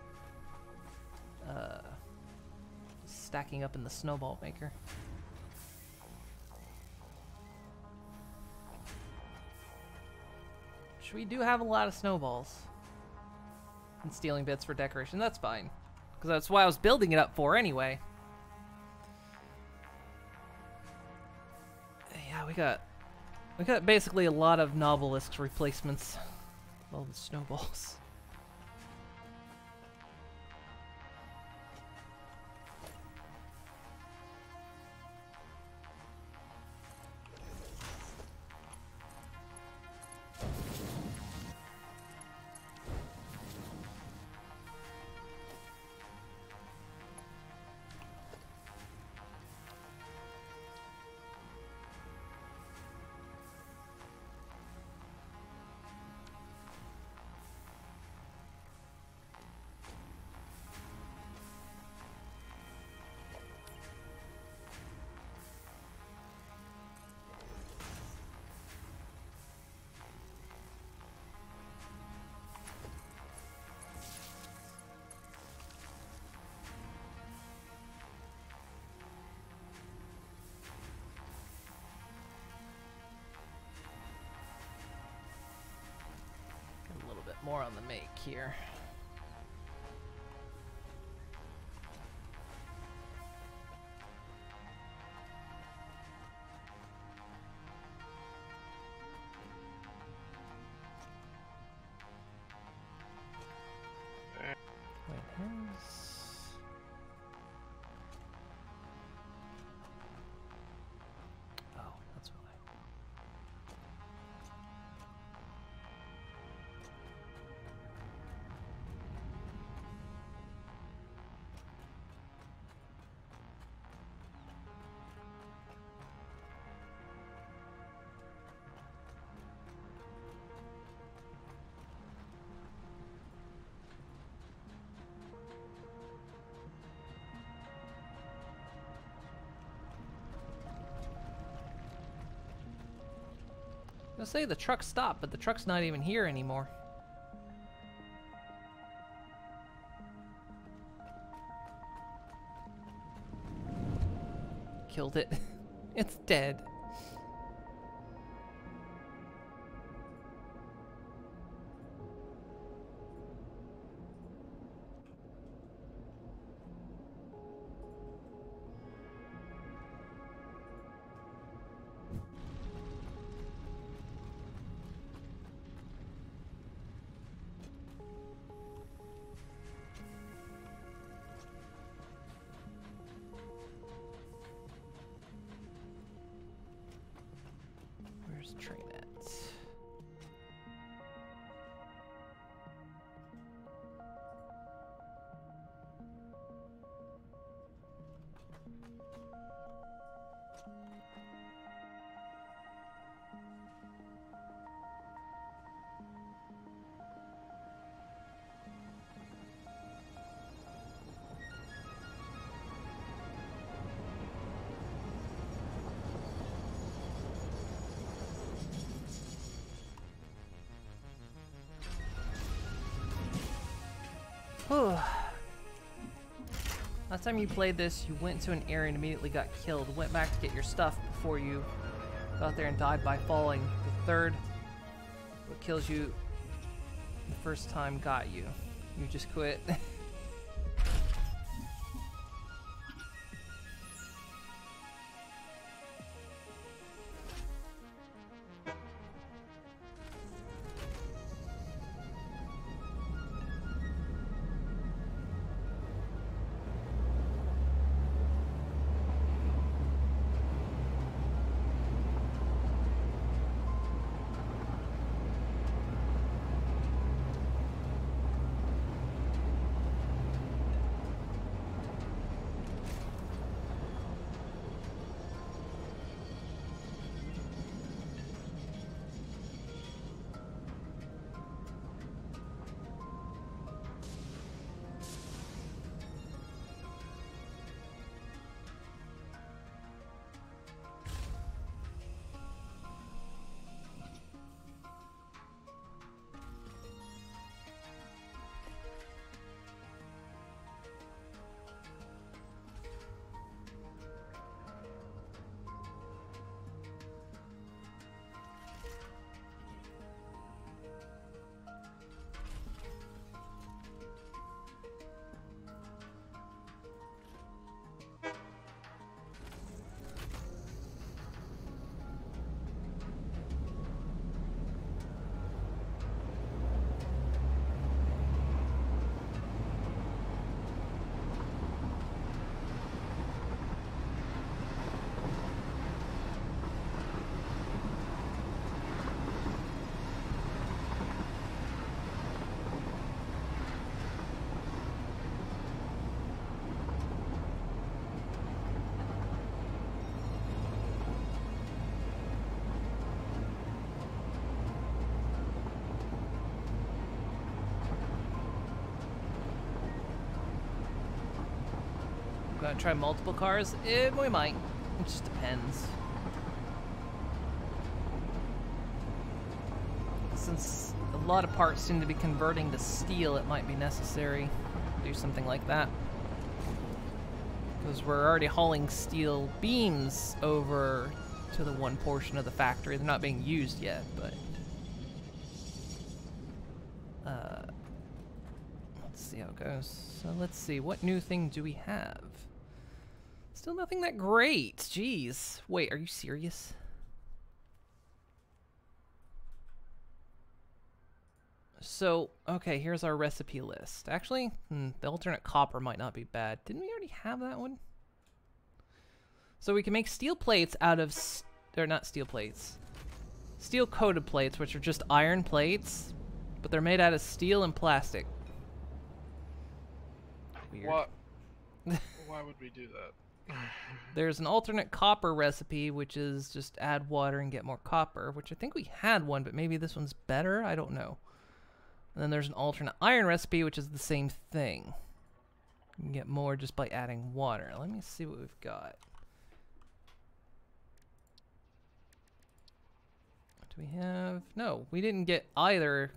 Speaker 1: stacking up in the snowball maker. Which we do have a lot of snowballs. And stealing bits for decoration. That's fine. Because that's why I was building it up for anyway. Yeah, we got basically a lot of Novelist replacements. All the snowballs. More on the make here. Wait, oh, that's why. I say the truck stopped, but the truck's not even here anymore. Killed it. It's dead. Where's train at? Last time you played this, you went to an area and immediately got killed. Went back to get your stuff before you got there and died by falling. The third, what kills you the first time got you. You just quit. Gonna try multiple cars? We might. It just depends. Since a lot of parts seem to be converting to steel, it might be necessary to do something like that. Because we're already hauling steel beams over to the one portion of the factory. They're not being used yet, but... let's see how it goes. So let's see, what new thing do we have? Still nothing that great. Jeez. Wait, are you serious? So, okay, here's our recipe list. Actually, the alternate copper might not be bad. Didn't we already have that one? So we can make steel plates out of... They're not steel plates. Steel-coated plates, which are just iron plates, but they're made out of steel and plastic. Weird.
Speaker 2: What? Why would we do that?
Speaker 1: There's an alternate copper recipe, which is just add water and get more copper, which I think we had one, but maybe this one's better? I don't know. And then there's an alternate iron recipe, which is the same thing. You can get more just by adding water. Let me see what we've got. Do we have... No, we didn't get either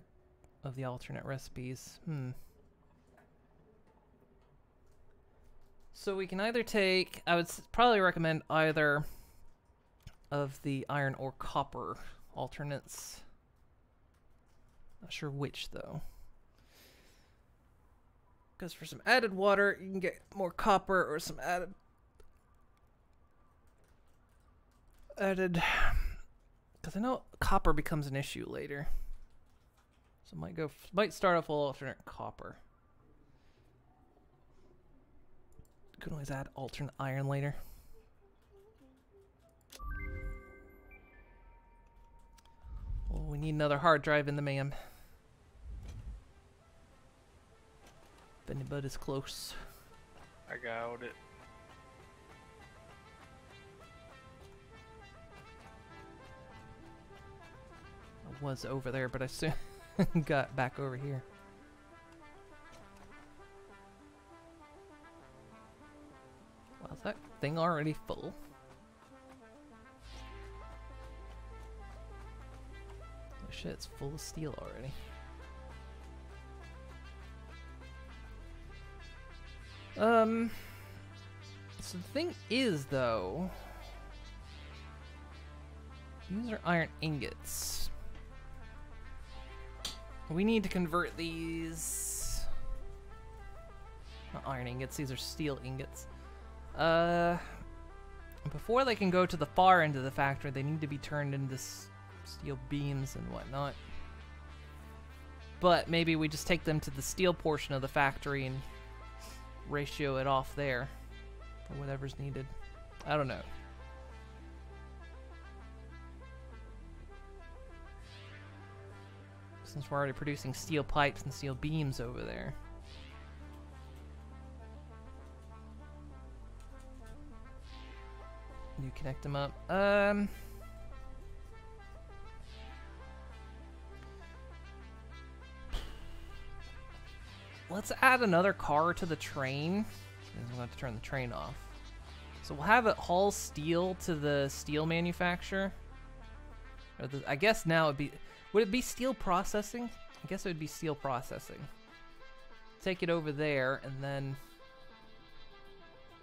Speaker 1: of the alternate recipes. So we can either take... I would probably recommend either of the iron or copper alternates. Not sure which, though. Because for some added water, you can get more copper or some added... Because I know copper becomes an issue later. So might start off with alternate copper. Could always add alternate iron later. Well, we need another hard drive in the MAM. If anybody's close.
Speaker 2: I got it.
Speaker 1: I was over there, but I soon got back over here. Wow, is that thing already full? Oh shit, it's full of steel already. So the thing is, though, these are iron ingots. We need to convert these. Not iron ingots, these are steel ingots. Before they can go to the far end of the factory, they need to be turned into steel beams and whatnot. But maybe we just take them to the steel portion of the factory and ratio it off there for whatever's needed. I don't know. Since we're already producing steel pipes and steel beams over there. You connect them up. Let's add another car to the train. We'll have to turn the train off. So we'll have it haul steel to the steel manufacturer. Or I guess now it'd be... Would it be steel processing? I guess it would be steel processing. Take it over there, and then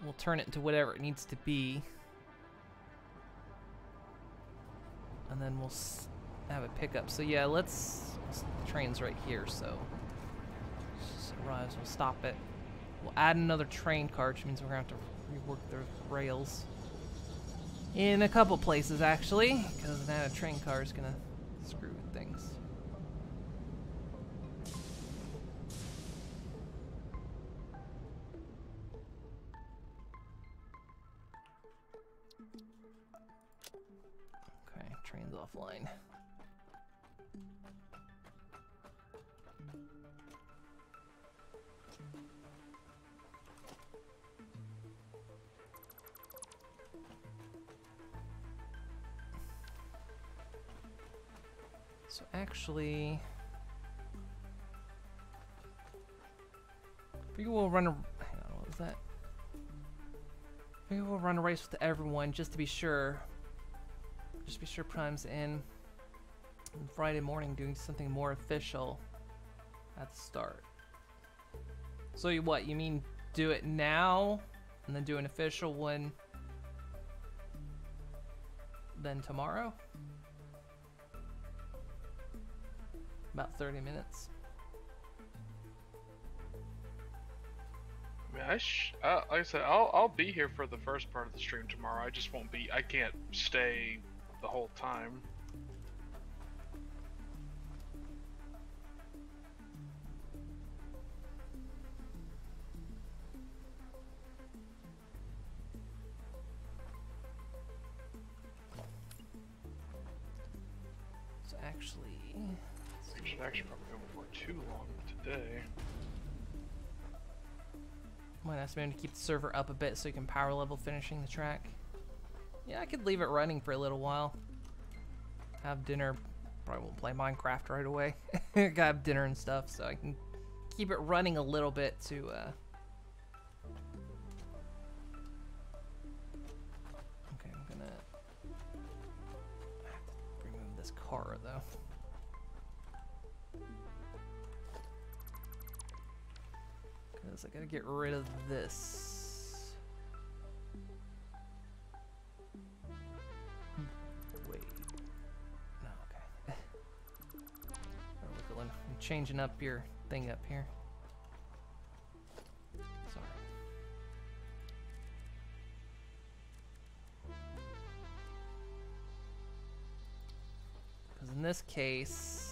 Speaker 1: we'll turn it into whatever it needs to be. And then we'll have it pick up. So yeah, the train's right here, so just arrives, we'll stop it. We'll add another train car, which means we're gonna have to rework the rails in a couple places actually, because an added train car is gonna screw with things. Okay, train's offline. So actually, maybe we'll run a, hang on, what was that? Maybe we'll run a race with everyone just to be sure. Just be sure Prime's in on Friday morning doing something more official at the start. So you mean do it now and then do an official one then tomorrow? About 30 minutes.
Speaker 2: I mean, like I said, I'll be here for the first part of the stream tomorrow. I just won't be. I can't stay the whole time.
Speaker 1: So actually,
Speaker 2: We should actually probably go before too long today.
Speaker 1: might ask me to keep the server up a bit so you can power level finishing the track. Yeah, I could leave it running for a little while. Have dinner. Probably won't play Minecraft right away. Gotta have dinner and stuff, so I can keep it running a little bit to Okay, I'm gonna have to remove this car, though. Because I gotta get rid of this. Wait. No, okay. Oh, I'm changing up your thing up here. Sorry. Because in this case...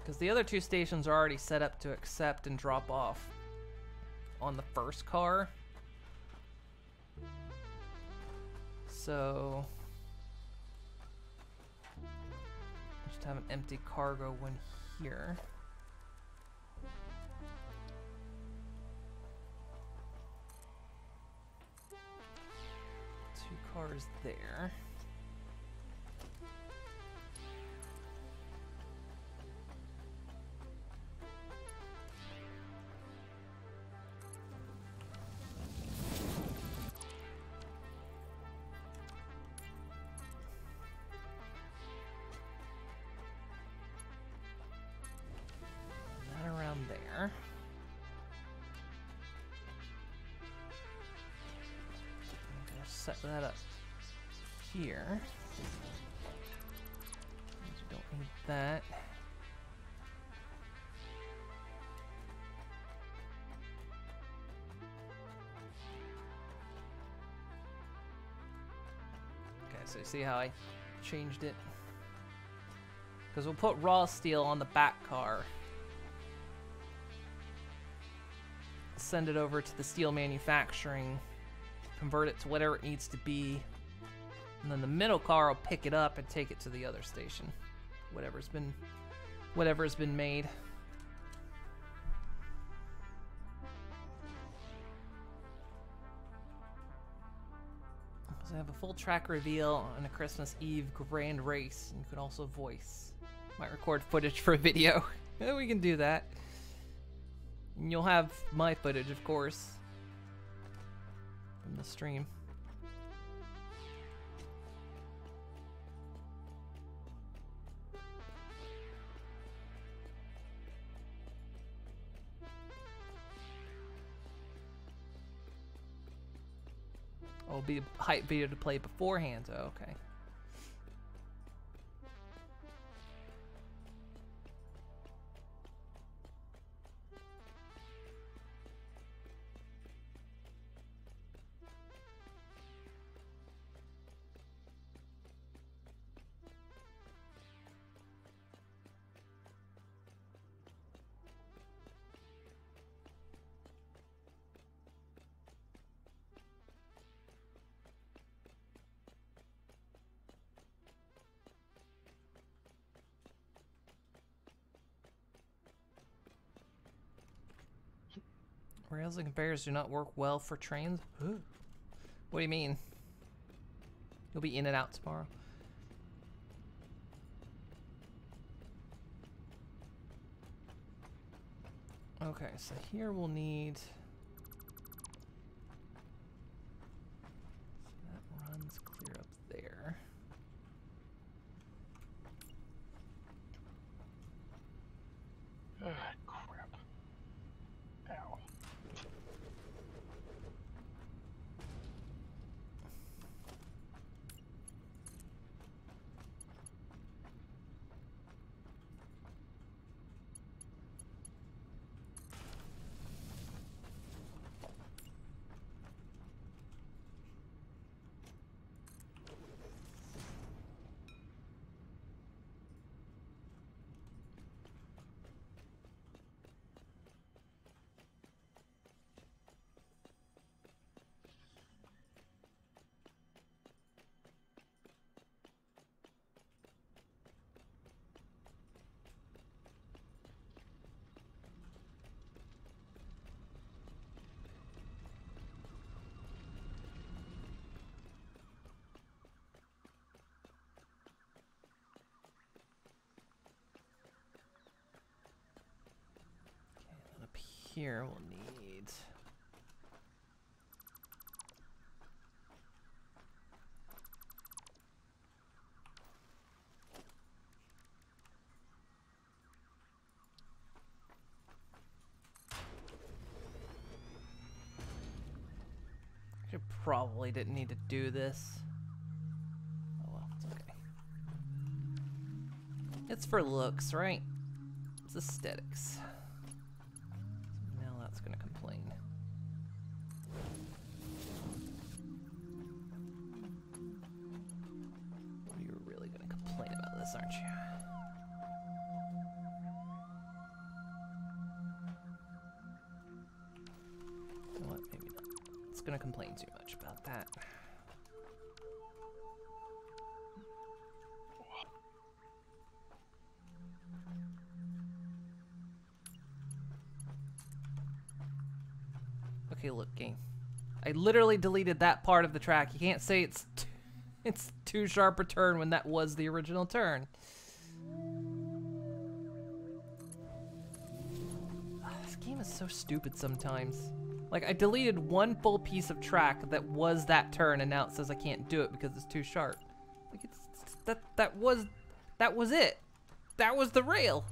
Speaker 1: Because the other two stations are already set up to accept and drop off on the first car. So... just have an empty cargo one here. Two cars there. There. I'm gonna set that up here. You don't need that. Okay, so you see how I changed it? Because we'll put raw steel on the back car. Send it over to the steel manufacturing, convert it to whatever it needs to be, and then the middle car will pick it up and take it to the other station, whatever's been made. So I have a full track reveal and a Christmas Eve grand race, and you could also voice. Might record footage for a video. Yeah, we can do that. And you'll have my footage, of course, from the stream. Oh, it'll be a hype video to play beforehand. Oh, okay. Rails and conveyors do not work well for trains? Ooh. What do you mean? You'll be in and out tomorrow. Okay, so here we'll need... so that runs clear up there.
Speaker 2: Crap. Ow. Here we'll need
Speaker 1: Actually, probably didn't need to do this. Oh well, it's okay. It's for looks, right? It's aesthetics. Now that's gonna complain. You're really gonna complain about this, aren't you? You know what? Maybe not. It's gonna complain too much about that. Okay, look, game. I literally deleted that part of the track. You can't say it's too sharp a turn when that was the original turn. This game is so stupid sometimes. Like, I deleted one full piece of track that was that turn, and now it says I can't do it because it's too sharp. Like, that was it. That was the rail.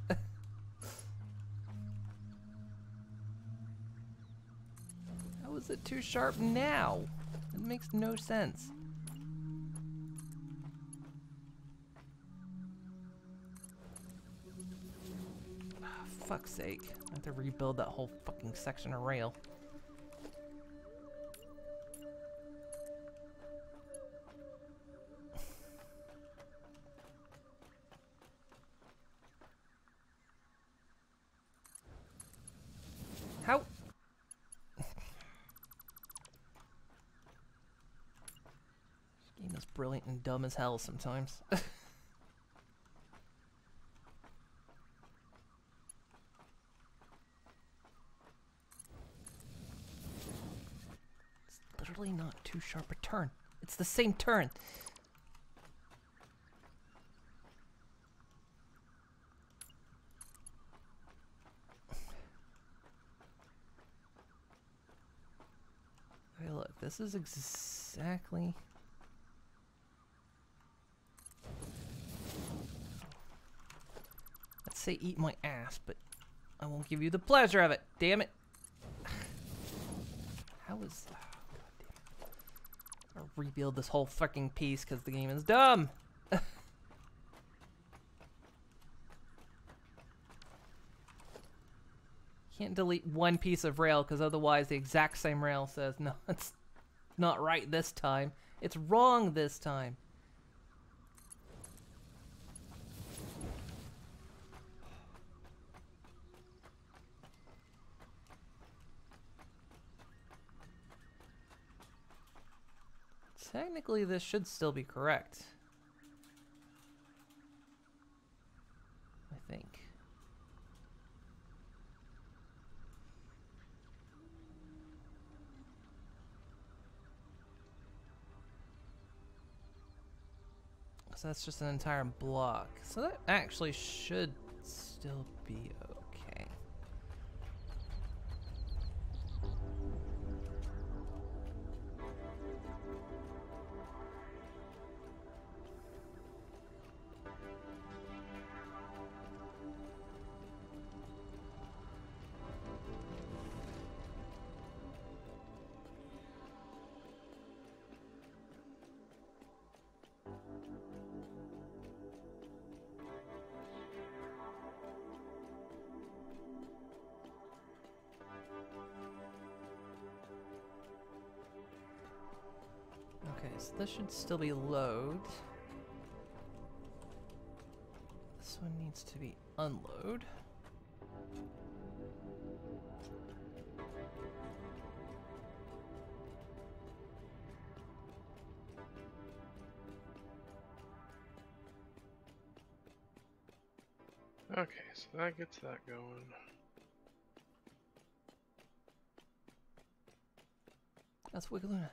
Speaker 1: How is it too sharp now? It makes no sense. Oh, fuck's sake. I have to rebuild that whole fucking section of rail. How? This game is brilliant and dumb as hell sometimes. It's literally not too sharp a turn. It's the same turn. Okay, look, this is exactly... Let's say eat my ass, but I won't give you the pleasure of it. Damn it. How is... Oh, God damn it. I'll rebuild this whole fucking piece because the game is dumb. Can't delete one piece of rail because otherwise the exact same rail says, no, it's not right this time. It's wrong this time. Technically, this should still be correct. I think. So that's just an entire block. So that actually should still be okay. Okay, so this should still be load. This one needs to be unload.
Speaker 2: Okay, so that gets that going.
Speaker 1: That's Wiggaluna.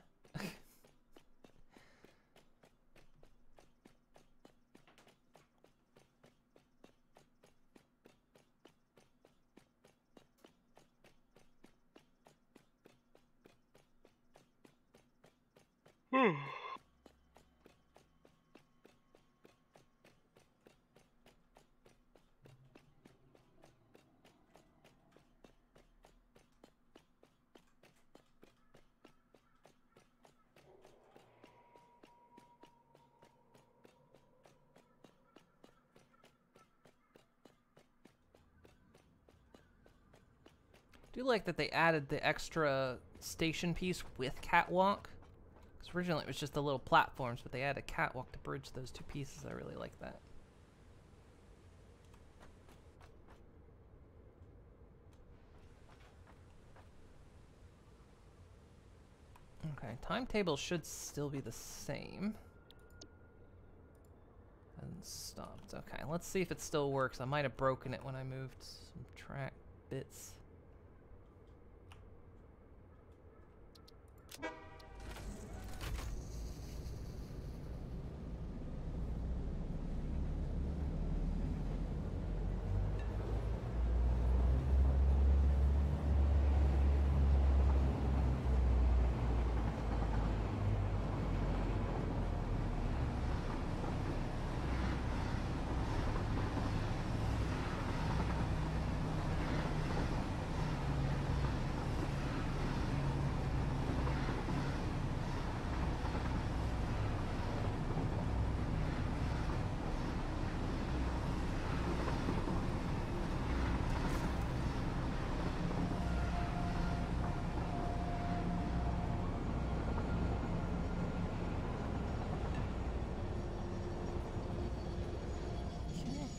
Speaker 1: do like that they added the extra station piece with catwalk. Because originally it was just the little platforms, but they added a catwalk to bridge those two pieces. I really like that. Okay, timetable should still be the same. And stopped. Okay, let's see if it still works. I might have broken it when I moved some track bits.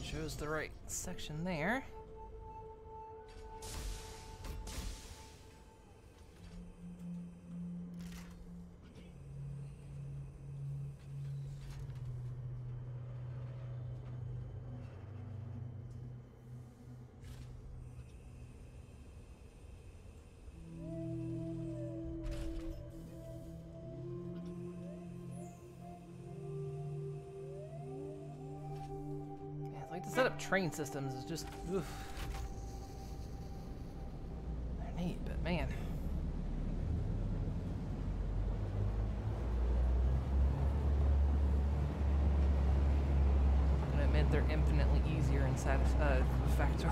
Speaker 1: Shows the right section there. Like to set up train systems is just oof. They're neat, but man. And it meant they're infinitely easier in Satisfactory.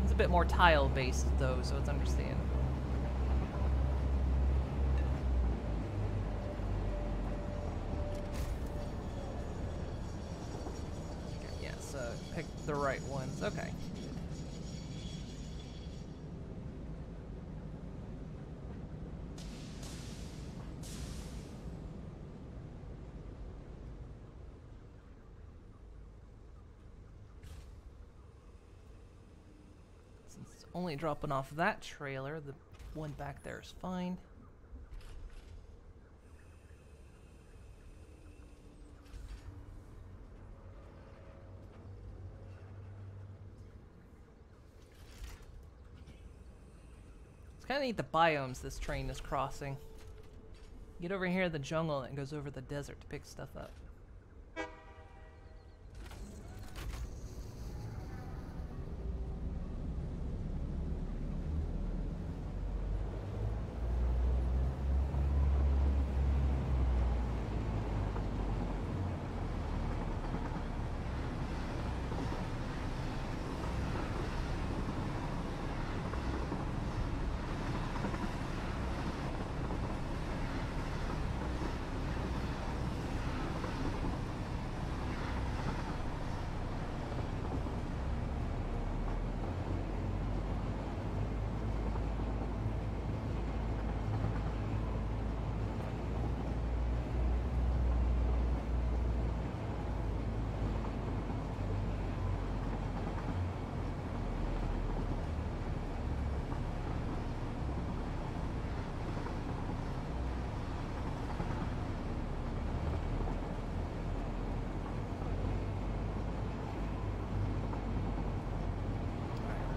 Speaker 1: It's a bit more tile based though, so it's understandable. Pick the right ones. Okay. Since it's only dropping off that trailer, the one back there is fine. It's kind of neat the biomes this train is crossing. Get over here in the jungle and it goes over the desert to pick stuff up.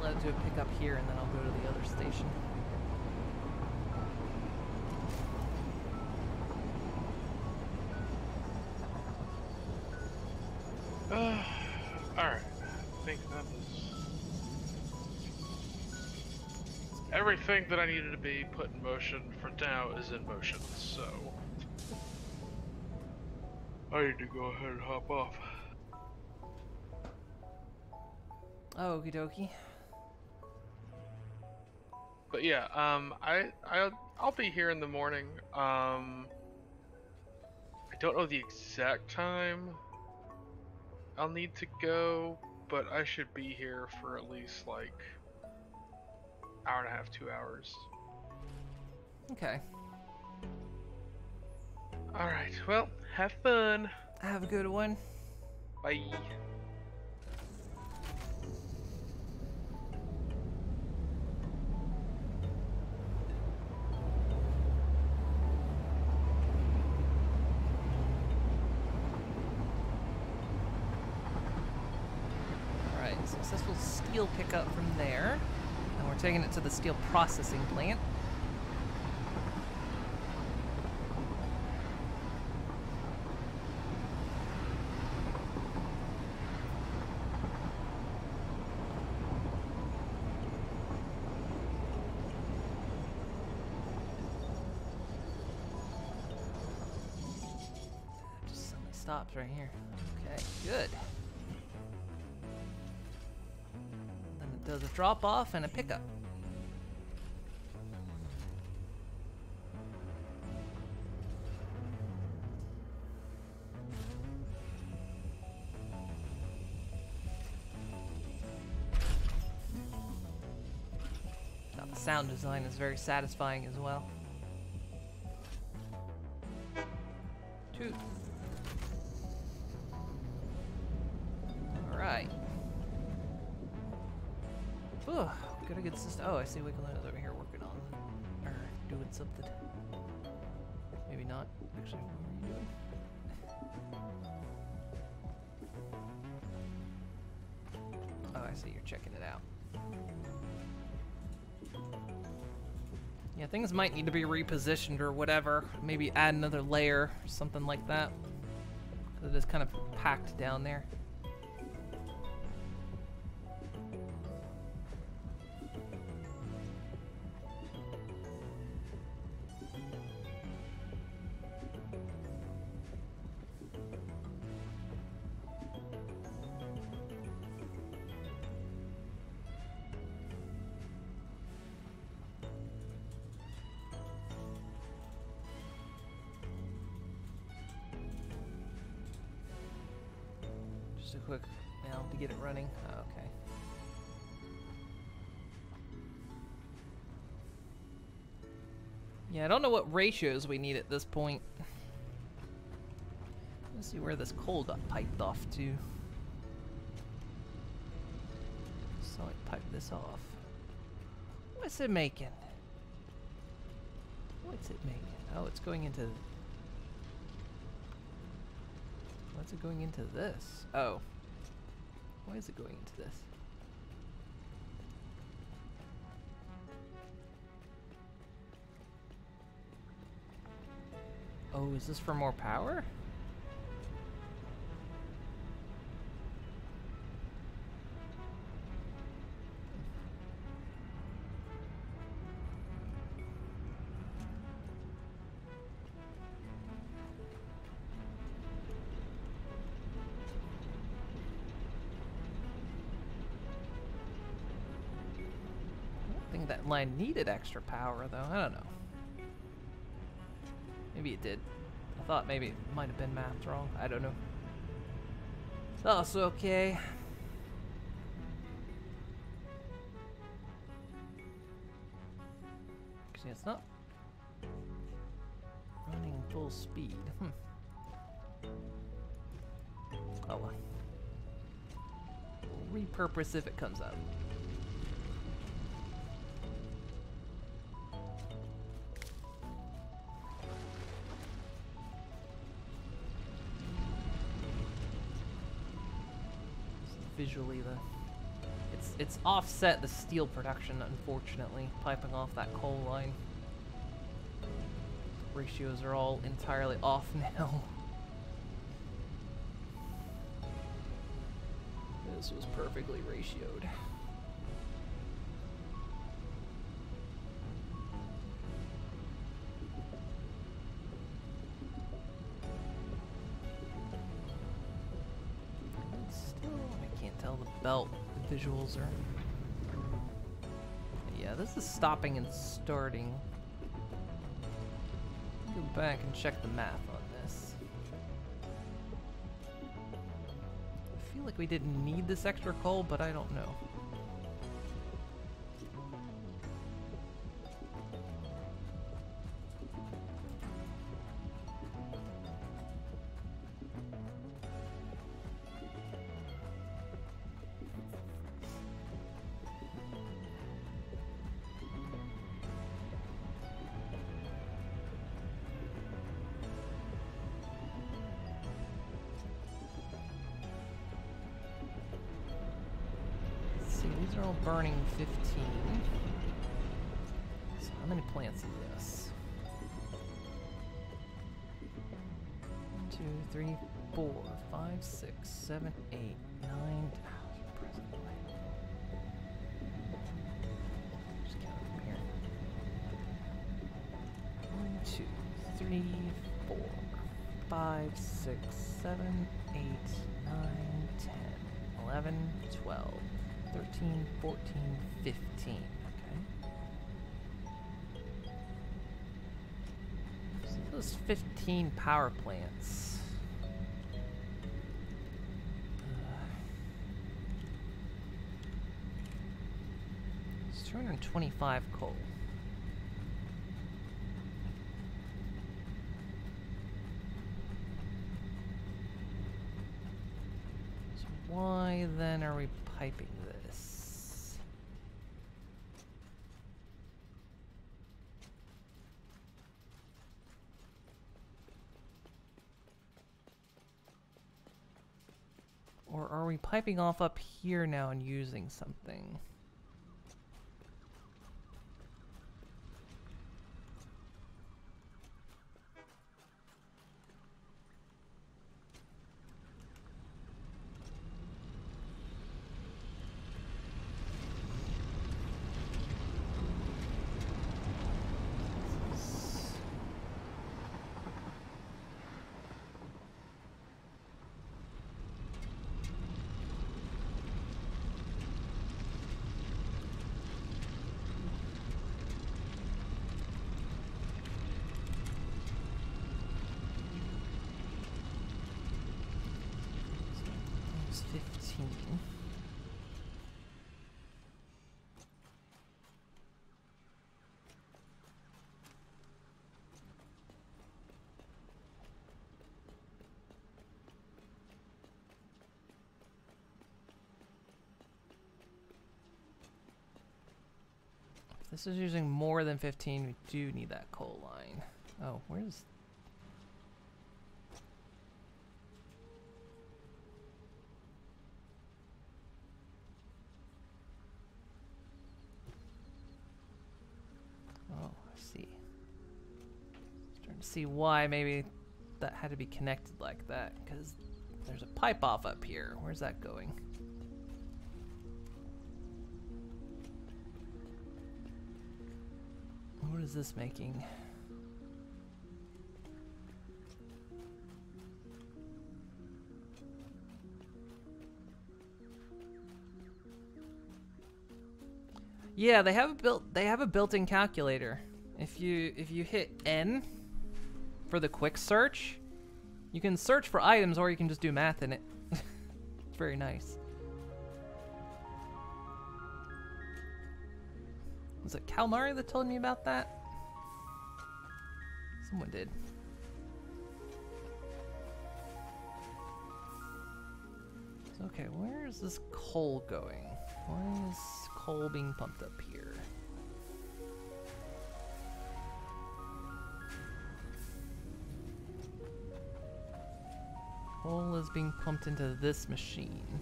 Speaker 1: I'll do a pickup here and then I'll go to the other station.
Speaker 2: Alright. I think that was everything that I needed to be put in motion for now is in motion, so I need to go ahead and hop off.
Speaker 1: Okie dokie.
Speaker 2: But yeah, I'll be here in the morning. I don't know the exact time I'll need to go, but I should be here for at least like hour and a half, 2 hours.
Speaker 1: Okay.
Speaker 2: Alright, well, have fun.
Speaker 1: Have a good one.
Speaker 2: Bye.
Speaker 1: Alright, successful steel pickup from there. And we're taking it to the steel processing plant. Just suddenly stops right here. Okay, good. Then it does a drop off and a pickup. Now, the sound design is very satisfying as well. Toot. Alright. Ugh, gotta get system. Oh, I see Wiggle's over here working on or doing something. Maybe not. Actually, what are you doing? Oh, I see you're checking it out. Yeah, things might need to be repositioned or whatever. Maybe add another layer, something like that. 'Cause it is kind of packed down there. Just a quick now to get it running. Oh, okay. Yeah, I don't know what ratios we need at this point. Let's see where this coal got piped off to. So I pipe this off. What's it making? What's it making? Oh, it's going into... What's it going into this? Oh. Why is it going into this? Oh, is this for more power? I think that line needed extra power, though. I don't know. Maybe it did. I thought maybe it might have been mapped wrong. I don't know. That's okay. See, it's not running full speed. Oh well. We'll repurpose if it comes up. Visually, it's offset the steel production, unfortunately, piping off that coal line. Ratios are all entirely off now. This was perfectly ratioed. Belt visuals are... Yeah, this is stopping and starting. Go back and check the math on this. I feel feel like we didn't need this extra coal, but I don't know. These are all burning 15. So how many plants is this? 1, 2, 3, 4, 5, 6, 7, 8, 9. Just count from here. 1, 2, 3, 4, 5, 6, 7, 8, 9, 10, 11, 12. 13, 14, 15, okay. So those 15 power plants. It's 225 coal. So why then are we piping this? Or are we piping off up here now and using something? There's 15. If this is using more than 15, we do need that coal line. Oh, where's... Oh, I see. Starting to see why maybe that had to be connected like that, because there's a pipe off up here. Where's that going? What is this making? Yeah, they have a built-in calculator. If you hit N for the quick search, you can search for items or you can just do math in it. It's very nice. Was it Calmari that told me about that? Someone did. Okay, where is this coal going? Why is coal being pumped up here? Coal is being pumped into this machine.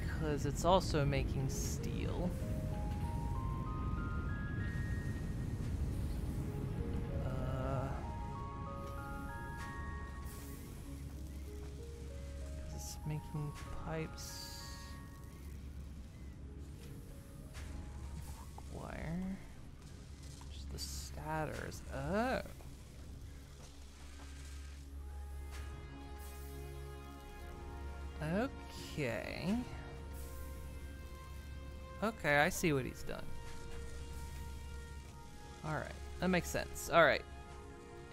Speaker 1: Because it's also making steel. It's making pipes. Wire. Just the statters. Oh. Okay. Okay, I see what he's done. Alright, that makes sense. Alright.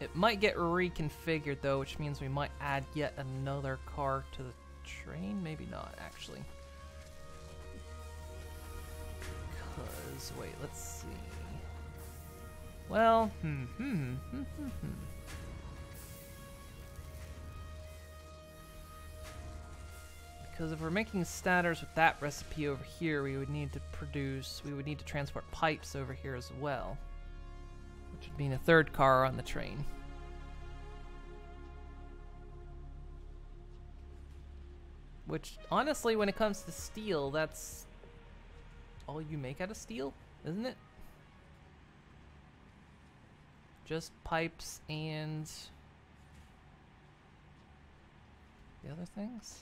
Speaker 1: It might get reconfigured though, which means we might add yet another car to the train. Maybe not, actually. Because, wait, let's see. Well, Because if we're making starters with that recipe over here, we would need to transport pipes over here as well. Which would mean a third car on the train. Which, honestly, when it comes to steel, that's all you make out of steel, isn't it? Just pipes and the other things?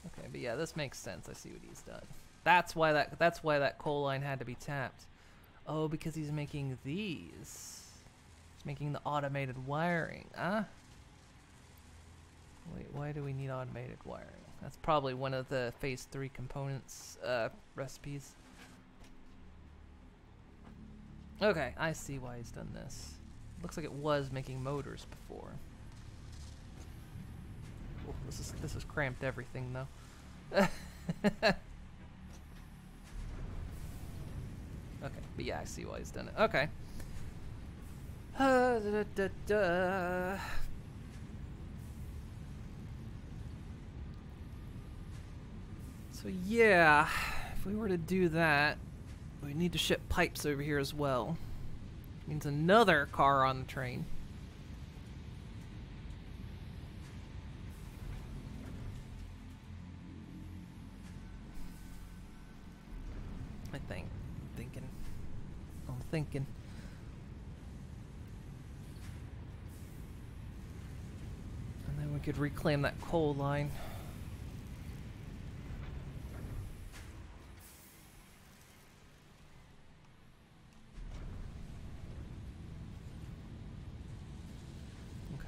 Speaker 1: Okay, but yeah, this makes sense. I see what he's done. That's why that coal line had to be tapped. Oh, because he's making these. He's making the automated wiring, huh? Wait, why do we need automated wiring? That's probably one of the phase 3 components recipes. Okay, I see why he's done this. Looks like it was making motors before. Oh, this is cramped everything though. Okay, but yeah, I see why he's done it. Okay. So yeah, if we were to do that, we need to ship pipes over here as well. Which means another car on the train. I'm thinking. And then we could reclaim that coal line. Okay.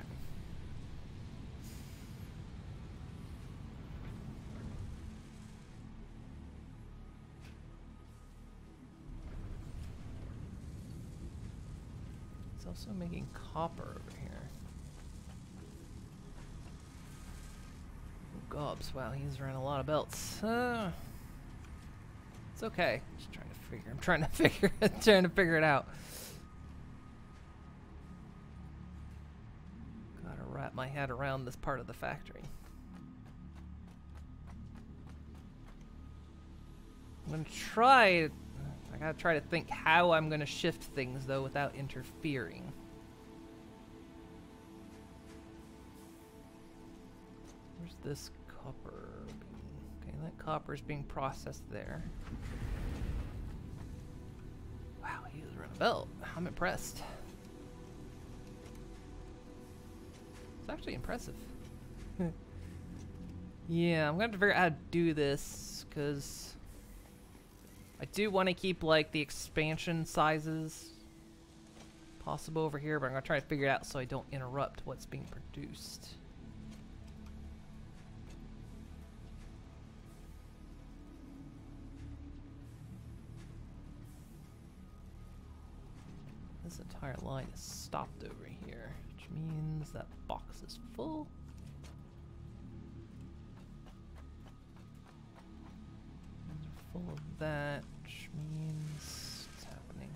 Speaker 1: It's also making copper over here. Oh, gobs. Wow, he's running a lot of belts. It's okay. Just trying to figure. I'm trying to figure it out. Gotta wrap my head around this part of the factory. I'm gonna try. I gotta try to think how I'm gonna shift things though without interfering. Where's this copper? Okay, that copper is being processed there. Wow, he is running a belt. I'm impressed. It's actually impressive. Yeah, I'm gonna have to figure out how to do this because I do want to keep like the expansion sizes possible over here, but I'm gonna try to figure it out so I don't interrupt what's being produced. This entire line is stopped over here, which means that box is full. Full of that, which means it's happening.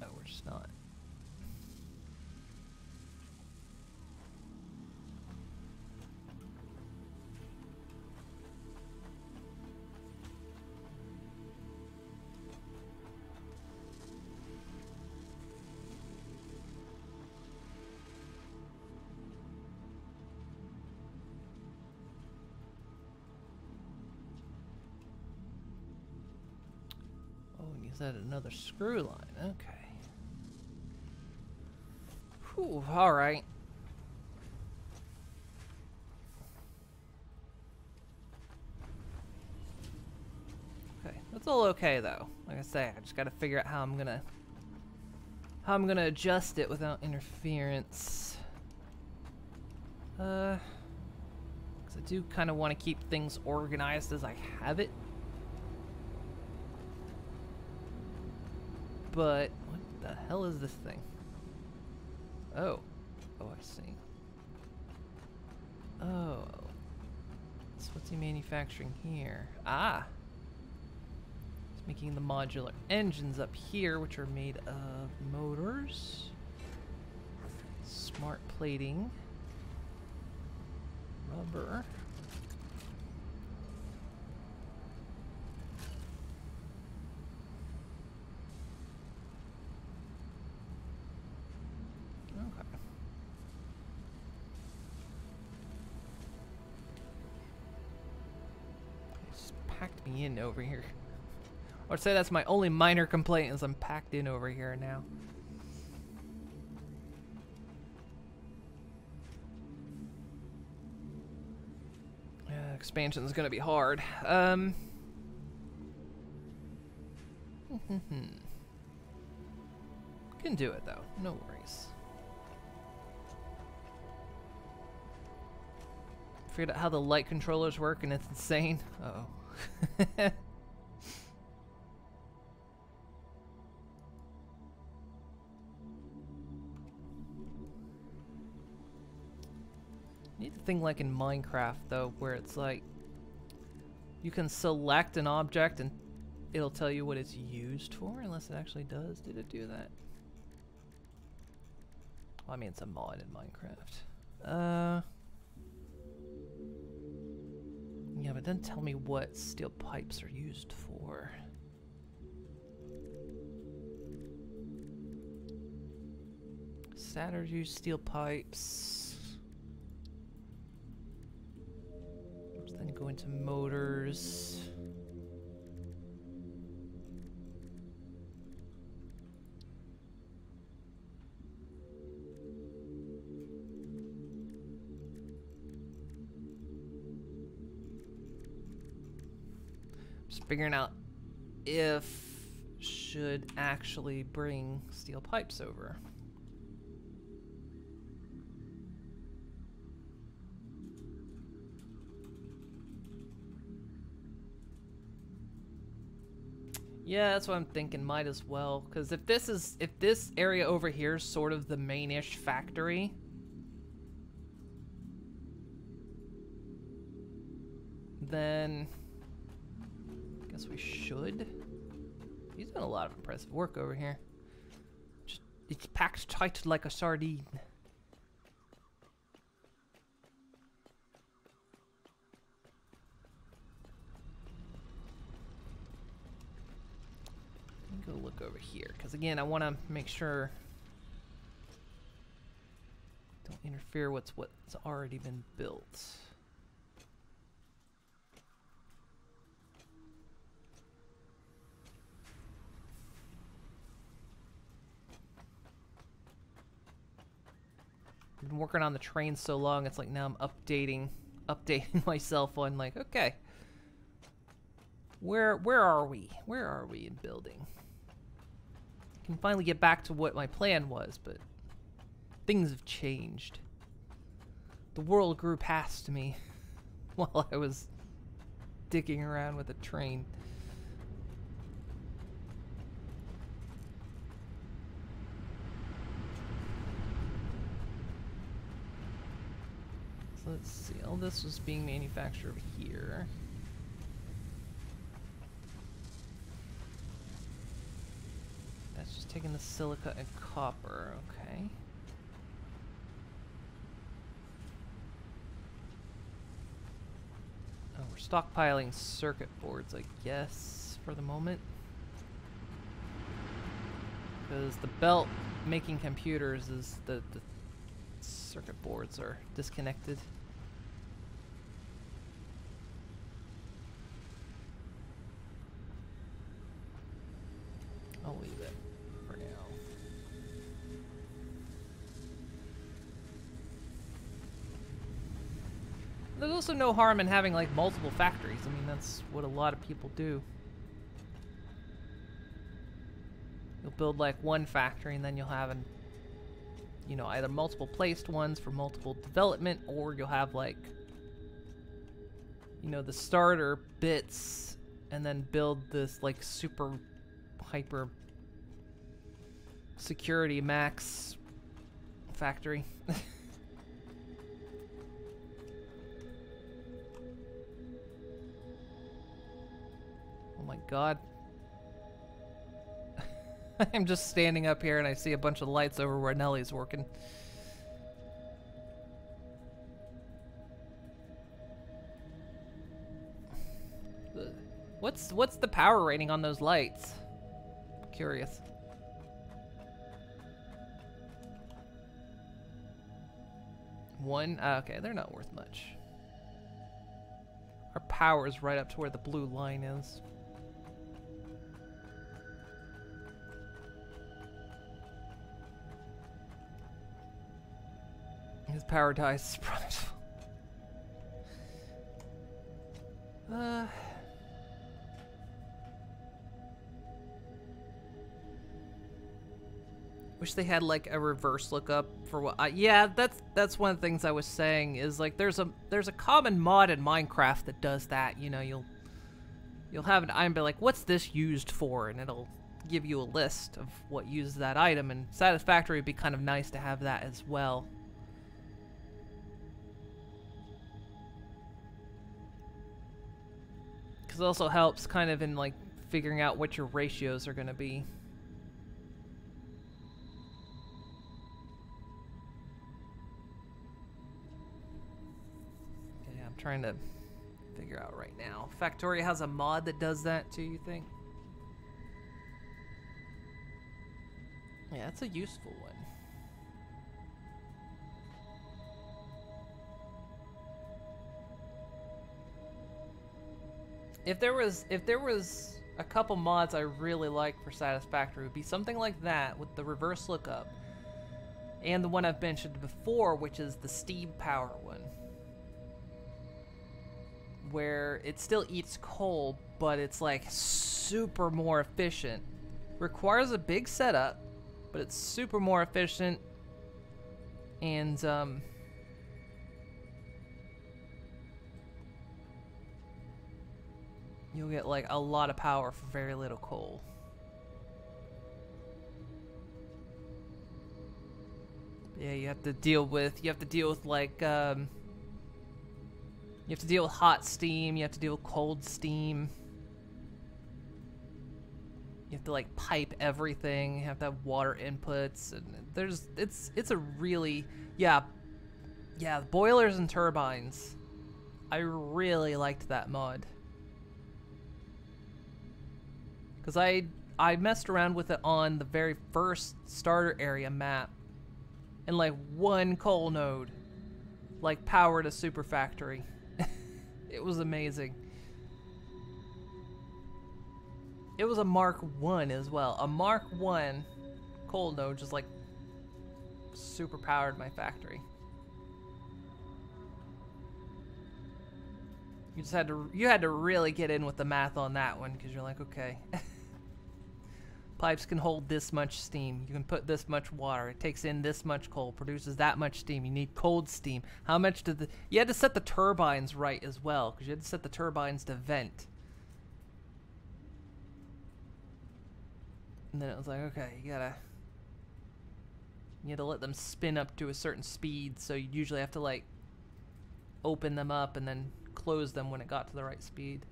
Speaker 1: Oh, we're just not. Is that another screw line? Okay. Whew, alright. Okay, that's all okay though. Like I say, I just gotta figure out how I'm gonna adjust it without interference. Because I do kind of want to keep things organized as I have it. but what the hell is this thing? Oh. Oh, I see. Oh. So what's he manufacturing here? Ah! He's making the modular engines up here, which are made of motors, smart plating, rubber. Okay. Just packed me in over here. I would say that's my only minor complaint, is I'm packed in over here now. Expansion is going to be hard. Can do it though, no worries. Figured out how the light controllers work and it's insane. Uh-oh. Need a thing like in Minecraft though, where it's like you can select an object and it'll tell you what it's used for, unless it actually does. Did it do that? Well, I mean, it's a mod in Minecraft. Yeah, but then tell me what steel pipes are used for. Satyrs use steel pipes. Then go into motors. Just figuring out if should actually bring steel pipes over. Yeah, that's what I'm thinking. Might as well, because if this area over here is sort of the main-ish factory, then I guess we should. He's done a lot of impressive work over here. Just, it's packed tight like a sardine. Go look over here, because again, I want to make sure don't interfere with what's already been built. I've been working on the train so long, it's like now I'm updating myself on like, okay, where are we? Where are we in building? Can finally get back to what my plan was, but things have changed. The world grew past me while I was dicking around with a train. So let's see, all this was being manufactured over here. That's just taking the silica and copper, okay. Oh, we're stockpiling circuit boards, I guess, for the moment. Because the belt making computers is the circuit boards are disconnected. I'll leave it for now. There's also no harm in having like multiple factories. I mean, that's what a lot of people do. You'll build like one factory and then you'll have an, you know, either multiple placed ones for multiple development, or you'll have like, you know, the starter bits and then build this like super hyper security max factory. Oh my god. I'm just standing up here and I see a bunch of lights over where Nellie's working. What's the power rating on those lights? I'm curious. One? Okay, they're not worth much. Our power is right up to where the blue line is. His power dies is product. Wish they had like a reverse lookup for what. Yeah, that's one of the things I was saying is like there's a common mod in Minecraft that does that. You know, you'll have an item be like, what's this used for, and it'll give you a list of what uses that item. And Satisfactory would be kind of nice to have that as well. Because it also helps kind of in like figuring out what your ratios are going to be. Yeah, I'm trying to figure out right now. Factoria has a mod that does that too, you think? Yeah, it's a useful one. If there was a couple mods I really like for Satisfactory, it would be something like that with the reverse lookup, and the one I've mentioned before, which is the steam power one, where it still eats coal, but it's like super more efficient. Requires a big setup, but it's super more efficient, and you'll get like a lot of power for very little coal. Yeah, you have to deal with like you have to deal with hot steam, you have to deal with cold steam. You have to like pipe everything, you have to have water inputs, and it's a really yeah, boilers and turbines. I really liked that mod. Because I messed around with it on the very first starter area map, and like one coal node like powered a super factory. It was amazing. It was a Mark 1 as well. A Mark 1 coal node just like super powered my factory. You had to really get in with the math on that one, because you're like, okay. Pipes can hold this much steam. You can put this much water. It takes in this much coal, produces that much steam. You need cold steam. How much did you had to set the turbines right as well, because you had to set the turbines to vent. And then it was like, okay, you had to let them spin up to a certain speed, so you usually have to like open them up and then close them when it got to the right speed.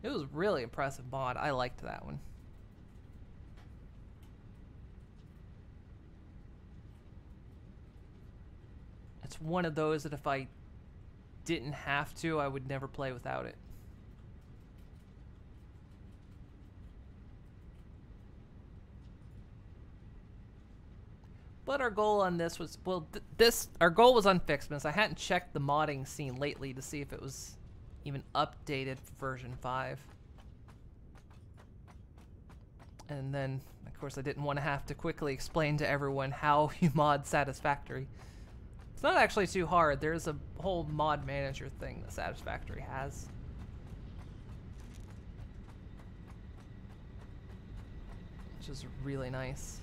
Speaker 1: It was really impressive mod. I liked that one. It's one of those that if I didn't have to, I would never play without it. But our goal on this was, well, our goal was on Ficsmas. I hadn't checked the modding scene lately to see if it was even updated for version 5. And then, of course, I didn't want to have to quickly explain to everyone how you mod Satisfactory. It's not actually too hard. There's a whole mod manager thing that Satisfactory has. Which is really nice.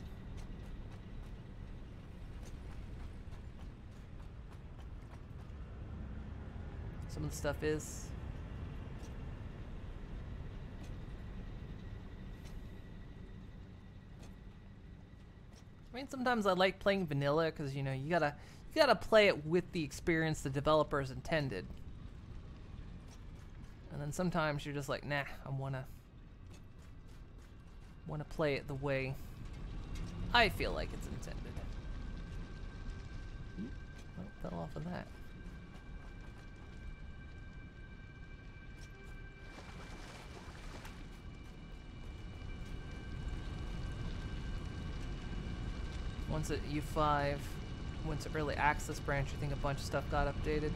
Speaker 1: Some of the stuff is. sometimes I like playing vanilla because, you know, you gotta play it with the experience the developers intended. And then sometimes you're just like, nah, I wanna play it the way I feel like it's intended. Oh, fell off of that. Once at U5, once at early access branch, you think a bunch of stuff got updated.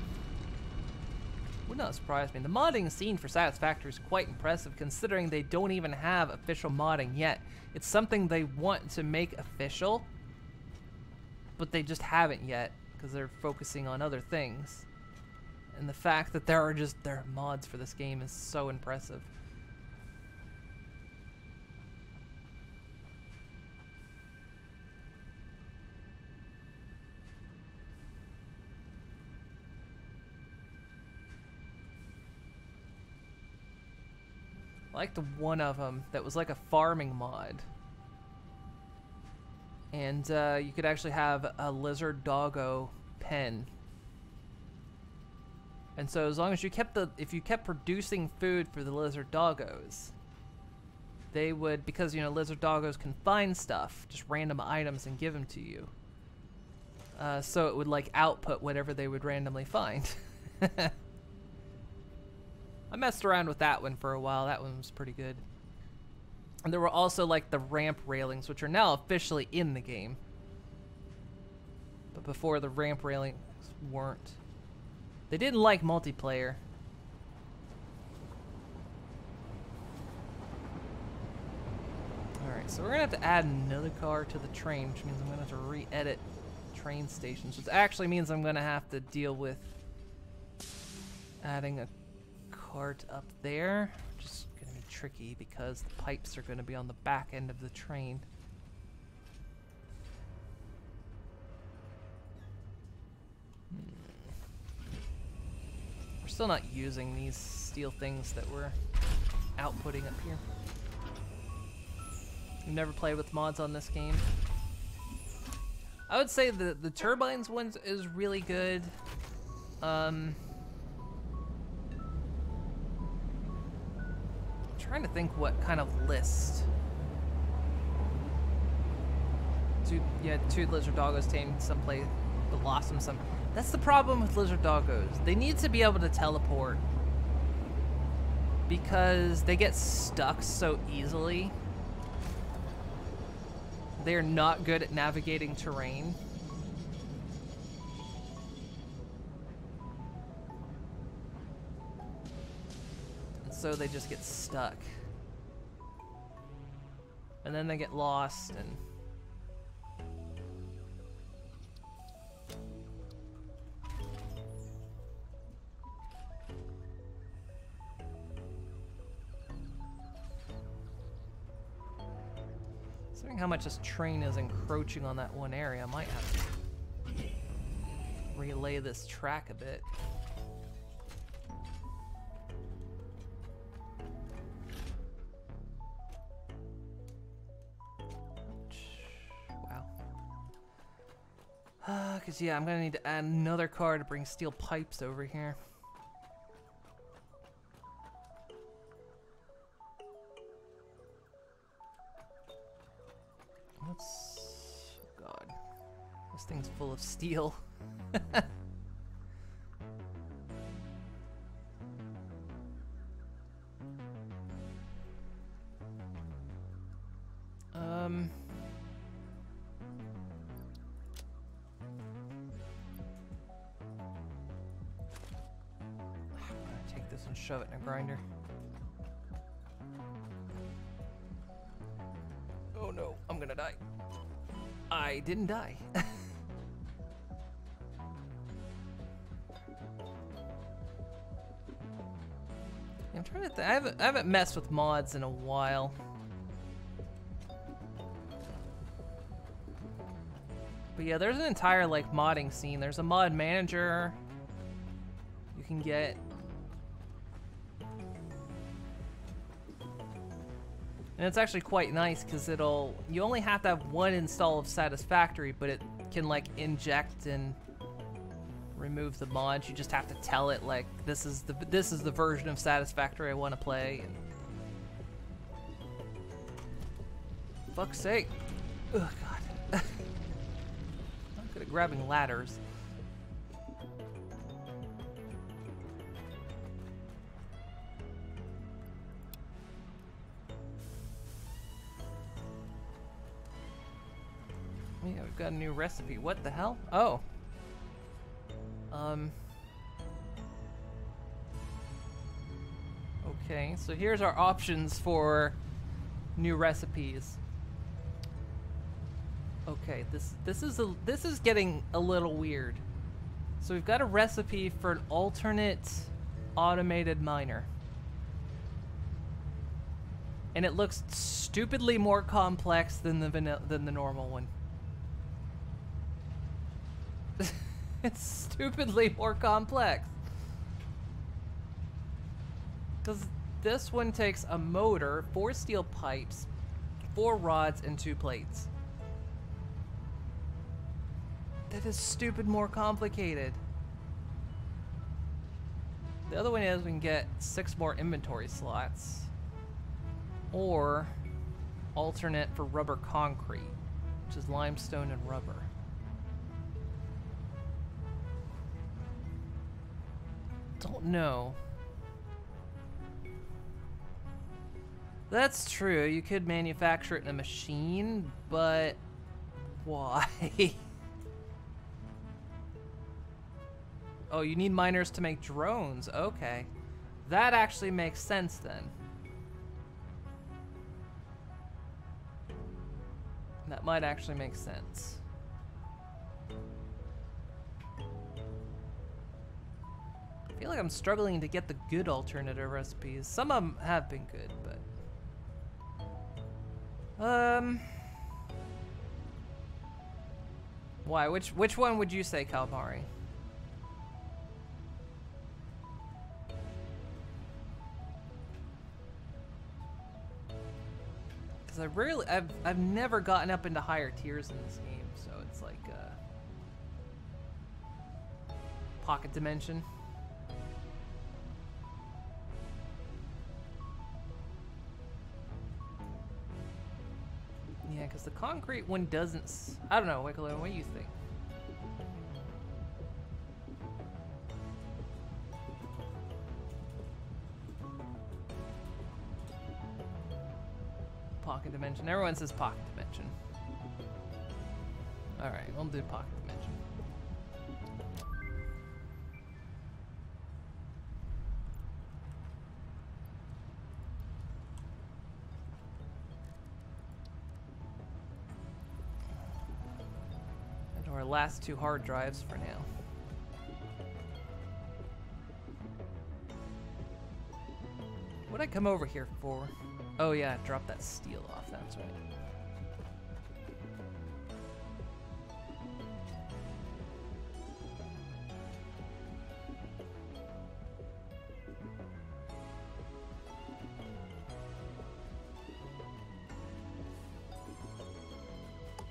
Speaker 1: Would not surprise me. The modding scene for Satisfactory is quite impressive considering they don't even have official modding yet. It's something they want to make official, but they just haven't yet because they're focusing on other things. And the fact that there are mods for this game is so impressive. I liked the one of them that was like a farming mod. And you could actually have a lizard doggo pen. And so as long as you if you kept producing food for the lizard doggos, they would, because, you know, lizard doggos can find stuff, just random items, and give them to you. So it would like output whatever they would randomly find. I messed around with that one for a while. That one was pretty good. And there were also like the ramp railings, which are now officially in the game. But before, the ramp railings weren't. They didn't like multiplayer. Alright, so we're going to have to add another car to the train, which means I'm going to have to re-edit train stations, which actually means I'm going to have to deal with adding a cart up there, which is going to be tricky because the pipes are going to be on the back end of the train. We're still not using these steel things that we're outputting up here. You've never played with mods on this game? I would say the turbines one is really good. Trying to think what kind of list. Two lizard doggos tamed someplace, but lost them some. That's the problem with lizard doggos. They need to be able to teleport because they get stuck so easily. They're not good at navigating terrain. So they just get stuck. And then they get lost and... Considering how much this train is encroaching on that one area, I might have to relay this track a bit. Because, yeah, I'm going to need to add another car to bring steel pipes over here. What's... Oh, God. This thing's full of steel. And shove it in a grinder. Oh no, I'm gonna die. I didn't die. I'm trying to I haven't messed with mods in a while. But yeah, there's an entire like modding scene. There's a mod manager you can get. And it's actually quite nice because you only have to have one install of Satisfactory, but it can like inject and remove the mods. You just have to tell it like this is the version of Satisfactory I want to play. And fuck's sake. Oh god. I'm good at grabbing ladders. Yeah, we've got a new recipe. What the hell? Oh. Okay, so here's our options for new recipes. Okay, this is getting a little weird. So we've got a recipe for an alternate automated miner. And it looks stupidly more complex than the normal one. It's stupidly more complex. Because this one takes a motor, 4 steel pipes, 4 rods, and 2 plates. That is stupid more complicated. The other one is we can get 6 more inventory slots. Or alternate for rubber concrete, which is limestone and rubber. Don't know. That's true. You could manufacture it in a machine, but why? Oh, you need miners to make drones. Okay. That actually makes sense then. That might actually make sense. I feel like I'm struggling to get the good alternative recipes. Some of them have been good, but... Why? Which one would you say, Calamari? Because I've never gotten up into higher tiers in this game, so it's like pocket dimension. Yeah, because the concrete one doesn't. I don't know, Wicklow, what do you think? Pocket dimension. Everyone says pocket dimension. Alright, we'll do pocket dimension. And our last 2 hard drives for now. What'd I come over here for? Oh yeah, drop that steel off, that's right.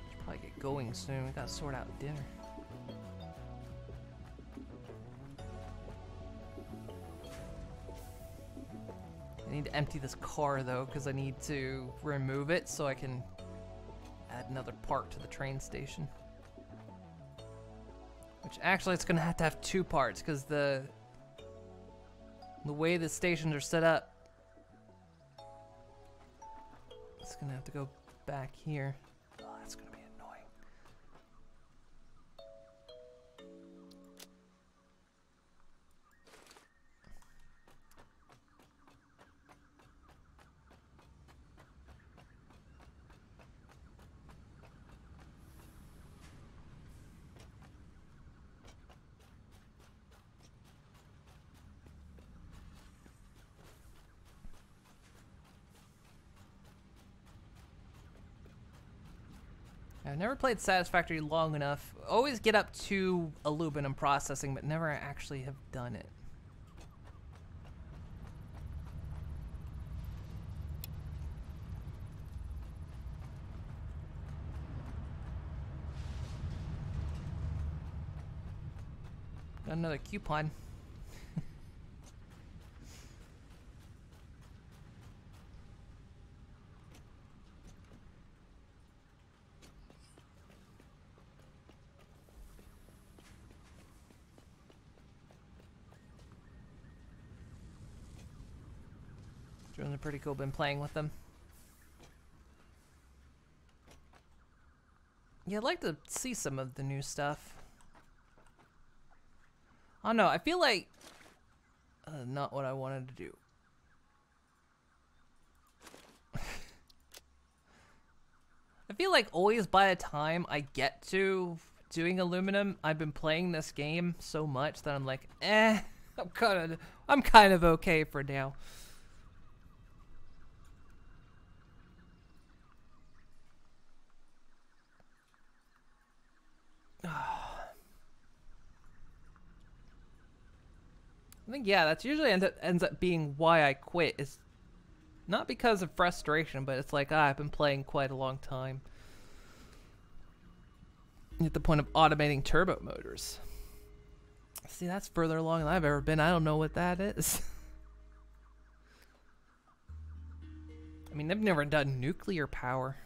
Speaker 1: Should probably get going soon, we gotta sort out dinner. I need to empty this car though, because I need to remove it so I can add another part to the train station. Which actually it's gonna have to have 2 parts because the way the stations are set up, it's gonna have to go back here. Oh, that's gonna be annoying. I've never played Satisfactory long enough. Always get up to aluminum processing, but never actually have done it. Got another coupon. Drones are pretty cool. Been playing with them. Yeah, I'd like to see some of the new stuff. I don't know. I feel like not what I wanted to do. I feel like always by the time I get to doing aluminum, I've been playing this game so much that I'm like, I'm kind of okay for now. I think, yeah, that's usually ends up being why I quit. Is not because of frustration, but it's like, I've been playing quite a long time. At the point of automating turbo motors. See, that's further along than I've ever been. I don't know what that is. I mean, they've never done nuclear power.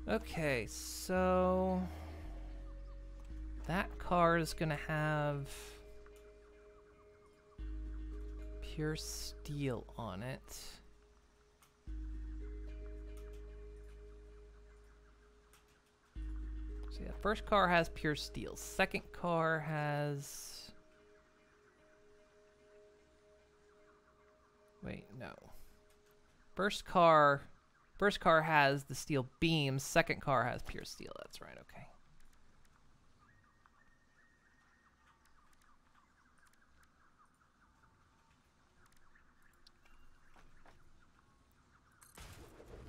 Speaker 1: Okay, so that car is gonna have pure steel on it. So yeah, first car has pure steel. Second car has... Wait, no. First car has the steel beams. Second car has pure steel. That's right, okay.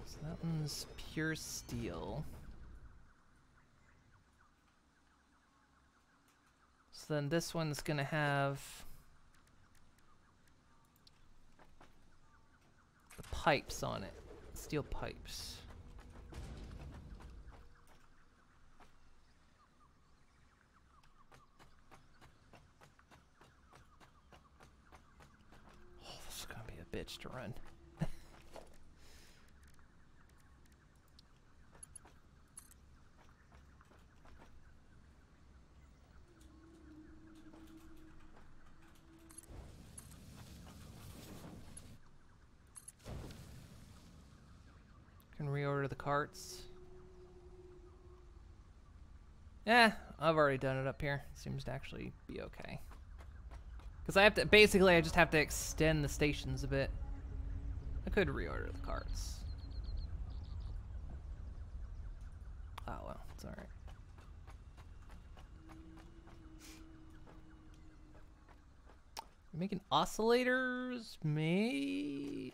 Speaker 1: So that one's pure steel. So then this one's gonna have the pipes on it. Steel pipes. Oh, this is gonna be a bitch to run. Can reorder the carts. Yeah, I've already done it up here. Seems to actually be okay. Because I have to, basically I just have to extend the stations a bit. I could reorder the carts. Oh well, it's alright. We're making oscillators?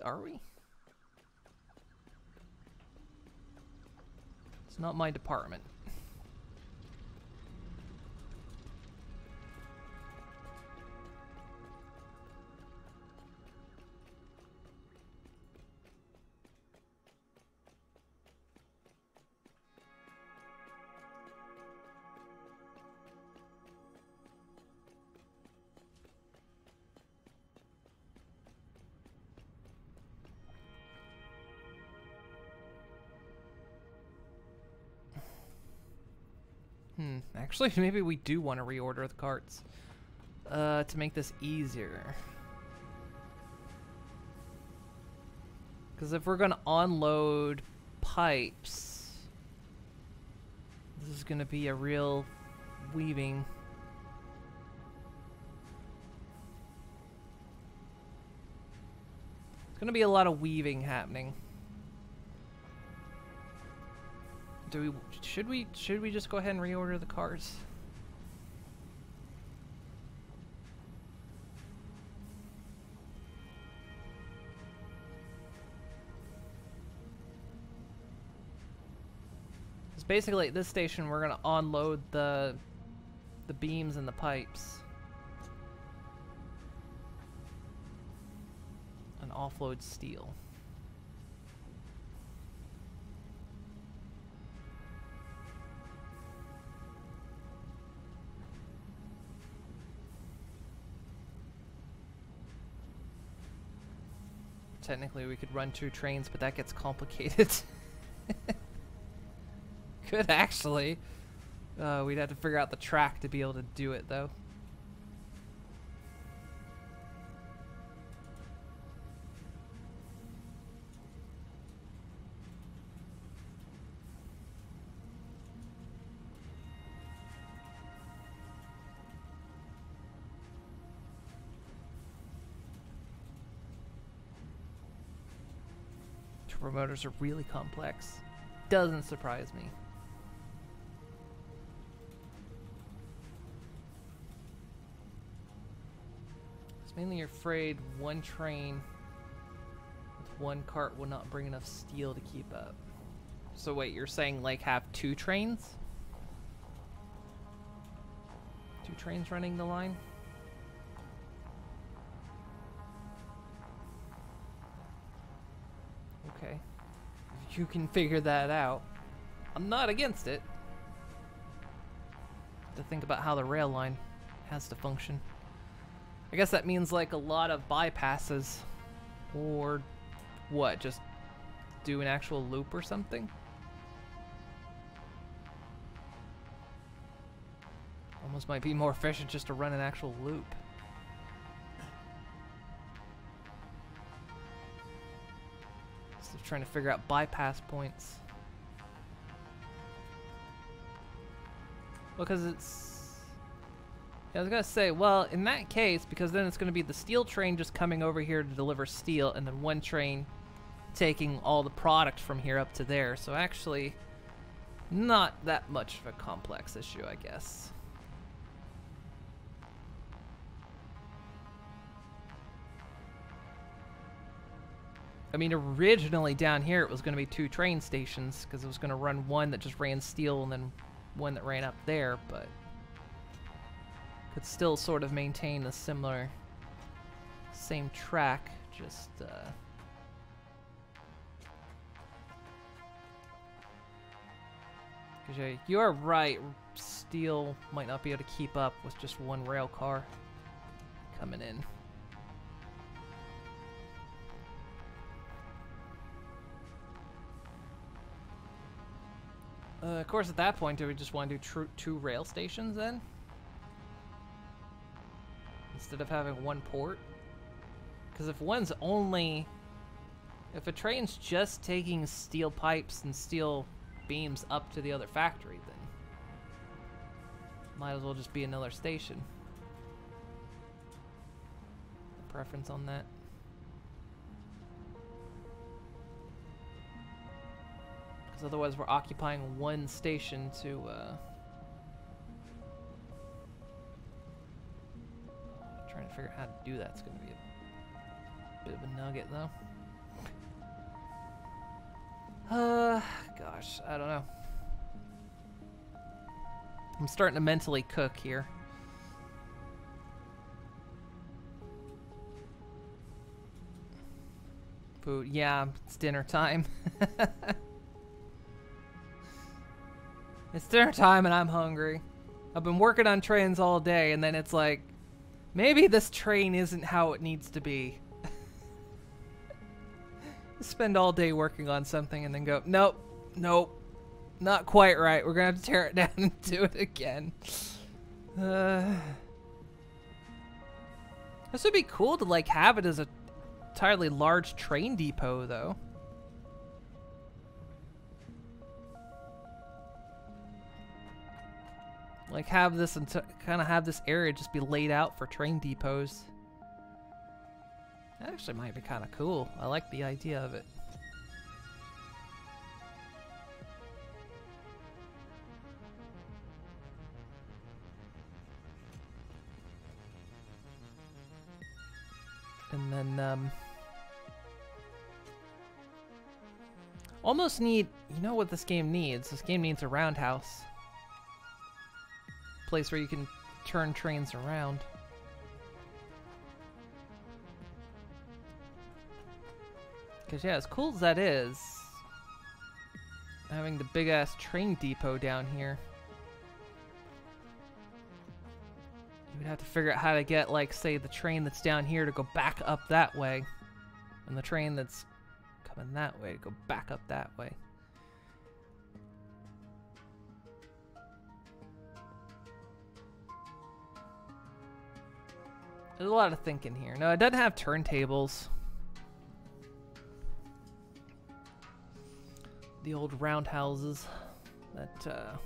Speaker 1: Are we? It's not my department. Actually, maybe we do want to reorder the carts to make this easier. Because if we're going to unload pipes, this is going to be a real weaving. It's going to be a lot of weaving happening. Should we just go ahead and reorder the cars? Because basically at this station we're gonna unload the beams and the pipes and offload steel. Technically we could run 2 trains, but that gets complicated. Could actually. We'd have to figure out the track to be able to do it, though. Turbo motors are really complex. Doesn't surprise me. Mainly afraid one train with one cart will not bring enough steel to keep up. So wait, you're saying like have 2 trains? 2 trains running the line? Okay. If you can figure that out, I'm not against it. To think about how the rail line has to function. I guess that means like a lot of bypasses, or what, just do an actual loop or something? Almost might be more efficient just to run an actual loop. Instead of trying to figure out bypass points. Well, because it's... I was gonna say, well, in that case, because then it's gonna be the steel train just coming over here to deliver steel, and then one train taking all the product from here up to there. So actually, not that much of a complex issue, I guess. I mean, originally down here it was gonna be 2 train stations, because it was gonna run one that just ran steel and then one that ran up there, but could still sort of maintain a similar, same track, just, because you are right, steel might not be able to keep up with just one rail car coming in. Of course, at that point, do we just want to do 2 rail stations then? Instead of having one port? Because if one's only... If a train's just taking steel pipes and steel beams up to the other factory, then might as well just be another station. A preference on that. Because otherwise we're occupying one station to... Trying to figure out how to do that's going to be a bit of a nugget, though. Gosh, I don't know. I'm starting to mentally cook here. Food, yeah, it's dinner time. It's dinner time and I'm hungry. I've been working on trains all day, and then it's like, maybe this train isn't how it needs to be. Spend all day working on something and then go, nope, nope, not quite right. We're gonna have to tear it down and do it again. This would be cool to like have it as a entirely large train depot, though. Like have this kind of have this area just be laid out for train depots. That actually might be kind of cool. I like the idea of it. And then Almost need, you know what this game needs? This game needs a roundhouse. Place where you can turn trains around. Because yeah, as cool as that is, having the big ass train depot down here, you would have to figure out how to get, like, say, the train that's down here to go back up that way, and the train that's coming that way to go back up that way. There's a lot of thinking here. No, it doesn't have turntables. The old roundhouses that,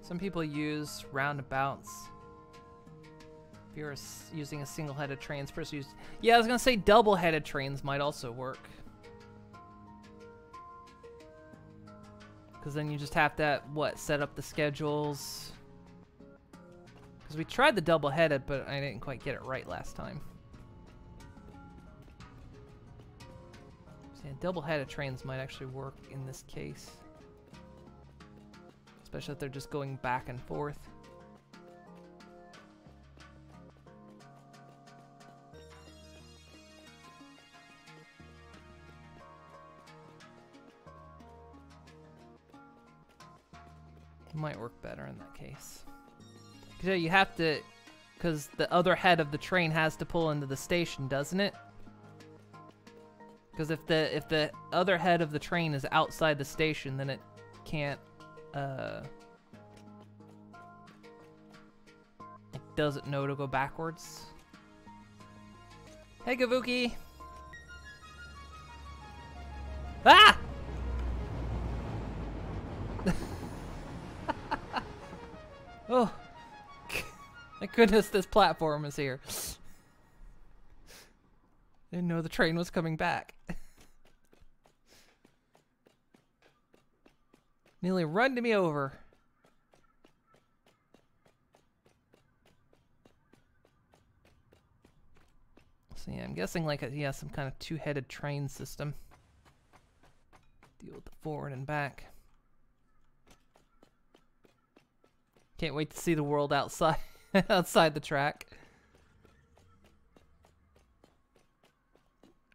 Speaker 1: some people use roundabouts. If you're using a single-headed trains, person use. Yeah, I was gonna say double-headed trains might also work. Because then you just have to, what, set up the schedules. Because we tried the double-headed, but I didn't quite get it right last time. So yeah, double-headed trains might actually work in this case. Especially if they're just going back and forth. Might work better in that case. Because yeah, you have to, because the other head of the train has to pull into the station, doesn't it? Because if the other head of the train is outside the station, then it can't. It doesn't know to go backwards. Hey, Gavuki! Ah! Oh, thank goodness this platform is here. Didn't know the train was coming back. Nearly run me over. So yeah, I'm guessing like yeah, some kind of two-headed train system. Deal with the forward and back. Can't wait to see the world outside outside the track.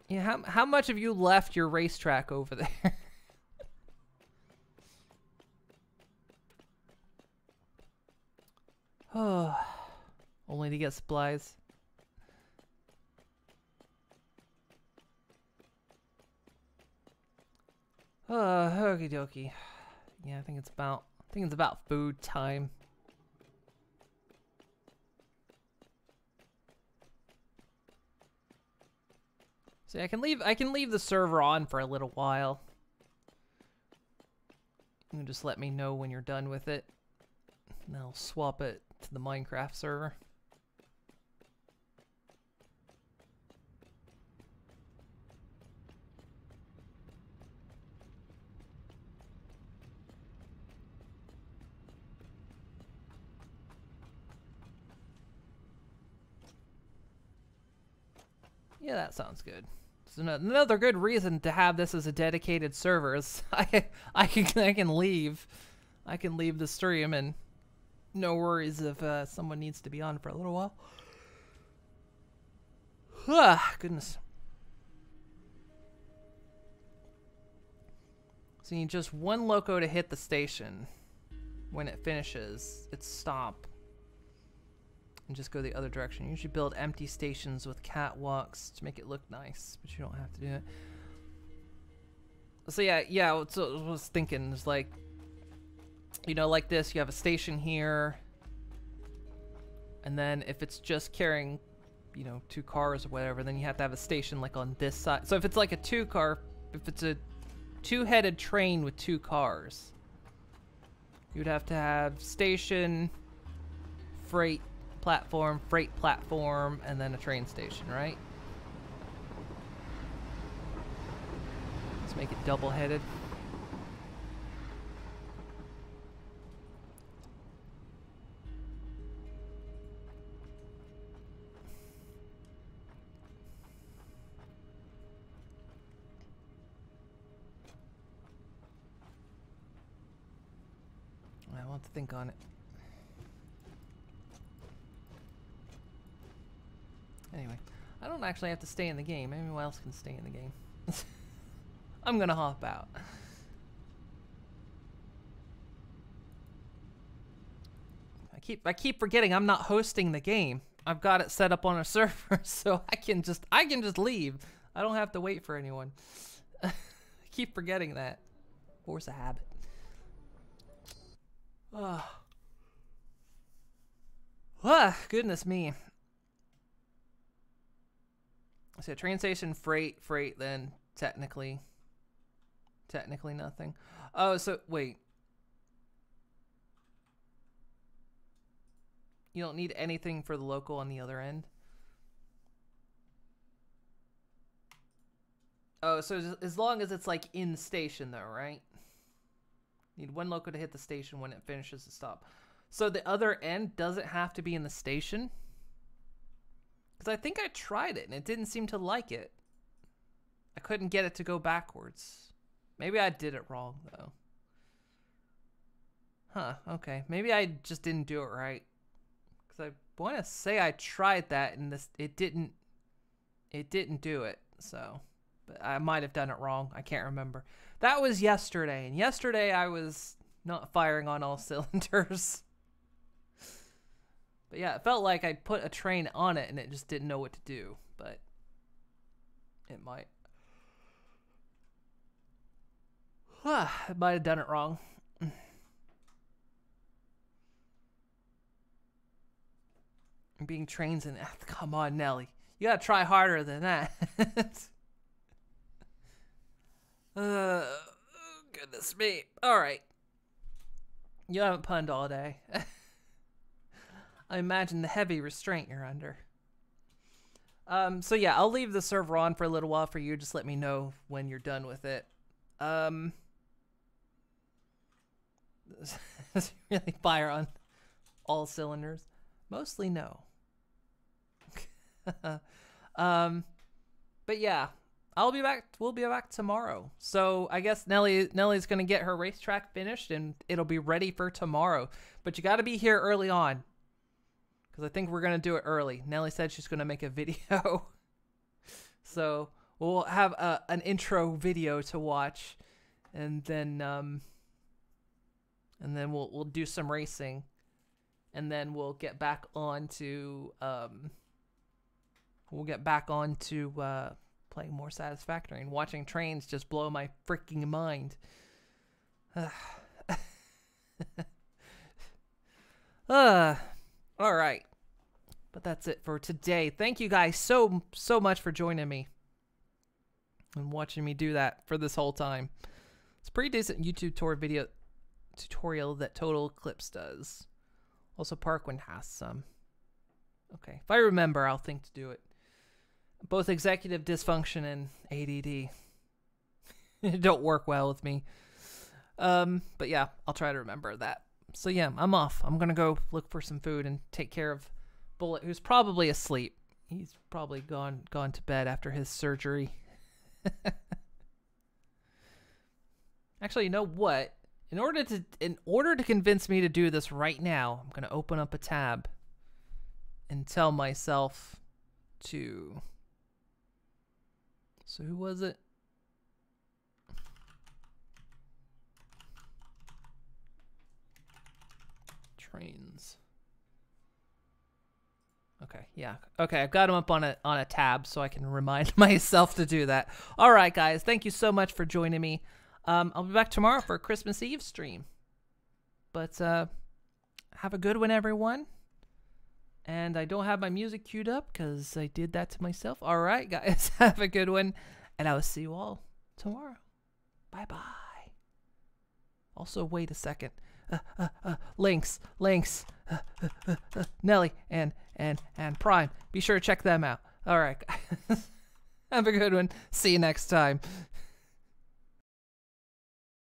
Speaker 1: Yeah, how much have you left your racetrack over there? Oh, only to get supplies. Oh, okie dokie. Yeah, I think it's about food time. So I can leave the server on for a little while. You can just let me know when you're done with it, and I'll swap it to the Minecraft server. Yeah, that sounds good. So another good reason to have this as a dedicated server is I can leave the stream and no worries if someone needs to be on for a little while. Ah, goodness. So you need just one loco to hit the station. When it finishes, it's stop. And just go the other direction. You usually build empty stations with catwalks to make it look nice, but you don't have to do it. So yeah, so I was thinking, it's like, you know, like this, you have a station here, and then if it's just carrying, you know, 2 cars or whatever, then you have to have a station like on this side. So if it's like a if it's a 2-headed train with 2 cars, You'd have to have station, freight platform, and then a train station, right? Let's make it double-headed. I want to think on it. Anyway, I don't actually have to stay in the game. Anyone else can stay in the game. I'm gonna hop out. I keep forgetting I'm not hosting the game. I've got it set up on a server, so I can just leave. I don't have to wait for anyone. I keep forgetting that. Force a habit. Goodness me. So train station, freight, then technically nothing. Oh, so wait. You don't need anything for the local on the other end? Oh, so as long as it's like in the station though, right? Need one local to hit the station when it finishes the stop. So the other end doesn't have to be in the station? Because I think I tried it and it didn't seem to like it. I couldn't get it to go backwards. Maybe I did it wrong though. Huh, okay. Maybe I just didn't do it right. Because I want to say I tried that and it didn't do it. So, but I might have done it wrong. I can't remember. That was yesterday, and yesterday I was not firing on all cylinders. But yeah, it felt like I put a train on it and it just didn't know what to do, but it might. I might have done it wrong. Being trains in... Come on, Nelly. You gotta try harder than that. Goodness me. Alright. You haven't punned all day. I imagine the heavy restraint you're under. So yeah, I'll leave the server on for a little while for you. Just let me know when you're done with it. Does it really fire on all cylinders? Mostly no. But yeah, I'll be back. We'll be back tomorrow. So I guess Nellie's gonna get her racetrack finished and it'll be ready for tomorrow. But you got to be here early on, because I think we're gonna do it early. Nellie said she's gonna make a video, so we'll have an intro video to watch, and then we'll do some racing, and then we'll get back on to playing more Satisfactory and watching trains just blow my freaking mind. All right. But that's it for today. Thank you guys so much for joining me and watching me do that for this whole time. It's a pretty decent YouTube tutorial that Total Eclipse does. Also, Parkwind has some. Okay, if I remember, I'll think to do it. Both executive dysfunction and ADD don't work well with me. But yeah, I'll try to remember that. So yeah, I'm off. I'm gonna go look for some food and take care of Bullet, who's probably asleep. He's probably gone to bed after his surgery. Actually, you know what? In order to convince me to do this right now, I'm gonna open up a tab and tell myself to... So who was it? Trains. Okay, yeah. Okay, I've got them up on a tab so I can remind myself to do that. All right, guys. Thank you so much for joining me. I'll be back tomorrow for a Christmas Eve stream. But have a good one, everyone. And I don't have my music queued up because I did that to myself. All right, guys. Have a good one. And I will see you all tomorrow. Bye-bye. Also, wait a second. Links. Nelly and Prime. Be sure to check them out. All right. Have a good one. See you next time.